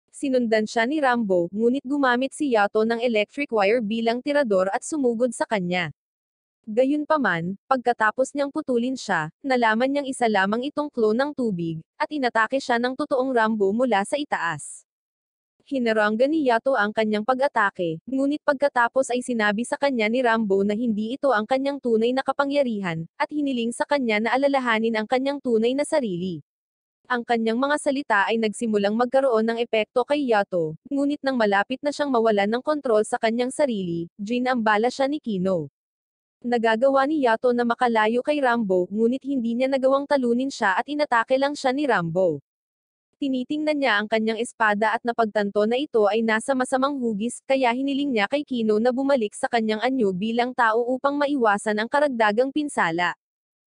Sinundan siya ni Rambo, ngunit gumamit si Yato ng electric wire bilang tirador at sumugod sa kanya. Gayunpaman, pagkatapos niyang putulin siya, nalaman niyang isa lamang itong clone ng tubig, at inatake siya ng totoong Rambo mula sa itaas. Hinaranggan ni Yato ang kanyang pag-atake, ngunit pagkatapos ay sinabi sa kanya ni Rambo na hindi ito ang kanyang tunay na kapangyarihan, at hiniling sa kanya na alalahanin ang kanyang tunay na sarili. Ang kanyang mga salita ay nagsimulang magkaroon ng epekto kay Yato, ngunit nang malapit na siyang mawalan ng kontrol sa kanyang sarili, ginambala siya ni Kino. Nagagawa ni Yato na makalayo kay Rambo, ngunit hindi niya nagawang talunin siya at inatake lang siya ni Rambo. Tinitingnan niya ang kanyang espada at napagtanto na ito ay nasa masamang hugis, kaya hiniling niya kay Kino na bumalik sa kanyang anyo bilang tao upang maiwasan ang karagdagang pinsala.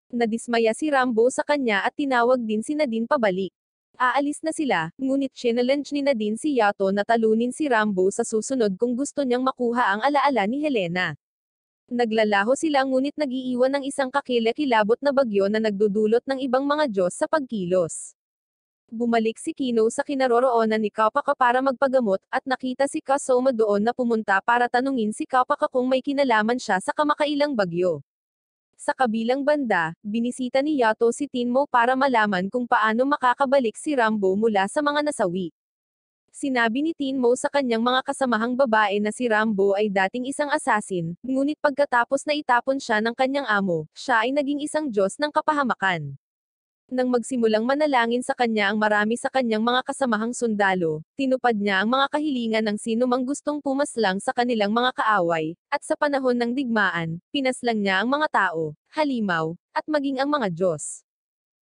Nadismaya si Rambo sa kanya at tinawag din si Nadine pabalik. Aalis na sila, ngunit challenge ni Nadine si Yato na talunin si Rambo sa susunod kung gusto niyang makuha ang alaala ni Helena. Naglalaho sila ngunit nag-iiwan ng isang kakilakilabot na bagyo na nagdudulot ng ibang mga Diyos sa pagkilos. Bumalik si Kino sa kinaroroonan ni Kapaka para magpagamot, at nakita si Kasoma doon na pumunta para tanungin si Kapaka kung may kinalaman siya sa kamakailang bagyo. Sa kabilang banda, binisita ni Yato si Tinmo para malaman kung paano makakabalik si Rambo mula sa mga nasawi. Sinabi ni Tinmo sa kanyang mga kasamahang babae na si Rambo ay dating isang assassin, ngunit pagkatapos na itapon siya ng kanyang amo, siya ay naging isang Diyos ng kapahamakan. Nang magsimulang manalangin sa kanya ang marami sa kanyang mga kasamahang sundalo, tinupad niya ang mga kahilingan ng sino mang gustong pumaslang sa kanilang mga kaaway, at sa panahon ng digmaan, pinaslang niya ang mga tao, halimaw, at maging ang mga Diyos.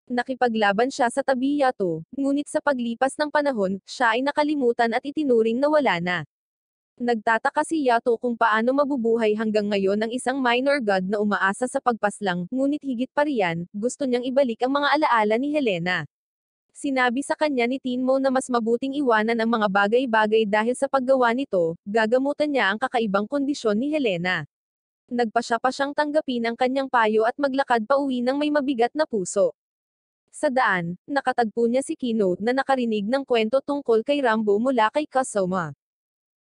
Nakipaglaban siya sa tabi Yato, ngunit sa paglipas ng panahon, siya ay nakalimutan at itinuring na wala na. Nagtataka si Yato kung paano mabubuhay hanggang ngayon ang isang minor god na umaasa sa pagpaslang, ngunit higit pa riyan, gusto niyang ibalik ang mga alaala ni Helena. Sinabi sa kanya ni Tinmo na mas mabuting iwanan ang mga bagay-bagay dahil sa paggawa nito, gagamutan niya ang kakaibang kondisyon ni Helena. Nagpasya pa siyang tanggapin ang kanyang payo at maglakad pauwi ng may mabigat na puso. Sa daan, nakatagpo niya si Kino na nakarinig ng kwento tungkol kay Rambo mula kay Kasoma.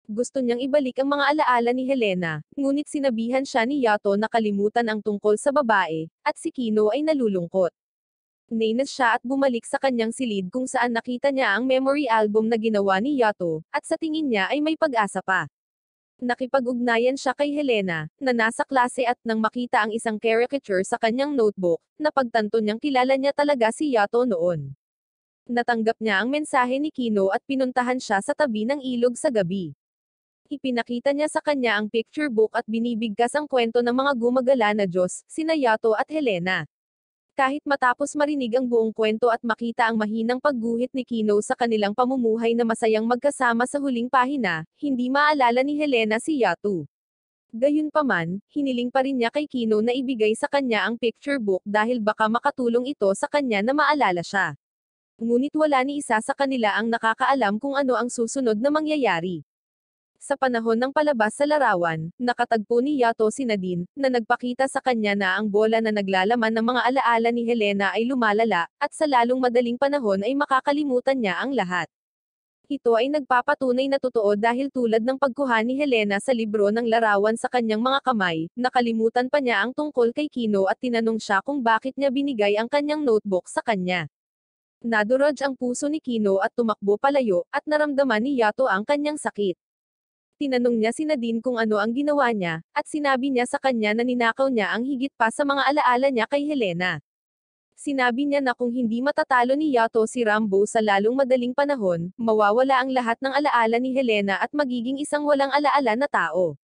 Gusto niyang ibalik ang mga alaala ni Helena, ngunit sinabihan siya ni Yato na kalimutan ang tungkol sa babae, at si Kino ay nalulungkot. Nainis siya at bumalik sa kanyang silid kung saan nakita niya ang memory album na ginawa ni Yato, at sa tingin niya ay may pag-asa pa. Nakipag-ugnayan siya kay Helena, na nasa klase at nang makita ang isang caricature sa kanyang notebook, napagtanto niyang kilala niya talaga si Yato noon. Natanggap niya ang mensahe ni Kino at pinuntahan siya sa tabi ng ilog sa gabi. Ipinakita niya sa kanya ang picture book at binibigkas ang kwento ng mga gumagala na Diyos, sina Yato at Helena. Kahit matapos marinig ang buong kwento at makita ang mahinang pagguhit ni Kino sa kanilang pamumuhay na masayang magkasama sa huling pahina, hindi maalala ni Helena si Yato. Gayunpaman, hiniling pa rin niya kay Kino na ibigay sa kanya ang picture book dahil baka makatulong ito sa kanya na maalala siya. Ngunit wala ni isa sa kanila ang nakakaalam kung ano ang susunod na mangyayari. Sa panahon ng palabas sa larawan, nakatagpo ni Yato si Nadine, na nagpakita sa kanya na ang bola na naglalaman ng mga alaala ni Helena ay lumalala, at sa lalong madaling panahon ay makakalimutan niya ang lahat. Ito ay nagpapatunay na totoo dahil tulad ng pagkuha ni Helena sa libro ng larawan sa kanyang mga kamay, nakalimutan pa niya ang tungkol kay Kino at tinanong siya kung bakit niya binigay ang kanyang notebook sa kanya. Nadurog ang puso ni Kino at tumakbo palayo, at naramdaman ni Yato ang kanyang sakit. Tinanong niya si Nadine kung ano ang ginawa niya, at sinabi niya sa kanya na ninakaw niya ang higit pa sa mga alaala niya kay Helena. Sinabi niya na kung hindi matatalo ni Yato si Rambo sa lalong madaling panahon, mawawala ang lahat ng alaala ni Helena at magiging isang walang alaala na tao.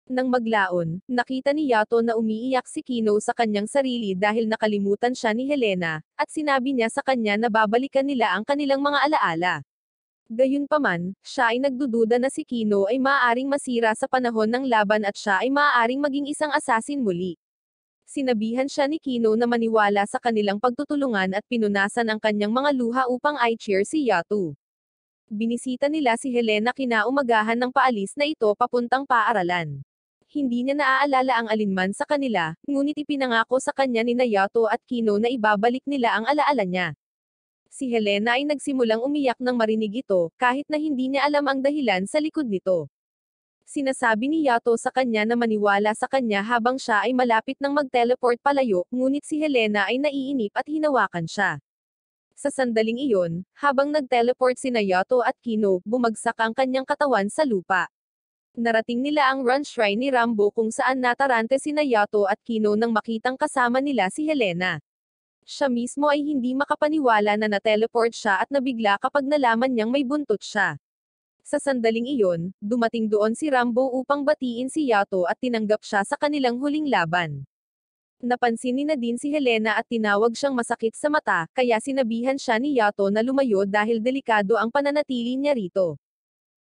Nang maglaon, nakita ni Yato na umiiyak si Kino sa kanyang sarili dahil nakalimutan siya ni Helena, at sinabi niya sa kanya na babalikan nila ang kanilang mga alaala. Gayunpaman, siya ay nagdududa na si Kino ay maaaring masira sa panahon ng laban at siya ay maaaring maging isang asasin muli. Sinabihan siya ni Kino na maniwala sa kanilang pagtutulungan at pinunasan ang kanyang mga luha upang i-cheer si Yato. Binisita nila si Helena kinaumagahan ng paalis na ito papuntang paaralan. Hindi niya naaalala ang alinman sa kanila, ngunit ipinangako sa kanya ni Yato at Kino na ibabalik nila ang alaala niya. Si Helena ay nagsimulang umiyak nang marinig ito, kahit na hindi niya alam ang dahilan sa likod nito. Sinasabi ni Yato sa kanya na maniwala sa kanya habang siya ay malapit nang mag-teleport palayo, ngunit si Helena ay naiinip at hinawakan siya. Sa sandaling iyon, habang nag-teleport sina Yato at Kino, bumagsak ang kanyang katawan sa lupa. Narating nila ang Run Shrine ni Rambo kung saan natarante sina Yato at Kino nang makitang kasama nila si Helena. Siya mismo ay hindi makapaniwala na na-teleport siya at nabigla kapag nalaman niyang may buntot siya. Sa sandaling iyon, dumating doon si Rambo upang batiin si Yato at tinanggap siya sa kanilang huling laban. Napansin ni Nadine si Helena at tinawag siyang masakit sa mata, kaya sinabihan siya ni Yato na lumayo dahil delikado ang pananatili niya rito.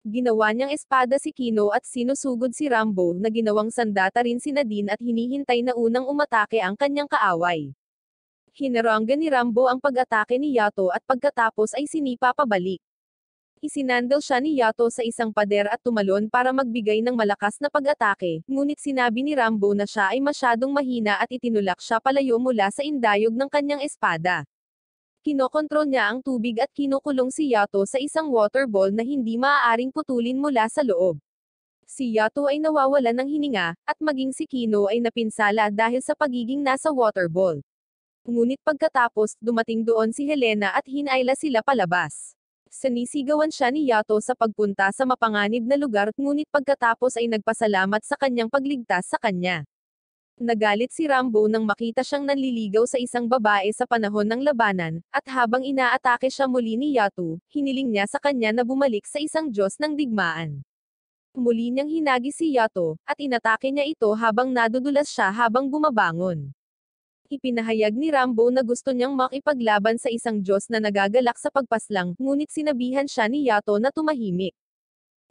Ginawa niyang espada si Kino at sinusugod si Rambo na ginawang sandata rin si Nadine at hinihintay na unang umatake ang kanyang kaaway. Hinaranggan ni Rambo ang pag-atake ni Yato at pagkatapos ay sinipa pabalik. Isinandal siya ni Yato sa isang pader at tumalon para magbigay ng malakas na pag-atake, ngunit sinabi ni Rambo na siya ay masyadong mahina at itinulak siya palayo mula sa indayog ng kanyang espada. Kinokontrol niya ang tubig at kinukulong si Yato sa isang water ball na hindi maaaring putulin mula sa loob. Si Yato ay nawawalan ng hininga, at maging si Kino ay napinsala dahil sa pagiging nasa water ball. Ngunit pagkatapos, dumating doon si Helena at hinayla sila palabas. Sinisigawan siya ni Yato sa pagpunta sa mapanganib na lugar, ngunit pagkatapos ay nagpasalamat sa kanyang pagligtas sa kanya. Nagalit si Rambo nang makita siyang nanliligaw sa isang babae sa panahon ng labanan, at habang inaatake siya muli ni Yato, hiniling niya sa kanya na bumalik sa isang Diyos ng digmaan. Muli niyang hinagis si Yato, at inatake niya ito habang nadudulas siya habang bumabangon. Ipinahayag ni Rambo na gusto niyang makipaglaban sa isang Diyos na nagagalak sa pagpaslang, ngunit sinabihan siya ni Yato na tumahimik.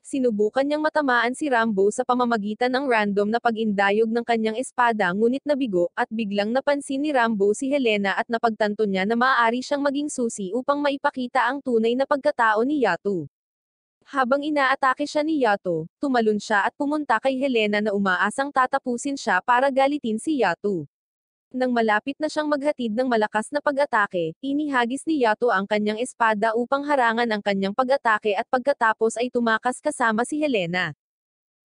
Sinubukan niyang matamaan si Rambo sa pamamagitan ng random na pag-indayog ng kanyang espada ngunit nabigo, at biglang napansin ni Rambo si Helena at napagtanto niya na maaari siyang maging susi upang maipakita ang tunay na pagkatao ni Yato. Habang inaatake siya ni Yato, tumalon siya at pumunta kay Helena na umaasang tatapusin siya para galitin si Yato. Nang malapit na siyang maghatid ng malakas na pag-atake, inihagis ni Yato ang kanyang espada upang harangan ang kanyang pag-atake at pagkatapos ay tumakas kasama si Helena.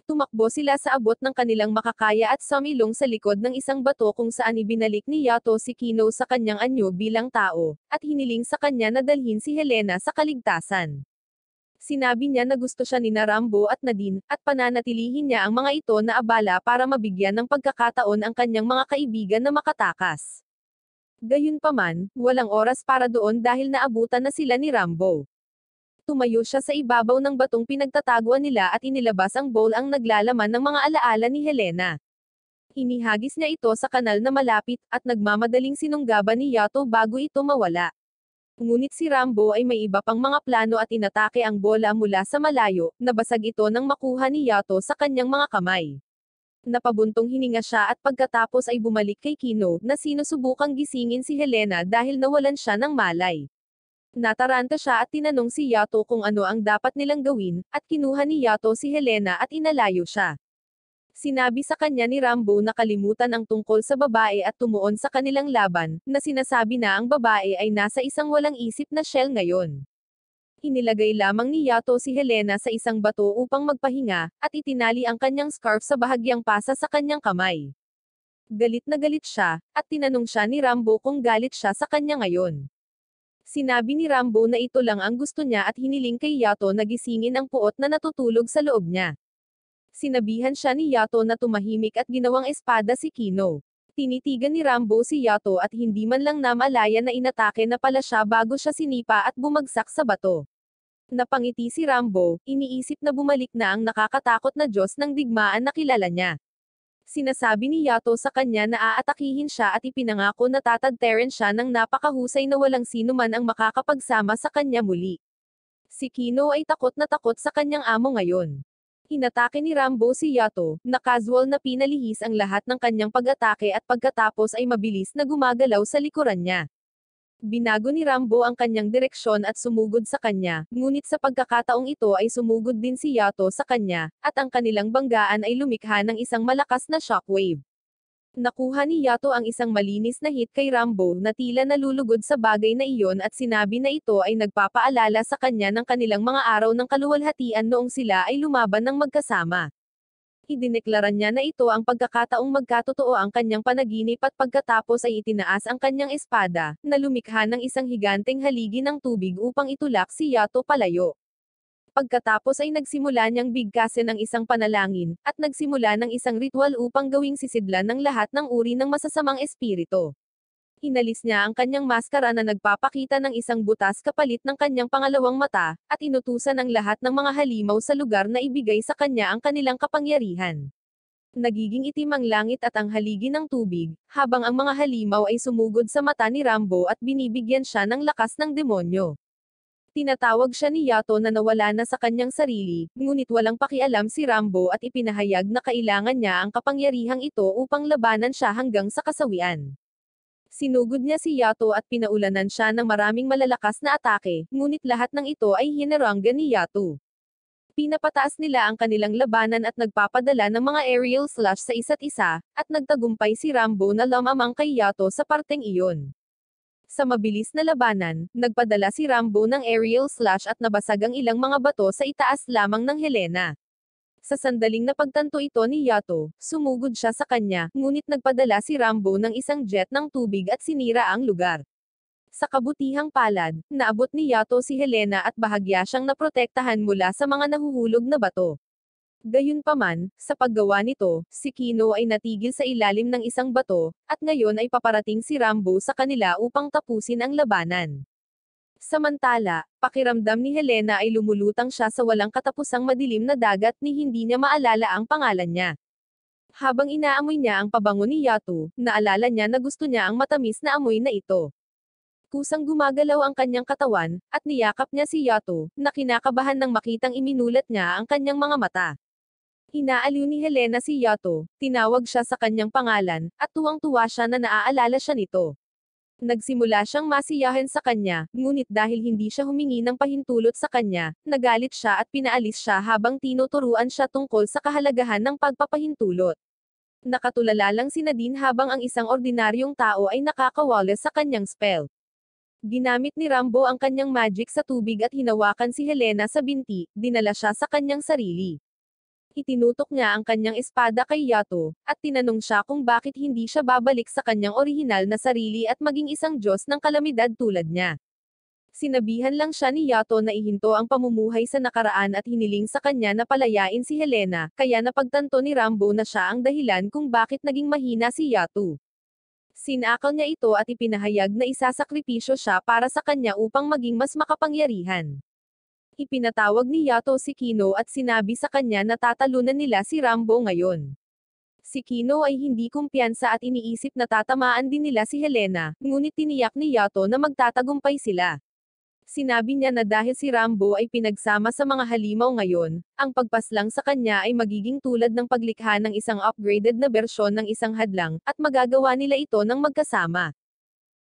Tumakbo sila sa abot ng kanilang makakaya at sumilong sa likod ng isang bato kung saan ibinalik ni Yato si Kino sa kanyang anyo bilang tao, at hiniling sa kanya na dalhin si Helena sa kaligtasan. Sinabi niya na gusto siya ni Rambo at Nadine, at pananatilihin niya ang mga ito na abala para mabigyan ng pagkakataon ang kanyang mga kaibigan na makatakas. Gayunpaman, walang oras para doon dahil naabutan na sila ni Rambo. Tumayo siya sa ibabaw ng batong pinagtataguan nila at inilabas ang bowl ang naglalaman ng mga alaala ni Helena. Inihagis niya ito sa kanal na malapit, at nagmamadaling sinunggaban ni Yato bago ito mawala. Ngunit si Rambo ay may iba pang mga plano at inatake ang bola mula sa malayo, nabasag ito nang makuha ni Yato sa kanyang mga kamay. Napabuntong hininga siya at pagkatapos ay bumalik kay Kino, na sinusubukang gisingin si Helena dahil nawalan siya ng malay. Nataranta siya at tinanong si Yato kung ano ang dapat nilang gawin, at kinuha ni Yato si Helena at inalayo siya. Sinabi sa kanya ni Rambo na kalimutan ang tungkol sa babae at tumuon sa kanilang laban, na sinasabi na ang babae ay nasa isang walang isip na shell ngayon. Inilagay lamang ni Yato si Helena sa isang bato upang magpahinga, at itinali ang kanyang scarf sa bahagyang pasa sa kanyang kamay. Galit na galit siya, at tinanong siya ni Rambo kung galit siya sa kanya ngayon. Sinabi ni Rambo na ito lang ang gusto niya at hiniling kay Yato na gisingin ang puot na natutulog sa loob niya. Sinabihan siya ni Yato na tumahimik at ginawang espada si Kino. Tinitigan ni Rambo si Yato at hindi man lang namalaya na inatake na pala siya bago siya sinipa at bumagsak sa bato. Napangiti si Rambo, iniisip na bumalik na ang nakakatakot na Diyos ng digmaan na kilala niya. Sinasabi ni Yato sa kanya na aatakihin siya at ipinangako na tatagterin siya ng napakahusay na walang sino man ang makakapagsama sa kanya muli. Si Kino ay takot sa kanyang amo ngayon. Inatake ni Rambo si Yato, na casual na pinalihis ang lahat ng kanyang pag-atake at pagkatapos ay mabilis na gumagalaw sa likuran niya. Binago ni Rambo ang kanyang direksyon at sumugod sa kanya, ngunit sa pagkakataong ito ay sumugod din si Yato sa kanya, at ang kanilang banggaan ay lumikha ng isang malakas na shockwave. Nakuha ni Yato ang isang malinis na hit kay Rambo na tila nalulugod sa bagay na iyon at sinabi na ito ay nagpapaalala sa kanya ng kanilang mga araw ng kaluwalhatian noong sila ay lumaban ng magkasama. Idineklara niya na ito ang pagkakataong magkatotoo ang kanyang panaginip at pagkatapos ay itinaas ang kanyang espada, na lumikha ng isang higanteng haligi ng tubig upang itulak si Yato palayo. Pagkatapos ay nagsimula niyang bigkasin ng isang panalangin, at nagsimula ng isang ritual upang gawing sisidlan ng lahat ng uri ng masasamang espiritu. Inalis niya ang kanyang maskara na nagpapakita ng isang butas kapalit ng kanyang pangalawang mata, at inutusan ang lahat ng mga halimaw sa lugar na ibigay sa kanya ang kanilang kapangyarihan. Nagiging itim ang langit at ang haligi ng tubig, habang ang mga halimaw ay sumugod sa mata ni Rambo at binibigyan siya ng lakas ng demonyo. Tinatawag siya ni Yato na nawala na sa kanyang sarili, ngunit walang pakialam si Rambo at ipinahayag na kailangan niya ang kapangyarihang ito upang labanan siya hanggang sa kasawian. Sinugod niya si Yato at pinaulanan siya ng maraming malalakas na atake, ngunit lahat ng ito ay hinaranggan ni Yato. Pinapataas nila ang kanilang labanan at nagpapadala ng mga aerial slash sa isa't isa, at nagtagumpay si Rambo na lamamang kay Yato sa parteng iyon. Sa mabilis na labanan, nagpadala si Rambo ng aerial slash at nabasag ang ilang mga bato sa itaas lamang ng Helena. Sa sandaling napagtanto ito ni Yato, sumugod siya sa kanya, ngunit nagpadala si Rambo ng isang jet ng tubig at sinira ang lugar. Sa kabutihang palad, naabot ni Yato si Helena at bahagya siyang naprotektahan mula sa mga nahuhulog na bato. Gayunpaman, sa paggawa nito, si Kino ay natigil sa ilalim ng isang bato, at ngayon ay paparating si Rambo sa kanila upang tapusin ang labanan. Samantala, pakiramdam ni Helena ay lumulutang siya sa walang katapusang madilim na dagat ni hindi niya maalala ang pangalan niya. Habang inaamoy niya ang pabango ni Yato, naalala niya na gusto niya ang matamis na amoy na ito. Kusang gumagalaw ang kanyang katawan, at niyakap niya si Yato, na kinakabahan nang makitang iminulat niya ang kanyang mga mata. Inaaliw ni Helena si Yato, tinawag siya sa kanyang pangalan, at tuwang-tuwa siya na naaalala siya nito. Nagsimula siyang masiyahin sa kanya, ngunit dahil hindi siya humingi ng pahintulot sa kanya, nagalit siya at pinaalis siya habang tinuturuan siya tungkol sa kahalagahan ng pagpapahintulot. Nakatulala lang si Nadine habang ang isang ordinaryong tao ay nakakawala sa kanyang spell. Ginamit ni Rambo ang kanyang magic sa tubig at hinawakan si Helena sa binti, dinala siya sa kanyang sarili. Itinutok niya ang kanyang espada kay Yato, at tinanong siya kung bakit hindi siya babalik sa kanyang orihinal na sarili at maging isang Diyos ng kalamidad tulad niya. Sinabihan lang siya ni Yato na ihinto ang pamumuhay sa nakaraan at hiniling sa kanya na palayain si Helena, kaya napagtanto ni Rambo na siya ang dahilan kung bakit naging mahina si Yato. Sinakal niya ito at ipinahayag na isasakripisyo siya para sa kanya upang maging mas makapangyarihan. Ipinatawag ni Yato si Kino at sinabi sa kanya na tatalunan nila si Rambo ngayon. Si Kino ay hindi kumpiyansa at iniisip na tatamaan din nila si Helena, ngunit tiniyak ni Yato na magtatagumpay sila. Sinabi niya na dahil si Rambo ay pinagsama sa mga halimaw ngayon, ang pagpaslang sa kanya ay magiging tulad ng paglikha ng isang upgraded na bersyon ng isang hadlang, at magagawa nila ito ng magkasama.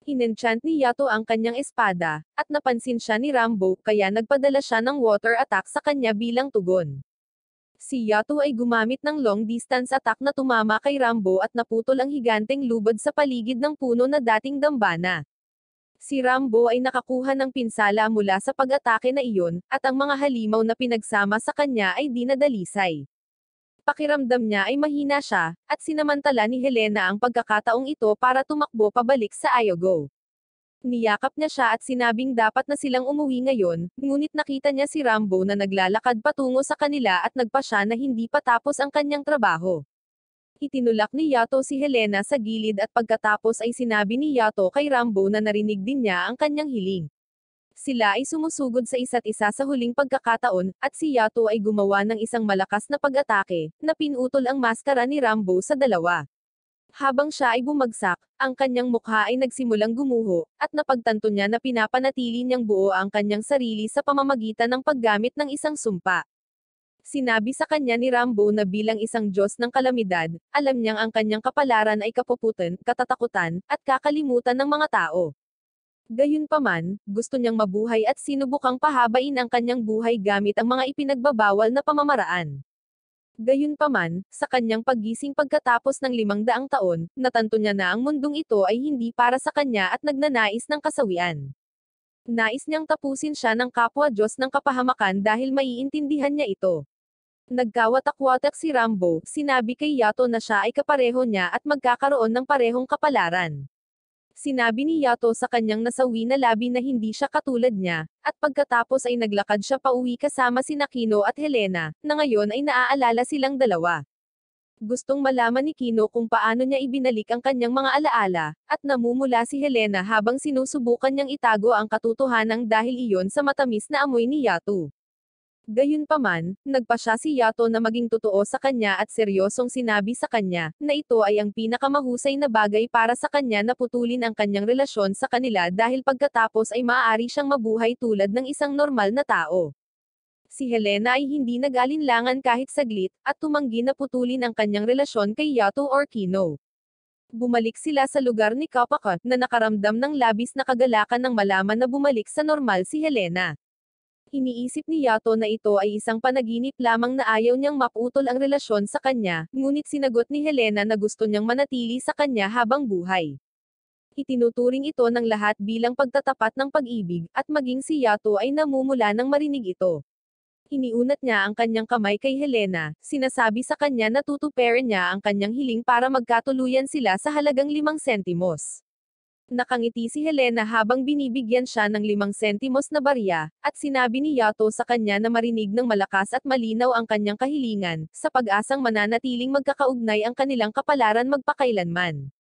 Hinenchant ni Yato ang kanyang espada, at napansin siya ni Rambo, kaya nagpadala siya ng water attack sa kanya bilang tugon. Si Yato ay gumamit ng long distance attack na tumama kay Rambo at naputol ang higanteng lubod sa paligid ng puno na dating dambana. Si Rambo ay nakakuha ng pinsala mula sa pag-atake na iyon, at ang mga halimaw na pinagsama sa kanya ay di nadalisay. Pakiramdam niya ay mahina siya, at sinamantala ni Helena ang pagkakataong ito para tumakbo pabalik sa Ayago. Niyakap niya siya at sinabing dapat na silang umuwi ngayon, ngunit nakita niya si Rambo na naglalakad patungo sa kanila at nagpa siya na hindi pa tapos ang kanyang trabaho. Itinulak ni Yato si Helena sa gilid at pagkatapos ay sinabi ni Yato kay Rambo na narinig din niya ang kanyang hiling. Sila ay sumusugod sa isa't isa sa huling pagkakataon, at si Yato ay gumawa ng isang malakas na pag-atake, na pinutol ang maskara ni Rambo sa dalawa. Habang siya ay bumagsak, ang kanyang mukha ay nagsimulang gumuho, at napagtanto niya na pinapanatili niyang buo ang kanyang sarili sa pamamagitan ng paggamit ng isang sumpa. Sinabi sa kanya ni Rambo na bilang isang Diyos ng kalamidad, alam niyang ang kanyang kapalaran ay kapuputan, katatakutan, at kakalimutan ng mga tao. Gayunpaman, gusto niyang mabuhay at sinubukang pahabain ang kanyang buhay gamit ang mga ipinagbabawal na pamamaraan. Gayunpaman, sa kanyang paggising pagkatapos ng 500 taon, natanto niya na ang mundong ito ay hindi para sa kanya at nagnanais ng kasawian. Nais niyang tapusin siya ng kapwa-Diyos ng kapahamakan dahil maiintindihan niya ito. Nagkawatak-watak si Rambo, sinabi kay Yato na siya ay kapareho niya at magkakaroon ng parehong kapalaran. Sinabi ni Yato sa kanyang nasawi na labi na hindi siya katulad niya, at pagkatapos ay naglakad siya pauwi kasama si Kino at Helena, na ngayon ay naaalala silang dalawa. Gustong malaman ni Kino kung paano niya ibinalik ang kanyang mga alaala, at namumula si Helena habang sinusubukan niyang itago ang katotohanan dahil iyon sa matamis na amoy ni Yato. Gayunpaman, nagpa siya si Yato na maging totoo sa kanya at seryosong sinabi sa kanya, na ito ay ang pinakamahusay na bagay para sa kanya na putulin ang kanyang relasyon sa kanila dahil pagkatapos ay maaari siyang mabuhay tulad ng isang normal na tao. Si Helena ay hindi nag-alinlangan kahit saglit, at tumanggi na putulin ang kanyang relasyon kay Yato or Kino. Bumalik sila sa lugar ni Kapaka, na nakaramdam ng labis na kagalakan nang malaman na bumalik sa normal si Helena. Iniisip ni Yato na ito ay isang panaginip lamang na ayaw niyang maputol ang relasyon sa kanya, ngunit sinagot ni Helena na gusto niyang manatili sa kanya habang buhay. Itinuturing ito ng lahat bilang pagtatapat ng pag-ibig, at maging si Yato ay namumula nang marinig ito. Iniunat niya ang kanyang kamay kay Helena, sinasabi sa kanya na tutuparin niya ang kanyang hiling para magkatuluyan sila sa halagang 5 sentimos. Nakangiti si Helena habang binibigyan siya ng 5 sentimos na barya, at sinabi ni Yato sa kanya na marinig ng malakas at malinaw ang kanyang kahilingan, sa pag-asang mananatiling magkakaugnay ang kanilang kapalaran magpakailanman.